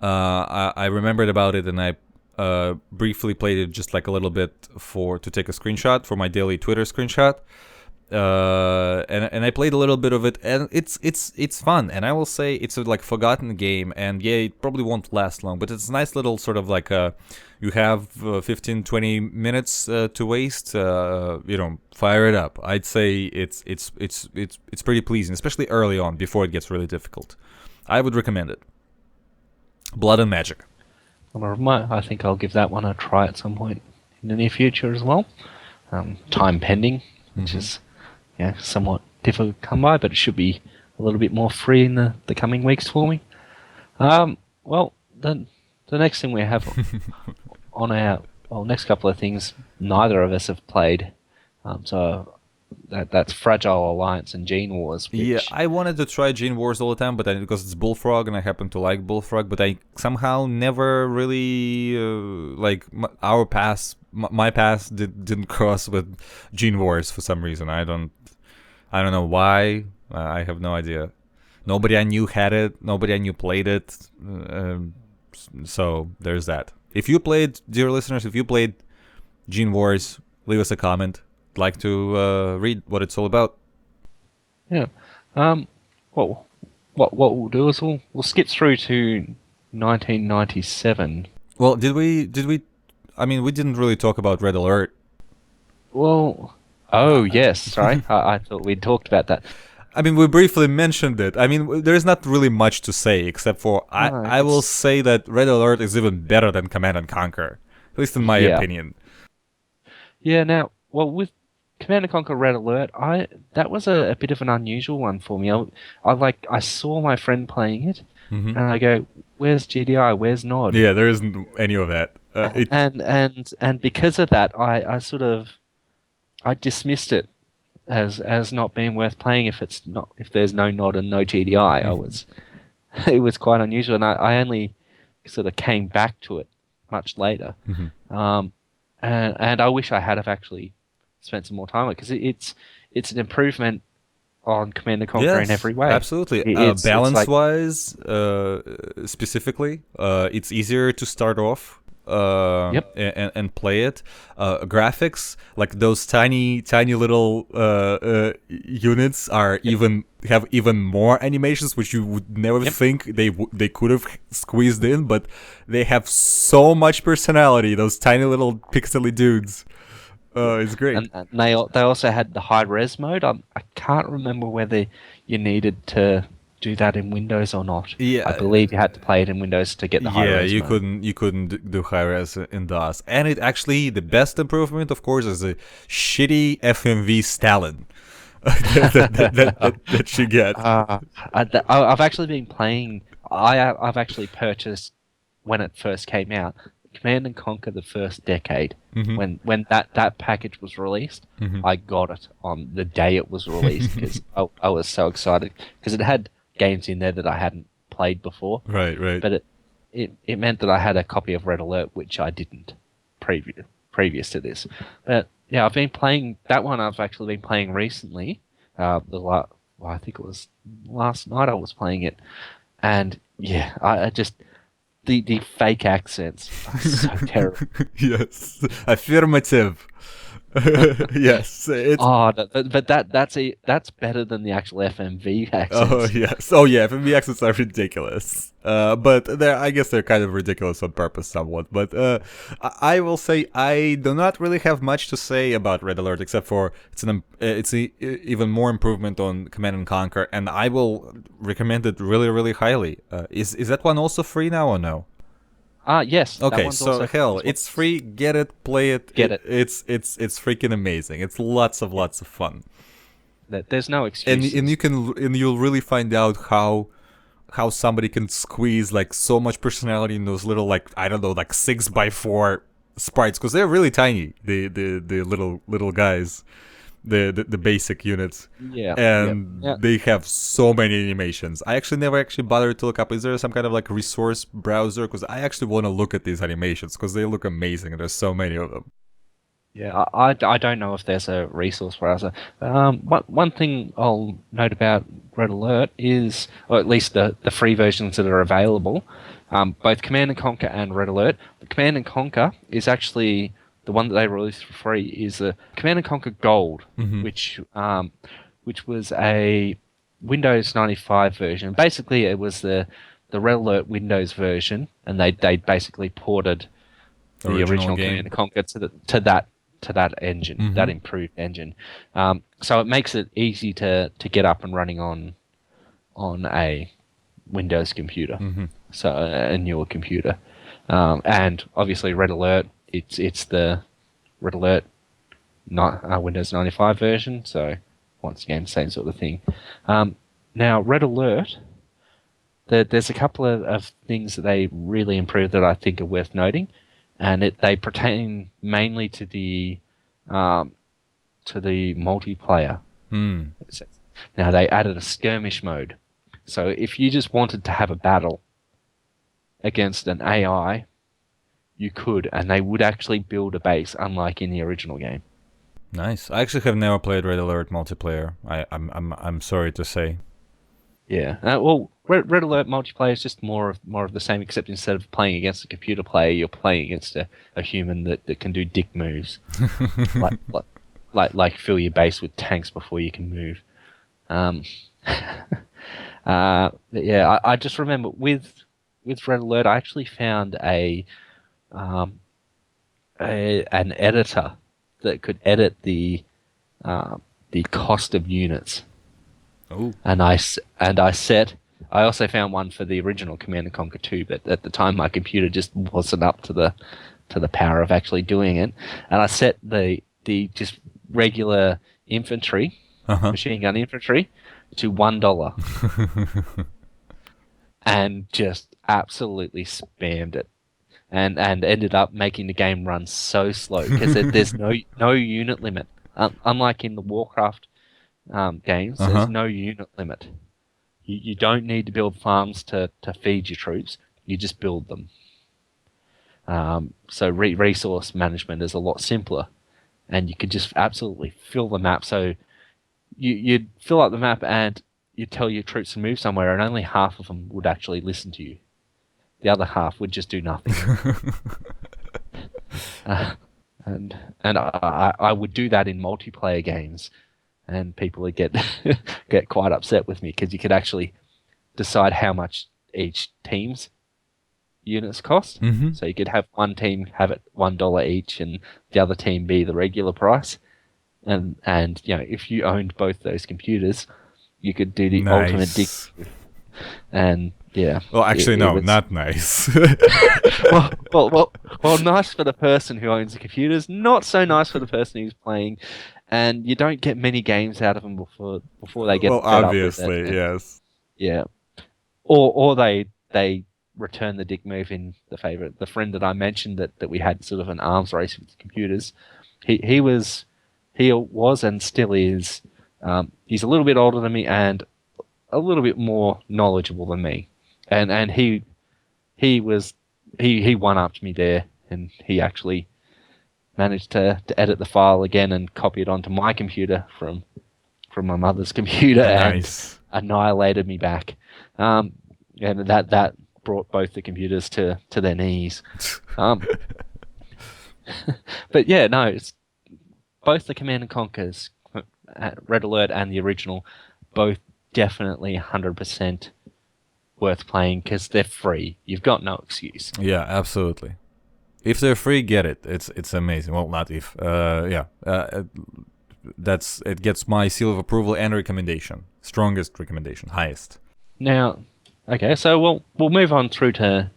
[SPEAKER 1] I remembered about it, and I briefly played it just like a little bit to take a screenshot for my daily Twitter screenshot. And I played a little bit of it, and it's fun. And I will say it's a like forgotten game, and yeah, it probably won't last long, but it's a nice little sort of like you have 15-20 minutes to waste. Fire it up. I'd say it's pretty pleasing, especially early on before it gets really difficult. I would recommend it. Blood and Magic.
[SPEAKER 2] I think I'll give that one a try at some point in the near future as well. Time pending, which is somewhat difficult to come by, but it should be a little bit more free in the coming weeks for me. Well, the next thing we have on our next couple of things, neither of us have played. So that's Fragile Alliance and Gene Wars.
[SPEAKER 1] Yeah, I wanted to try Gene Wars all the time, but because it's Bullfrog and I happen to like Bullfrog, but I somehow never really my path didn't cross with Gene Wars for some reason. I don't know why. I have no idea. Nobody I knew had it. Nobody I knew played it. So there's that. If you played, dear listeners, if you played Gene Wars, leave us a comment. I'd like to read what it's all about.
[SPEAKER 2] Yeah. Well, what we'll do is we'll skip through to 1997.
[SPEAKER 1] Well, did we? I mean, we didn't really talk about Red Alert.
[SPEAKER 2] Well, Oh yes, sorry. I thought we'd talked about that.
[SPEAKER 1] I mean, we briefly mentioned it. I mean, there is not really much to say except for
[SPEAKER 2] No,
[SPEAKER 1] I will
[SPEAKER 2] it's
[SPEAKER 1] say that Red Alert is even better than Command and Conquer, at least in my
[SPEAKER 2] yeah,
[SPEAKER 1] opinion.
[SPEAKER 2] yeah. Now, well, with Command and Conquer Red Alert, I that was a bit of an unusual one for me. I saw my friend playing it,
[SPEAKER 1] Hmm.
[SPEAKER 2] and I go, "Where's GDI? Where's Nod?"
[SPEAKER 1] Yeah, there isn't any of that.
[SPEAKER 2] And because of that, I sort of I dismissed it as not being worth playing if there's no Nod and no GDI. I
[SPEAKER 1] Mhm.
[SPEAKER 2] was it was quite unusual, and I only sort of came back to it much later.
[SPEAKER 1] Mhm.
[SPEAKER 2] Um, and I wish I had have actually spent some more time on it because it's an improvement on Command and Conquer in
[SPEAKER 1] Yes,
[SPEAKER 2] every way.
[SPEAKER 1] absolutely.
[SPEAKER 2] It's
[SPEAKER 1] Balance
[SPEAKER 2] like
[SPEAKER 1] wise, specifically, it's easier to start off
[SPEAKER 2] yep,
[SPEAKER 1] and play it. Graphics, like those tiny little units, are
[SPEAKER 2] yep,
[SPEAKER 1] even have even more animations, which you would never
[SPEAKER 2] yep.
[SPEAKER 1] think they could have squeezed in, but they have so much personality. Those tiny little pixely dudes. It's great.
[SPEAKER 2] And they also had the high res mode. I can't remember whether you needed to do that in Windows or not. I
[SPEAKER 1] Yeah,
[SPEAKER 2] believe you had to play it in Windows to get the high
[SPEAKER 1] yeah,
[SPEAKER 2] res mode.
[SPEAKER 1] you couldn't do high res in DOS, and it actually the best improvement, of course, is a shitty FMV Stalin that you get.
[SPEAKER 2] I've actually been playing. I've actually purchased when it first came out, Command and Conquer: The First Decade.
[SPEAKER 1] Hmm.
[SPEAKER 2] When that package was released,
[SPEAKER 1] Hmm.
[SPEAKER 2] I got it on the day it was released because I was so excited because it had games in there that I hadn't played before,
[SPEAKER 1] Right, right.
[SPEAKER 2] but it meant that I had a copy of Red Alert, which I didn't previous to this. But yeah, I've been playing that one. I've actually been playing recently. Well, I think it was last night I was playing it, and yeah, I just the fake accents are so terrible.
[SPEAKER 1] Yes, affirmative. Yes, it's
[SPEAKER 2] Oh, but that's better than the actual FMV
[SPEAKER 1] oh
[SPEAKER 2] accents.
[SPEAKER 1] yes, oh yeah. FMV accents are ridiculous. But I guess they're kind of ridiculous on purpose, somewhat. But I will say I do not really have much to say about Red Alert except for it's a even more improvement on Command and Conquer, and I will recommend it really highly. Is that one also free now or no?
[SPEAKER 2] Yes, that
[SPEAKER 1] Okay,
[SPEAKER 2] one's
[SPEAKER 1] so
[SPEAKER 2] also free
[SPEAKER 1] hell,
[SPEAKER 2] as well.
[SPEAKER 1] it's free. Get it, play it.
[SPEAKER 2] Get it.
[SPEAKER 1] It's freaking amazing. It's lots of fun,
[SPEAKER 2] There's no
[SPEAKER 1] and you
[SPEAKER 2] excuses.
[SPEAKER 1] can and you'll really find out how somebody can squeeze like so much personality in those little, like, I don't know, like 6x4 sprites, because they're really tiny, the little guys, the basic units,
[SPEAKER 2] Yeah, yeah,
[SPEAKER 1] and
[SPEAKER 2] yeah.
[SPEAKER 1] they have so many animations. I actually never actually bothered to look up, is there some kind of like resource browser, because I actually want to look at these animations because they look amazing and there's so many of them.
[SPEAKER 2] Yeah, I don't know if there's a resource browser. One thing I'll note about Red Alert is, or at least the free versions that are available, both Command and Conquer and Red Alert. The Command and Conquer is actually the one that they released for free is the Command and Conquer Gold,
[SPEAKER 1] Hmm.
[SPEAKER 2] which was a Windows 95 version. Basically, it was the Red Alert Windows version, and they basically ported the
[SPEAKER 1] Original
[SPEAKER 2] original Command
[SPEAKER 1] game.
[SPEAKER 2] and Conquer to that engine, that
[SPEAKER 1] Hmm.
[SPEAKER 2] improved engine. So it makes it easy to get up and running on a Windows computer,
[SPEAKER 1] Hmm.
[SPEAKER 2] so a newer computer. And obviously Red Alert, it's the Red Alert not Windows 95 version. So once again, same sort of thing. Now Red Alert, there's a couple of things that they really improved that I think are worth noting, and they pertain mainly um, to the multiplayer.
[SPEAKER 1] Hmm.
[SPEAKER 2] Now they added a skirmish mode, so if you just wanted to have a battle against an AI, you could, and they would actually build a base, unlike in the original game.
[SPEAKER 1] Nice. I actually have never played Red Alert multiplayer. I'm sorry to say.
[SPEAKER 2] Yeah. Well, Red Alert multiplayer is just more of the same, except instead of playing against a computer player, you're playing against a human that can do dick moves, like like like fill your base with tanks before you can move. Um, but yeah, I just remember with Red Alert, I actually found um, an editor that could edit the cost of units,
[SPEAKER 1] Oh.
[SPEAKER 2] I also found one for the original Command and Conquer 2, but at the time my computer just wasn't up to the power of actually doing it, and I set the just regular infantry,
[SPEAKER 1] Uh-huh.
[SPEAKER 2] machine gun infantry, to $1, and just absolutely spammed it, and ended up making the game run so slow because there's no unit limit. Unlike in the Warcraft games,
[SPEAKER 1] Uh-huh.
[SPEAKER 2] there's no unit limit. You don't need to build farms to feed your troops. You just build them. So resource management is a lot simpler, and you could just absolutely fill the map. So you'd fill up the map and you'd tell your troops to move somewhere, and only half of them would actually listen to you. The other half would just do nothing. Uh, and I would do that in multiplayer games, and people would get get quite upset with me because you could actually decide how much each team's units cost.
[SPEAKER 1] Mm-hmm.
[SPEAKER 2] So you could have one team have it $1 each, and the other team be the regular price. And if you owned both those computers, you could do the ultimate dig.
[SPEAKER 1] Nice.
[SPEAKER 2] And yeah,
[SPEAKER 1] Well, actually, no,
[SPEAKER 2] was,
[SPEAKER 1] not nice.
[SPEAKER 2] well, nice for the person who owns the computers, not so nice for the person who's playing, and you don't get many games out of them before they get
[SPEAKER 1] Well,
[SPEAKER 2] fed up with it.
[SPEAKER 1] obviously, yes.
[SPEAKER 2] Yeah, or they return the dick move in the friend that I mentioned that we had sort of an arms race with the computers. He was and still is. He's a little bit older than me and a little bit more knowledgeable than me, and he one upped me there, and he actually managed to edit the file again and copy it onto my computer from my mother's computer
[SPEAKER 1] Nice.
[SPEAKER 2] and annihilated me back. And that brought both the computers to their knees. But yeah, no, it's both the Command and Conquers, Red Alert and the original, both definitely 100% worth playing because they're free. You've got no excuse.
[SPEAKER 1] Yeah, absolutely. If they're free, get it. It's amazing. Well, not if. Yeah. It gets my seal of approval and recommendation. Strongest recommendation, highest.
[SPEAKER 2] Now, okay, so we'll move on through to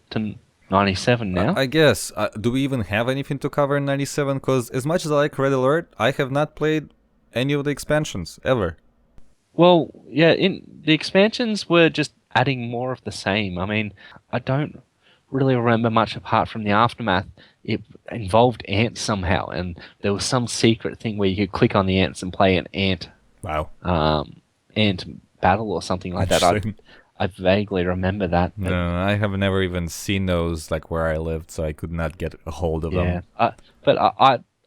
[SPEAKER 2] 97 now.
[SPEAKER 1] I guess. Do we even have anything to cover in 97? Because as much as I like Red Alert, I have not played any of the expansions ever.
[SPEAKER 2] Well, yeah, the expansions were just adding more of the same. I mean, I don't really remember much apart from the Aftermath. It involved ants somehow, and there was some secret thing where you could click on the ants and play an ant
[SPEAKER 1] Wow.
[SPEAKER 2] ant battle or something like that. I vaguely remember that.
[SPEAKER 1] No, I have never even seen those like where I lived, so I could not get a hold of them.
[SPEAKER 2] But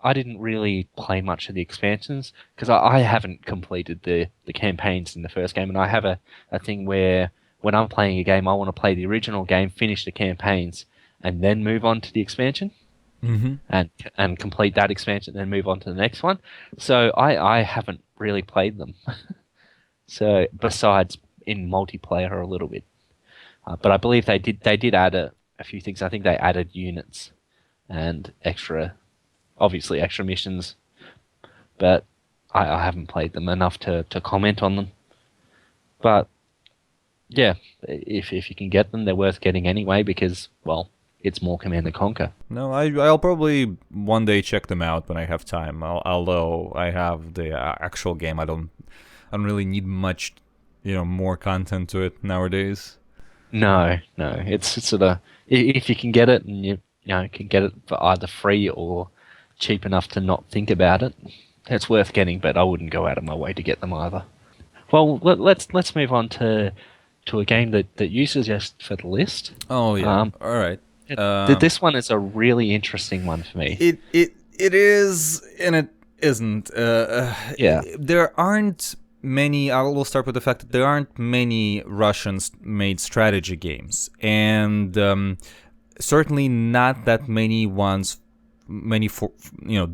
[SPEAKER 2] I didn't really play much of the expansions because I haven't completed the campaigns in the first game, and I have a thing where when I'm playing a game, I want to play the original game, finish the campaigns, and then move on to the expansion, and complete that expansion, and then move on to the next one. So I haven't really played them. So besides in multiplayer a little bit, but I believe they did add a few things. I think they added units and obviously extra missions, but I haven't played them enough to comment on them. But yeah, if you can get them, they're worth getting anyway because, well, it's more Command and Conquer.
[SPEAKER 1] No, I'll probably one day check them out when I have time. Although I have the actual game, I don't really need much, more content to it nowadays.
[SPEAKER 2] No, it's sort of if you can get it and you can get it for either free or cheap enough to not think about it, it's worth getting. But I wouldn't go out of my way to get them either. Well, let's move on to a game that you suggest for the list.
[SPEAKER 1] Oh yeah, all right.
[SPEAKER 2] This one is a really interesting one for me.
[SPEAKER 1] It is and it isn't.
[SPEAKER 2] Yeah.
[SPEAKER 1] There aren't many. I will start with the fact that there aren't many Russian-made strategy games, and certainly not that many ones. Many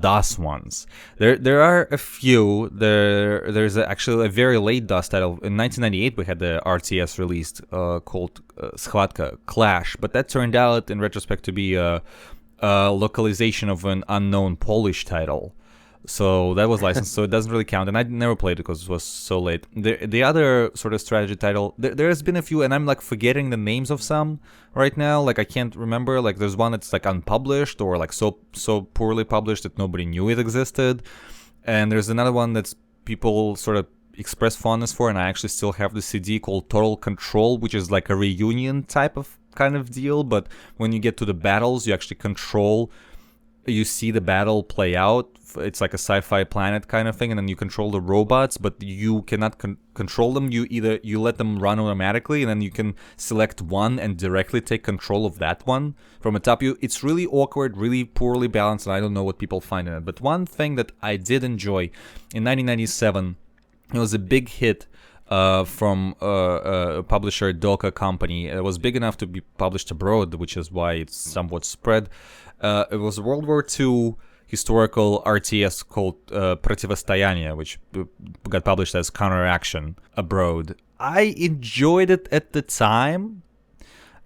[SPEAKER 1] DOS ones. There are a few. There's actually a very late DOS title. In 1998, we had the RTS released called Skhvatka Clash, but that turned out, in retrospect, to be a localization of an unknown Polish title. So that was licensed, so it doesn't really count. And I never played it because it was so late. The other sort of strategy title, there has been a few, and I'm like forgetting the names of some right now. Like I can't remember. Like there's one that's like unpublished or like so poorly published that nobody knew it existed. And there's another one that's people sort of express fondness for, and I actually still have the CD called Total Control, which is like a reunion type of kind of deal. But when you get to the battles, you actually control, you see the battle play out. It's like a sci-fi planet kind of thing, and then you control the robots, but you cannot control them. You let them run automatically, and then you can select one and directly take control of that one from the top. It's really awkward, really poorly balanced, and I don't know what people find in it. But one thing that I did enjoy in 1997, it was a big hit from a publisher, Doka Company. It was big enough to be published abroad, which is why it's somewhat spread. It was a World War II historical RTS called Противостояние, which got published as Counteraction abroad. I enjoyed it at the time.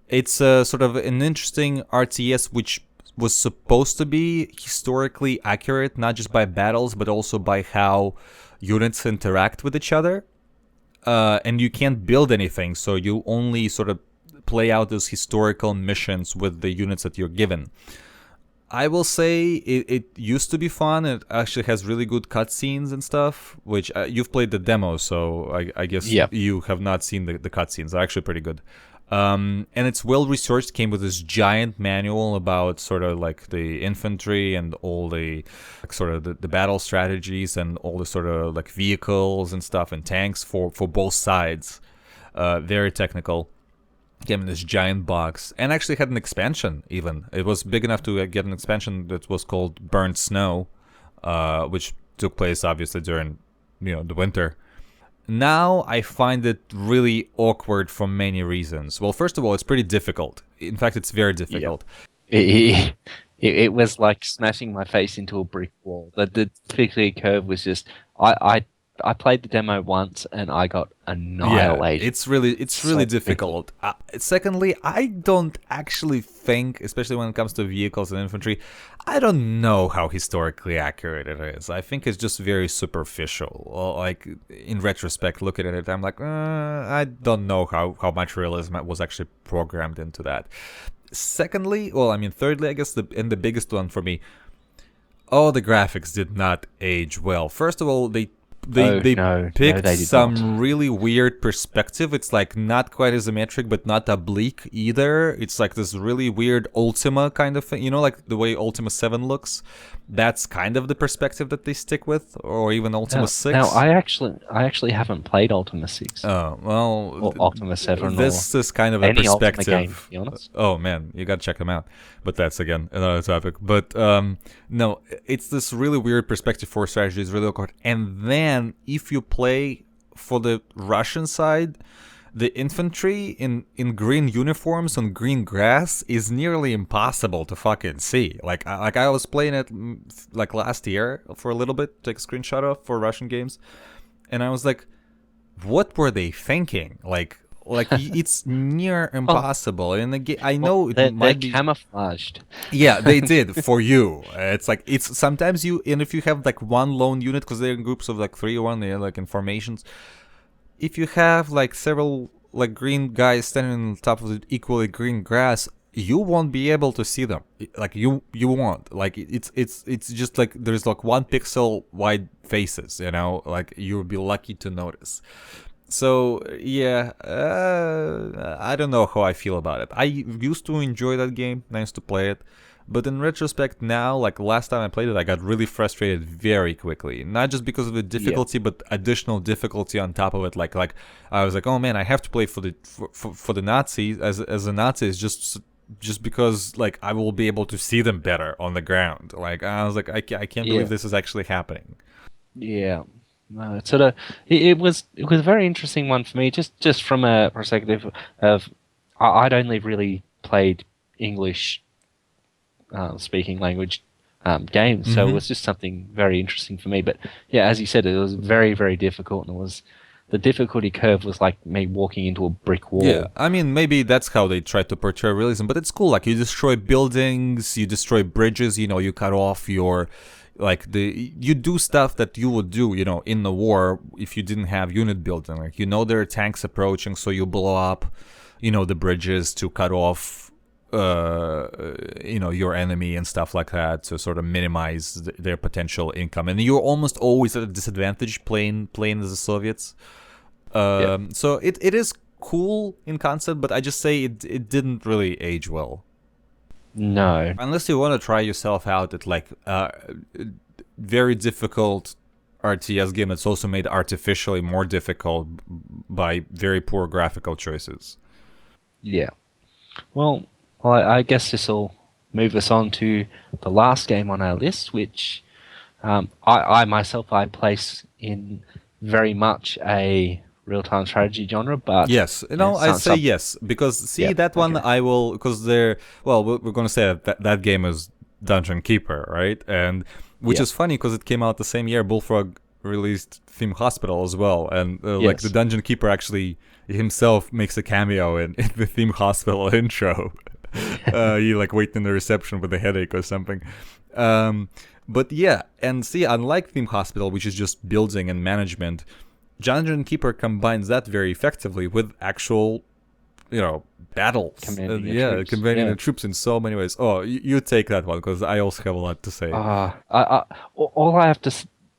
[SPEAKER 1] It's a sort of an interesting RTS which was supposed to be historically accurate, not just by battles, but also by how units interact with each other. And you can't build anything, so you only sort of play out those historical missions with the units that you're given. I will say it used to be fun. It actually has really good cutscenes and stuff, which you've played the demo, so I guess you have not seen the cutscenes. They're actually pretty good. And it's well researched, came with this giant manual about sort of like the infantry and all the like, sort of the battle strategies and all the sort of like vehicles and stuff and tanks for both sides. Very technical. Came in this giant box and actually had an expansion even. It was big enough to get an expansion that was called Burnt Snow, which took place obviously during, the winter. Now I find it really awkward for many reasons. Well, first of all, it's pretty difficult. In fact, it's very difficult.
[SPEAKER 2] It was like smashing my face into a brick wall. The difficulty curve was just I played the demo once and I got annihilated.
[SPEAKER 1] Yeah, it's really difficult. Secondly, I don't actually think, especially when it comes to vehicles and infantry, I don't know how historically accurate it is. I think it's just very superficial. Well, like in retrospect, looking at it, I'm like, I don't know how much realism was actually programmed into that. Secondly, thirdly, I guess the biggest one for me, the graphics did not age well. First of all, they picked some really weird perspective. It's like not quite isometric, but not oblique either. It's like this really weird Ultima kind of thing. Like the way Ultima 7 looks. That's kind of the perspective that they stick with, or even Ultima 6.
[SPEAKER 2] Now, I actually haven't played Ultima 6.
[SPEAKER 1] Oh, well.
[SPEAKER 2] Or Ultima 7.
[SPEAKER 1] This is kind of a perspective.
[SPEAKER 2] Game, to be honest.
[SPEAKER 1] Oh, man, you gotta check them out. But that's, again, another topic. But, no, it's this really weird perspective for strategy. It's really awkward. And then, if you play for the Russian side, the infantry in green uniforms on green grass is nearly impossible to fucking see. Like I was playing it like last year for a little bit, take a screenshot of for Russian games, and I was like, what were they thinking? Like it's near impossible. And again, I know it might be
[SPEAKER 2] camouflaged.
[SPEAKER 1] Yeah, they did for you. It's like it's sometimes and if you have like one lone unit, because they're in groups of like 3 or 1, they're like in formations. If you have like several like green guys standing on top of the equally green grass, you won't be able to see them. Like you won't. Like it's just like there's like 1 pixel wide faces. Like you'll be lucky to notice. So yeah, I don't know how I feel about it. I used to enjoy that game. I used to play it. But in retrospect now, like last time I played it, I got really frustrated very quickly. Not just because of the difficulty, but additional difficulty on top of it. Like I was like, oh man, I have to play for the Nazis as a Nazi is just because like I will be able to see them better on the ground. Like I was like, I can't believe this is actually happening.
[SPEAKER 2] Yeah. No, it's sort of it was a very interesting one for me, just from a perspective of I'd only really played English speaking language games, so it was just something very interesting for me. But yeah, as you said, it was very, very difficult, and the difficulty curve was like me walking into a brick wall.
[SPEAKER 1] Yeah, I mean, maybe that's how they try to portray realism, but it's cool. Like you destroy buildings, you destroy bridges, you cut off your like you do stuff that you would do, in the war if you didn't have unit building. Like, there are tanks approaching, so you blow up, the bridges to cut off, your enemy and stuff like that, to sort of minimize their potential income. And you're almost always at a disadvantage playing as the Soviets. So it is cool in concept, but I just say it didn't really age well.
[SPEAKER 2] No.
[SPEAKER 1] Unless you want to try yourself out at like very difficult RTS game that's also made artificially more difficult by very poor graphical choices.
[SPEAKER 2] Yeah. Well, I guess this will move us on to the last game on our list, which I myself place in very much a real-time strategy genre, but
[SPEAKER 1] yes, I say yes because that one okay. I will, because we're going to say that game is Dungeon Keeper, right? And which is funny because it came out the same year Bullfrog released Theme Hospital as well, and like the Dungeon Keeper actually himself makes a cameo in the Theme Hospital intro. He like waiting in the reception with a headache or something. But yeah, and unlike Theme Hospital, which is just building and management, Dungeon Keeper combines that very effectively with actual, battles.
[SPEAKER 2] Commanding
[SPEAKER 1] the troops in so many ways. Oh, you take that one because I also have a lot to say.
[SPEAKER 2] All I have to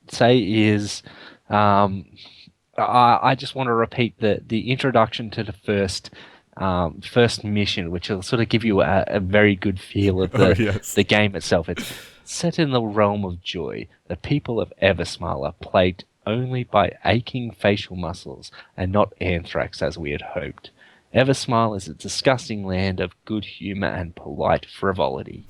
[SPEAKER 2] say is, I just want to repeat the introduction to the first mission, which will sort of give you a very good feel of the game itself. It's set in the realm of joy. The people of Eversmile are plagued only by aching facial muscles and not anthrax as we had hoped. Eversmile is a disgusting land of good humor and polite frivolity.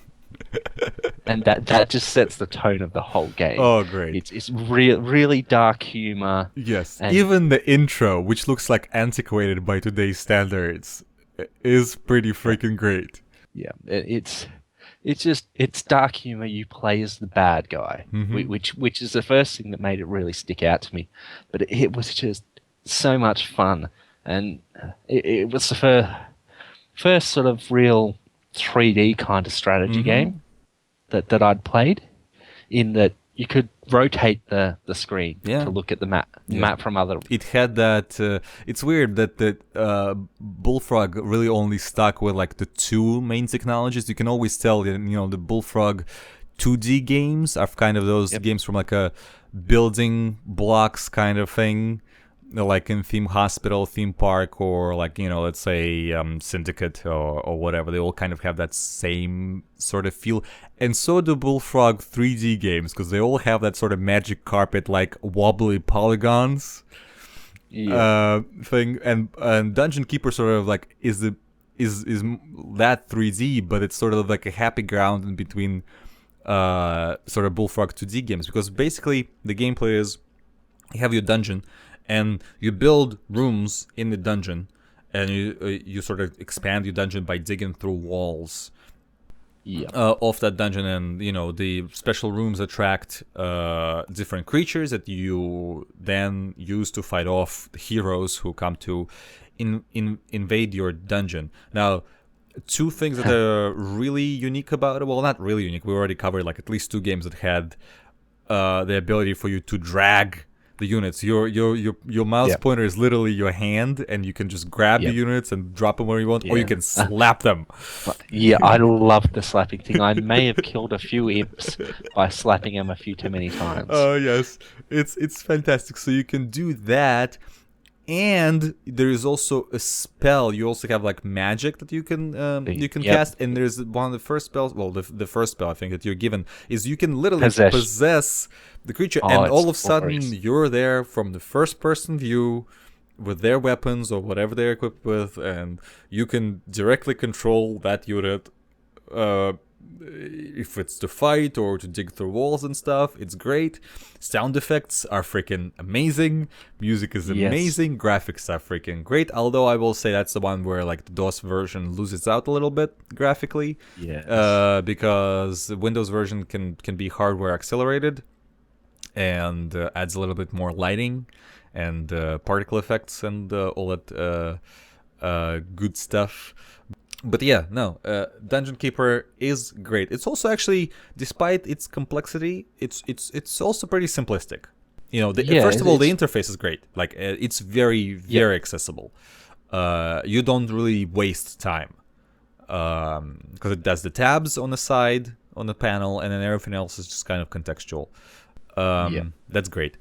[SPEAKER 2] And that just sets the tone of the whole game.
[SPEAKER 1] Oh, great.
[SPEAKER 2] It's really dark humor.
[SPEAKER 1] Yes. Even the intro, which looks like antiquated by today's standards, is pretty freaking great.
[SPEAKER 2] Yeah, it's dark humor. You play as the bad guy, which is the first thing that made it really stick out to me. But it was just so much fun, and it was the first sort of real 3D kind of strategy game that I'd played, in that you could rotate the screen to look at the map from other.
[SPEAKER 1] It had that. It's weird that the Bullfrog really only stuck with like the two main technologies. You can always tell, the Bullfrog 2D games are kind of those games from like a building blocks kind of thing, like in Theme Hospital, Theme Park, or like, let's say Syndicate or whatever. They all kind of have that same sort of feel. And so do Bullfrog 3D games, because they all have that sort of magic carpet, like wobbly polygons thing. And Dungeon Keeper sort of like is that 3D, but it's sort of like a happy ground in between sort of Bullfrog 2D games, because basically the gameplay is you have your dungeon, and you build rooms in the dungeon, and you sort of expand your dungeon by digging through walls of that dungeon, and the special rooms attract different creatures that you then use to fight off the heroes who come to invade your dungeon. Now, two things that are really unique about it. Well, not really unique. We already covered like at least two games that had the ability for you to drag the units. Your mouse pointer is literally your hand, and you can just grab the units and drop them where you want, or you can slap them.
[SPEAKER 2] Yeah, I love the slapping thing. I may have killed a few imps by slapping them a few too many times.
[SPEAKER 1] Oh yes, it's fantastic. So you can do that, and there is also a spell. You also have like magic that you can cast, and there's one of the first spells. Well, the first spell I think that you're given is you can literally possess the creature, and all of a sudden you're there from the first person view with their weapons or whatever they're equipped with, and you can directly control that unit, if it's to fight or to dig through walls and stuff. It's great. Sound effects are freaking amazing. Music is amazing. Graphics are freaking great. Although I will say that's the one where like the DOS version loses out a little bit graphically. Because the Windows version can be hardware accelerated, and adds a little bit more lighting and particle effects and all that good stuff. But yeah, no, Dungeon Keeper is great. It's also actually, despite its complexity, it's also pretty simplistic. You know,
[SPEAKER 2] Yeah,
[SPEAKER 1] first of all, the interface is great. Like, it's very
[SPEAKER 2] yep,
[SPEAKER 1] very accessible. You don't really waste time because it does the tabs on the side on the panel, and then everything else is just kind of contextual.
[SPEAKER 2] yep.
[SPEAKER 1] That's great.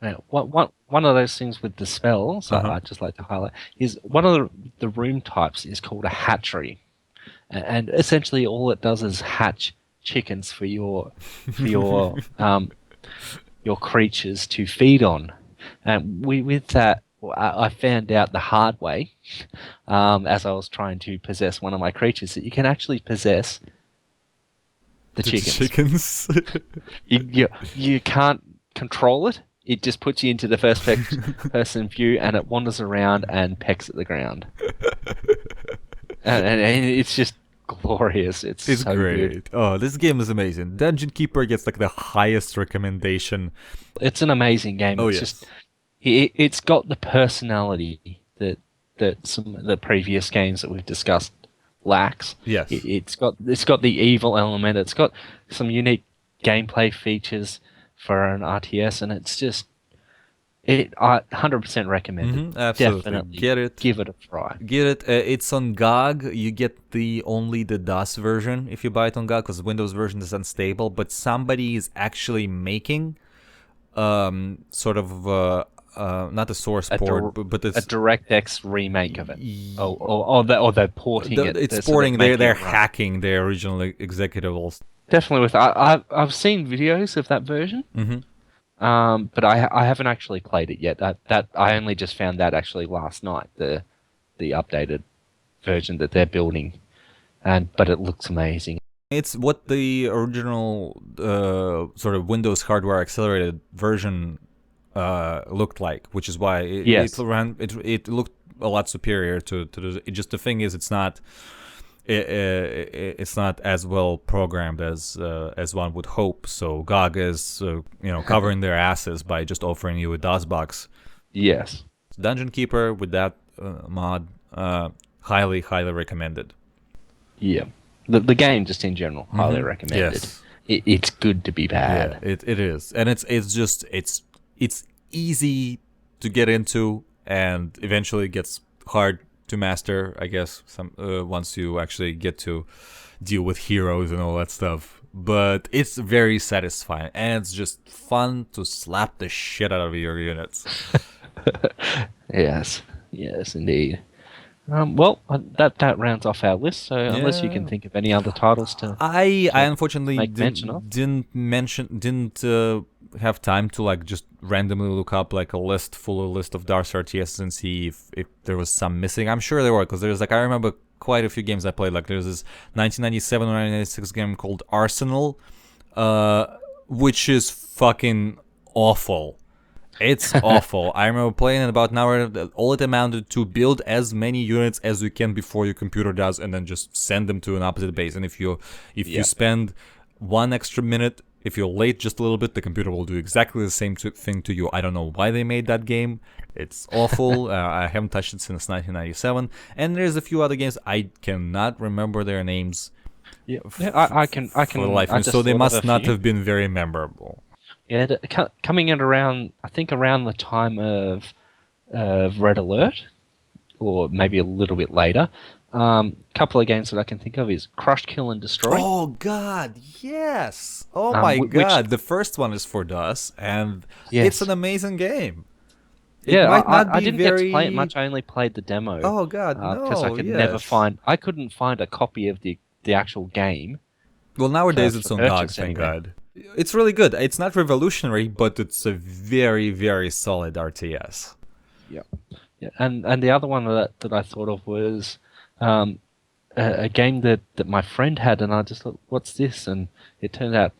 [SPEAKER 2] Now, one of those things with the spells
[SPEAKER 1] Uh huh.
[SPEAKER 2] I'd just like to highlight is one of the room types is called a hatchery, and essentially all it does is hatch chickens for your creatures to feed on. And with that, I found out the hard way, as I was trying to possess one of my creatures, that you can actually possess the
[SPEAKER 1] The
[SPEAKER 2] chickens.
[SPEAKER 1] chickens.
[SPEAKER 2] You can't control it. It just puts you into the person view, and it wanders around and pecks at the ground. And it's just glorious. It's
[SPEAKER 1] It's
[SPEAKER 2] so good.
[SPEAKER 1] great. Oh, this game is amazing. Dungeon Keeper gets like the highest recommendation.
[SPEAKER 2] It's an amazing game.
[SPEAKER 1] Oh
[SPEAKER 2] It's just
[SPEAKER 1] yes.
[SPEAKER 2] it's got the personality that some of the previous games that we've discussed lacks.
[SPEAKER 1] Yes.
[SPEAKER 2] It's got the evil element. It's got some unique gameplay features for an RTS, and it's just I 100% recommend it.
[SPEAKER 1] Absolutely.
[SPEAKER 2] Definitely
[SPEAKER 1] Get it.
[SPEAKER 2] give it a try.
[SPEAKER 1] Get it. It's on GOG. You get only the DOS version if you buy it on GOG because Windows version is unstable. But somebody is actually making sort of not a source port, but
[SPEAKER 2] A
[SPEAKER 1] it's
[SPEAKER 2] DirectX remake of it. Or they're porting it.
[SPEAKER 1] it's
[SPEAKER 2] so
[SPEAKER 1] porting.
[SPEAKER 2] making
[SPEAKER 1] They're
[SPEAKER 2] it run.
[SPEAKER 1] hacking their original executables.
[SPEAKER 2] Definitely I've seen videos of that version.
[SPEAKER 1] Mm-hmm.
[SPEAKER 2] But I haven't actually played it yet. That I only just found that actually last night. The updated version that they're building, but it looks amazing.
[SPEAKER 1] It's what the original sort of Windows hardware accelerated version looked like, which is why
[SPEAKER 2] Yes.
[SPEAKER 1] it looked a lot superior to just the thing is it's not it's not as well programmed as one would hope. So GOG is covering their asses by just offering you a DOSBox.
[SPEAKER 2] Yes.
[SPEAKER 1] Dungeon Keeper with that mod, highly recommended.
[SPEAKER 2] Yeah. The game just in general highly recommended.
[SPEAKER 1] Yes.
[SPEAKER 2] It's good to be
[SPEAKER 1] Yeah,
[SPEAKER 2] bad.
[SPEAKER 1] it is, and it's easy to get into, and eventually gets hard to master. I guess once you actually get to deal with heroes and all that stuff. But it's very satisfying, and it's just fun to slap the shit out of your units.
[SPEAKER 2] Yes. Yes, indeed. That rounds off our list. So unless you can
[SPEAKER 1] Yeah.
[SPEAKER 2] think of any other titles
[SPEAKER 1] I unfortunately
[SPEAKER 2] make mention of.
[SPEAKER 1] didn't have time to like just randomly look up like a full list of Dark RTSs and see if there was some missing. I'm sure there were because there's like I remember quite a few games I played. Like there's this 1997 or 1996 game called Arsenal, which is fucking awful. It's awful. I remember playing it about an hour. All it amounted to build as many units as you can before your computer does, and then just send them to an opposite base. And if you
[SPEAKER 2] Yeah.
[SPEAKER 1] spend 1 extra minute, if you're late just a little bit, the computer will do exactly the same thing to you. I don't know why they made that game. It's awful. I haven't touched it since 1997. And there's a few other games I cannot remember their names.
[SPEAKER 2] Yeah, I can
[SPEAKER 1] For the life of
[SPEAKER 2] I
[SPEAKER 1] me.
[SPEAKER 2] just
[SPEAKER 1] So they
[SPEAKER 2] thought of
[SPEAKER 1] must
[SPEAKER 2] a
[SPEAKER 1] not
[SPEAKER 2] few.
[SPEAKER 1] have been very memorable.
[SPEAKER 2] Yeah, coming in around, I think around the time of Red Alert, or maybe a little bit later. Couple of games that I can think of is Crush, Kill, and Destroy.
[SPEAKER 1] Oh God, yes! Oh
[SPEAKER 2] Um,
[SPEAKER 1] my
[SPEAKER 2] wh- which
[SPEAKER 1] God, the first one is for DOS, and it's
[SPEAKER 2] yes,
[SPEAKER 1] an amazing game. It
[SPEAKER 2] yeah,
[SPEAKER 1] might not
[SPEAKER 2] I
[SPEAKER 1] be
[SPEAKER 2] didn't get to play it
[SPEAKER 1] very.
[SPEAKER 2] much. I only played the demo
[SPEAKER 1] Oh God,
[SPEAKER 2] because I
[SPEAKER 1] no!
[SPEAKER 2] could never
[SPEAKER 1] Yes.
[SPEAKER 2] I couldn't find a copy of the actual game
[SPEAKER 1] Well, nowadays
[SPEAKER 2] for
[SPEAKER 1] it's on GOG,
[SPEAKER 2] purchase
[SPEAKER 1] thank
[SPEAKER 2] anywhere.
[SPEAKER 1] God. It's really good. It's not revolutionary, but it's a very solid RTS.
[SPEAKER 2] Yeah, yeah, and the other one that I thought of was a game that my friend had, and I just thought, "What's this?" And it turned out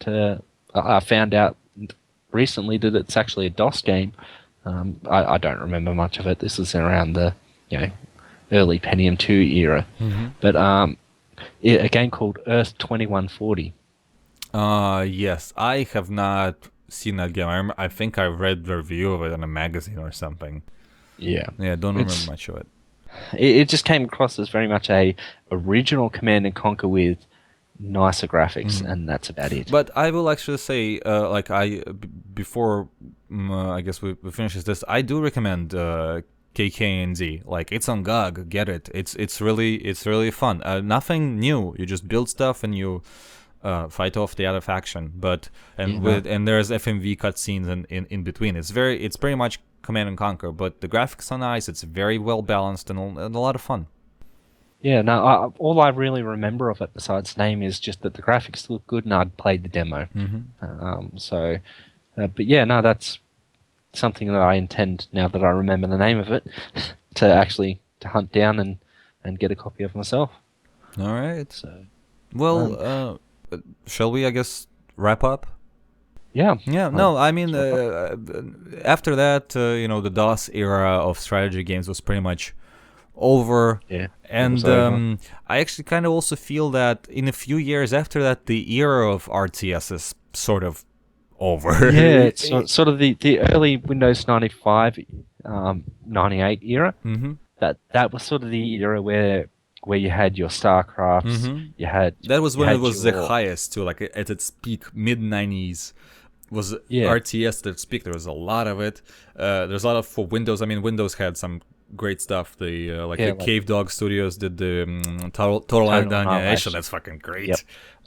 [SPEAKER 2] I found out recently that it's actually a DOS game. I don't remember much of it. This was around the early Pentium 2 era, but a game called Earth 2140.
[SPEAKER 1] Yes, I have not seen that game. I think I read the review of it in a magazine or something.
[SPEAKER 2] Yeah,
[SPEAKER 1] Yeah, don't remember
[SPEAKER 2] it's
[SPEAKER 1] much of it.
[SPEAKER 2] It just came across as very much a original Command and Conquer with nicer graphics, and that's about it.
[SPEAKER 1] But I will actually say, before I guess we finish this, I do recommend KKNZ. Like, it's on GOG, get it. It's really fun. Nothing new. You just build stuff and you fight off the other faction. But and there's FMV cutscenes in between. It's pretty much Command and Conquer, but the graphics are nice. It's very well balanced and a lot of fun.
[SPEAKER 2] Yeah, no, all I really remember of it, besides name, is just that the graphics look good, and I'd played the demo. But yeah, no, that's something that I intend, now that I remember the name of it, to hunt down and get a copy of myself.
[SPEAKER 1] All right.
[SPEAKER 2] So,
[SPEAKER 1] well, shall we, I guess, wrap up?
[SPEAKER 2] Yeah.
[SPEAKER 1] Yeah, no, I mean, after that, the DOS era of strategy games was pretty much over.
[SPEAKER 2] Yeah.
[SPEAKER 1] And I actually kind of also feel that in a few years after that, the era of RTS is sort of over.
[SPEAKER 2] Yeah, it's sort of the early Windows 95, 98 era.
[SPEAKER 1] Mm-hmm.
[SPEAKER 2] That was sort of the era where you had your StarCrafts, you had...
[SPEAKER 1] That was when it was the highest, too, like at its peak, mid-90s. Was RTS at its peak. There was a lot of it. There's a lot of for Windows. I mean, Windows had some great stuff. The Cave Dog Studios did the Total Annihilation. That's fucking great.
[SPEAKER 2] Yep.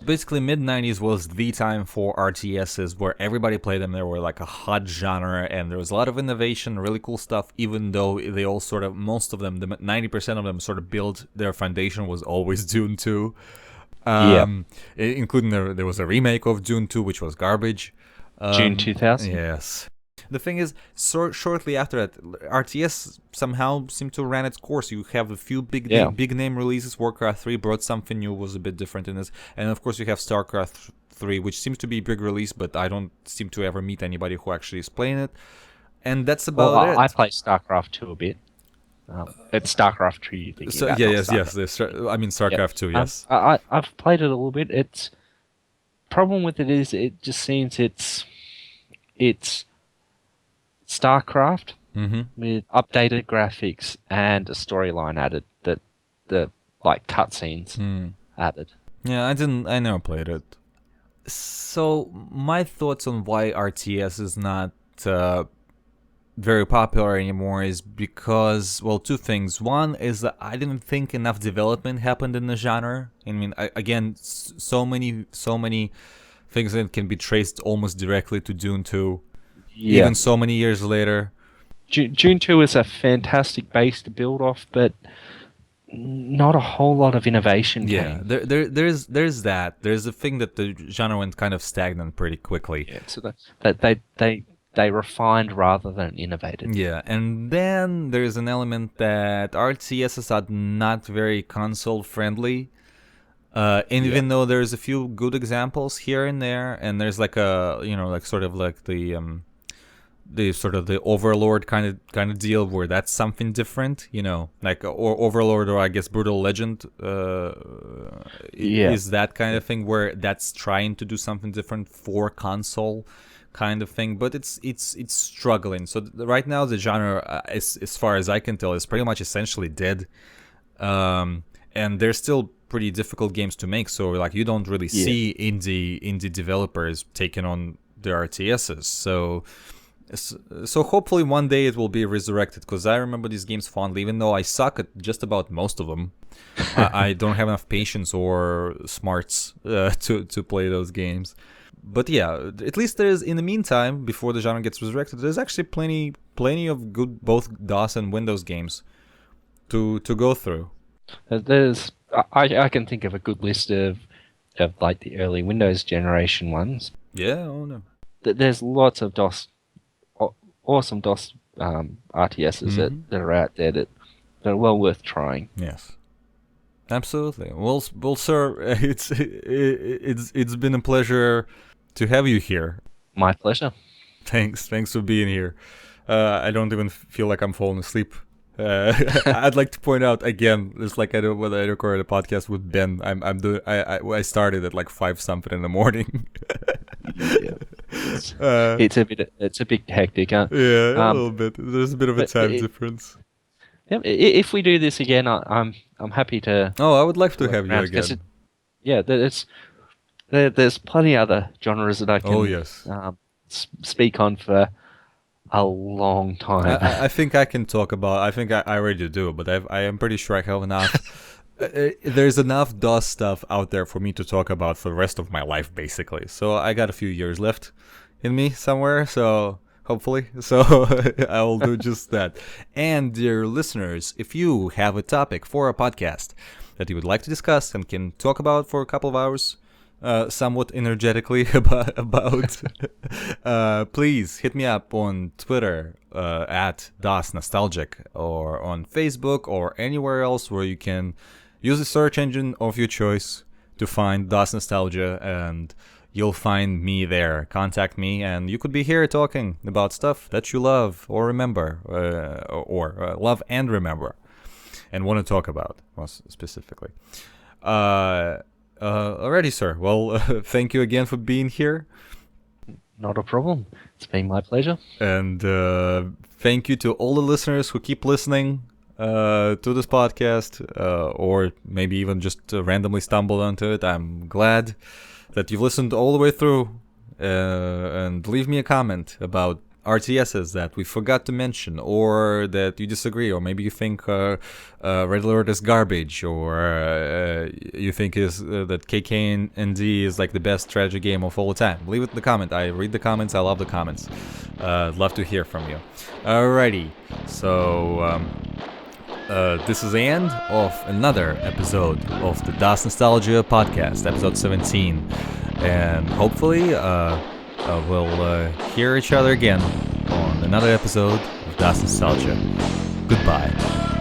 [SPEAKER 1] Basically, mid-90s was the time for RTSs where everybody played them. They were like a hot genre, and there was a lot of innovation, really cool stuff, even though they all sort of, most of them, 90% of them sort of built, their foundation was always Dune 2. Including there was a remake of Dune 2, which was garbage.
[SPEAKER 2] June 2000.
[SPEAKER 1] Yes. The thing is, shortly after that, RTS somehow seemed to ran its course. You have a few big name releases. Warcraft 3 brought something new, was a bit different in this. And of course you have StarCraft 3, which seems to be a big release, but I don't seem to ever meet anybody who actually is playing it. And that's about it.
[SPEAKER 2] I play StarCraft 2 a bit. It's StarCraft 2 you're thinking about.
[SPEAKER 1] Yes. I mean StarCraft 2, yes.
[SPEAKER 2] I've played it a little bit. It's... problem with it is it just seems it's StarCraft with updated graphics and a storyline added, that the like cutscenes added.
[SPEAKER 1] Yeah, I never played it. So my thoughts on why RTS is not very popular anymore is because, well, two things. One is that I didn't think enough development happened in the genre. I mean, again, so many things that can be traced almost directly to Dune 2, even so many years later.
[SPEAKER 2] Dune 2 is a fantastic base to build off, but not a whole lot of innovation.
[SPEAKER 1] Yeah, there's that. There's a thing that the genre went kind of stagnant pretty quickly.
[SPEAKER 2] Yeah, so they refined rather than innovated.
[SPEAKER 1] Yeah, and then there's an element that RTSs are not very console friendly. Even though there's a few good examples here and there, and there's like a sort of like the sort of the Overlord kind of deal where that's something different, like or Overlord, or I guess Brutal Legend is that kind of thing where that's trying to do something different for console kind of thing, but it's struggling. So right now the genre, as far as I can tell, is pretty much essentially dead, and there's still pretty difficult games to make, so like you don't really see indie developers taking on the RTSs. So hopefully one day it will be resurrected, because I remember these games fondly, even though I suck at just about most of them. I don't have enough patience or smarts to play those games. But yeah, at least there's, in the meantime, before the genre gets resurrected, there's actually plenty of good both DOS and Windows games to go through.
[SPEAKER 2] I can think of a good list of like the early Windows generation ones.
[SPEAKER 1] Yeah, oh no.
[SPEAKER 2] There's lots of awesome DOS RTSs that are out there that are well worth trying.
[SPEAKER 1] Yes, absolutely. Well, sir, it's been a pleasure to have you here.
[SPEAKER 2] My pleasure.
[SPEAKER 1] Thanks for being here. I don't even feel like I'm falling asleep. I'd like to point out again, just like I do when I recorded a podcast with Ben, I started at like 5 something in the morning.
[SPEAKER 2] It's a bit hectic, huh?
[SPEAKER 1] Yeah, a little bit. There's a bit of a time difference.
[SPEAKER 2] Yeah, if we do this again, I'm happy to
[SPEAKER 1] Oh, I would like to
[SPEAKER 2] work
[SPEAKER 1] have you
[SPEAKER 2] around because
[SPEAKER 1] again.
[SPEAKER 2] yeah, there's plenty other genres that I
[SPEAKER 1] Oh,
[SPEAKER 2] can
[SPEAKER 1] yes.
[SPEAKER 2] speak on for a long time.
[SPEAKER 1] I think I can talk about. I think I already do, but I am pretty sure I have enough. There's enough DOS stuff out there for me to talk about for the rest of my life, basically. So I got a few years left in me somewhere. So hopefully, so I will do just that. And dear listeners, if you have a topic for a podcast that you would like to discuss and can talk about for a couple of hours, somewhat energetically about please hit me up on Twitter at Das Nostalgic or on Facebook or anywhere else where you can use the search engine of your choice to find Das Nostalgia, and you'll find me there. Contact me, and you could be here talking about stuff that you love or remember, or love and remember, and want to talk about most specifically. Uh, Alrighty, sir. Well, thank you again for being here.
[SPEAKER 2] Not a problem. It's been my pleasure.
[SPEAKER 1] And thank you to all the listeners who keep listening to this podcast, or maybe even just randomly stumbled onto it. I'm glad that you've listened all the way through. And leave me a comment about RTSs that we forgot to mention, or that you disagree, or maybe you think Red Alert is garbage, or you think is that KKND is like the best strategy game of all time. Leave it in the comment. I read the comments. I love the comments. I'd love to hear from you. Alrighty, so this is the end of another episode of the Das Nostalgia podcast, episode 17, and hopefully we'll hear each other again on another episode of Das Nostalgia. Goodbye.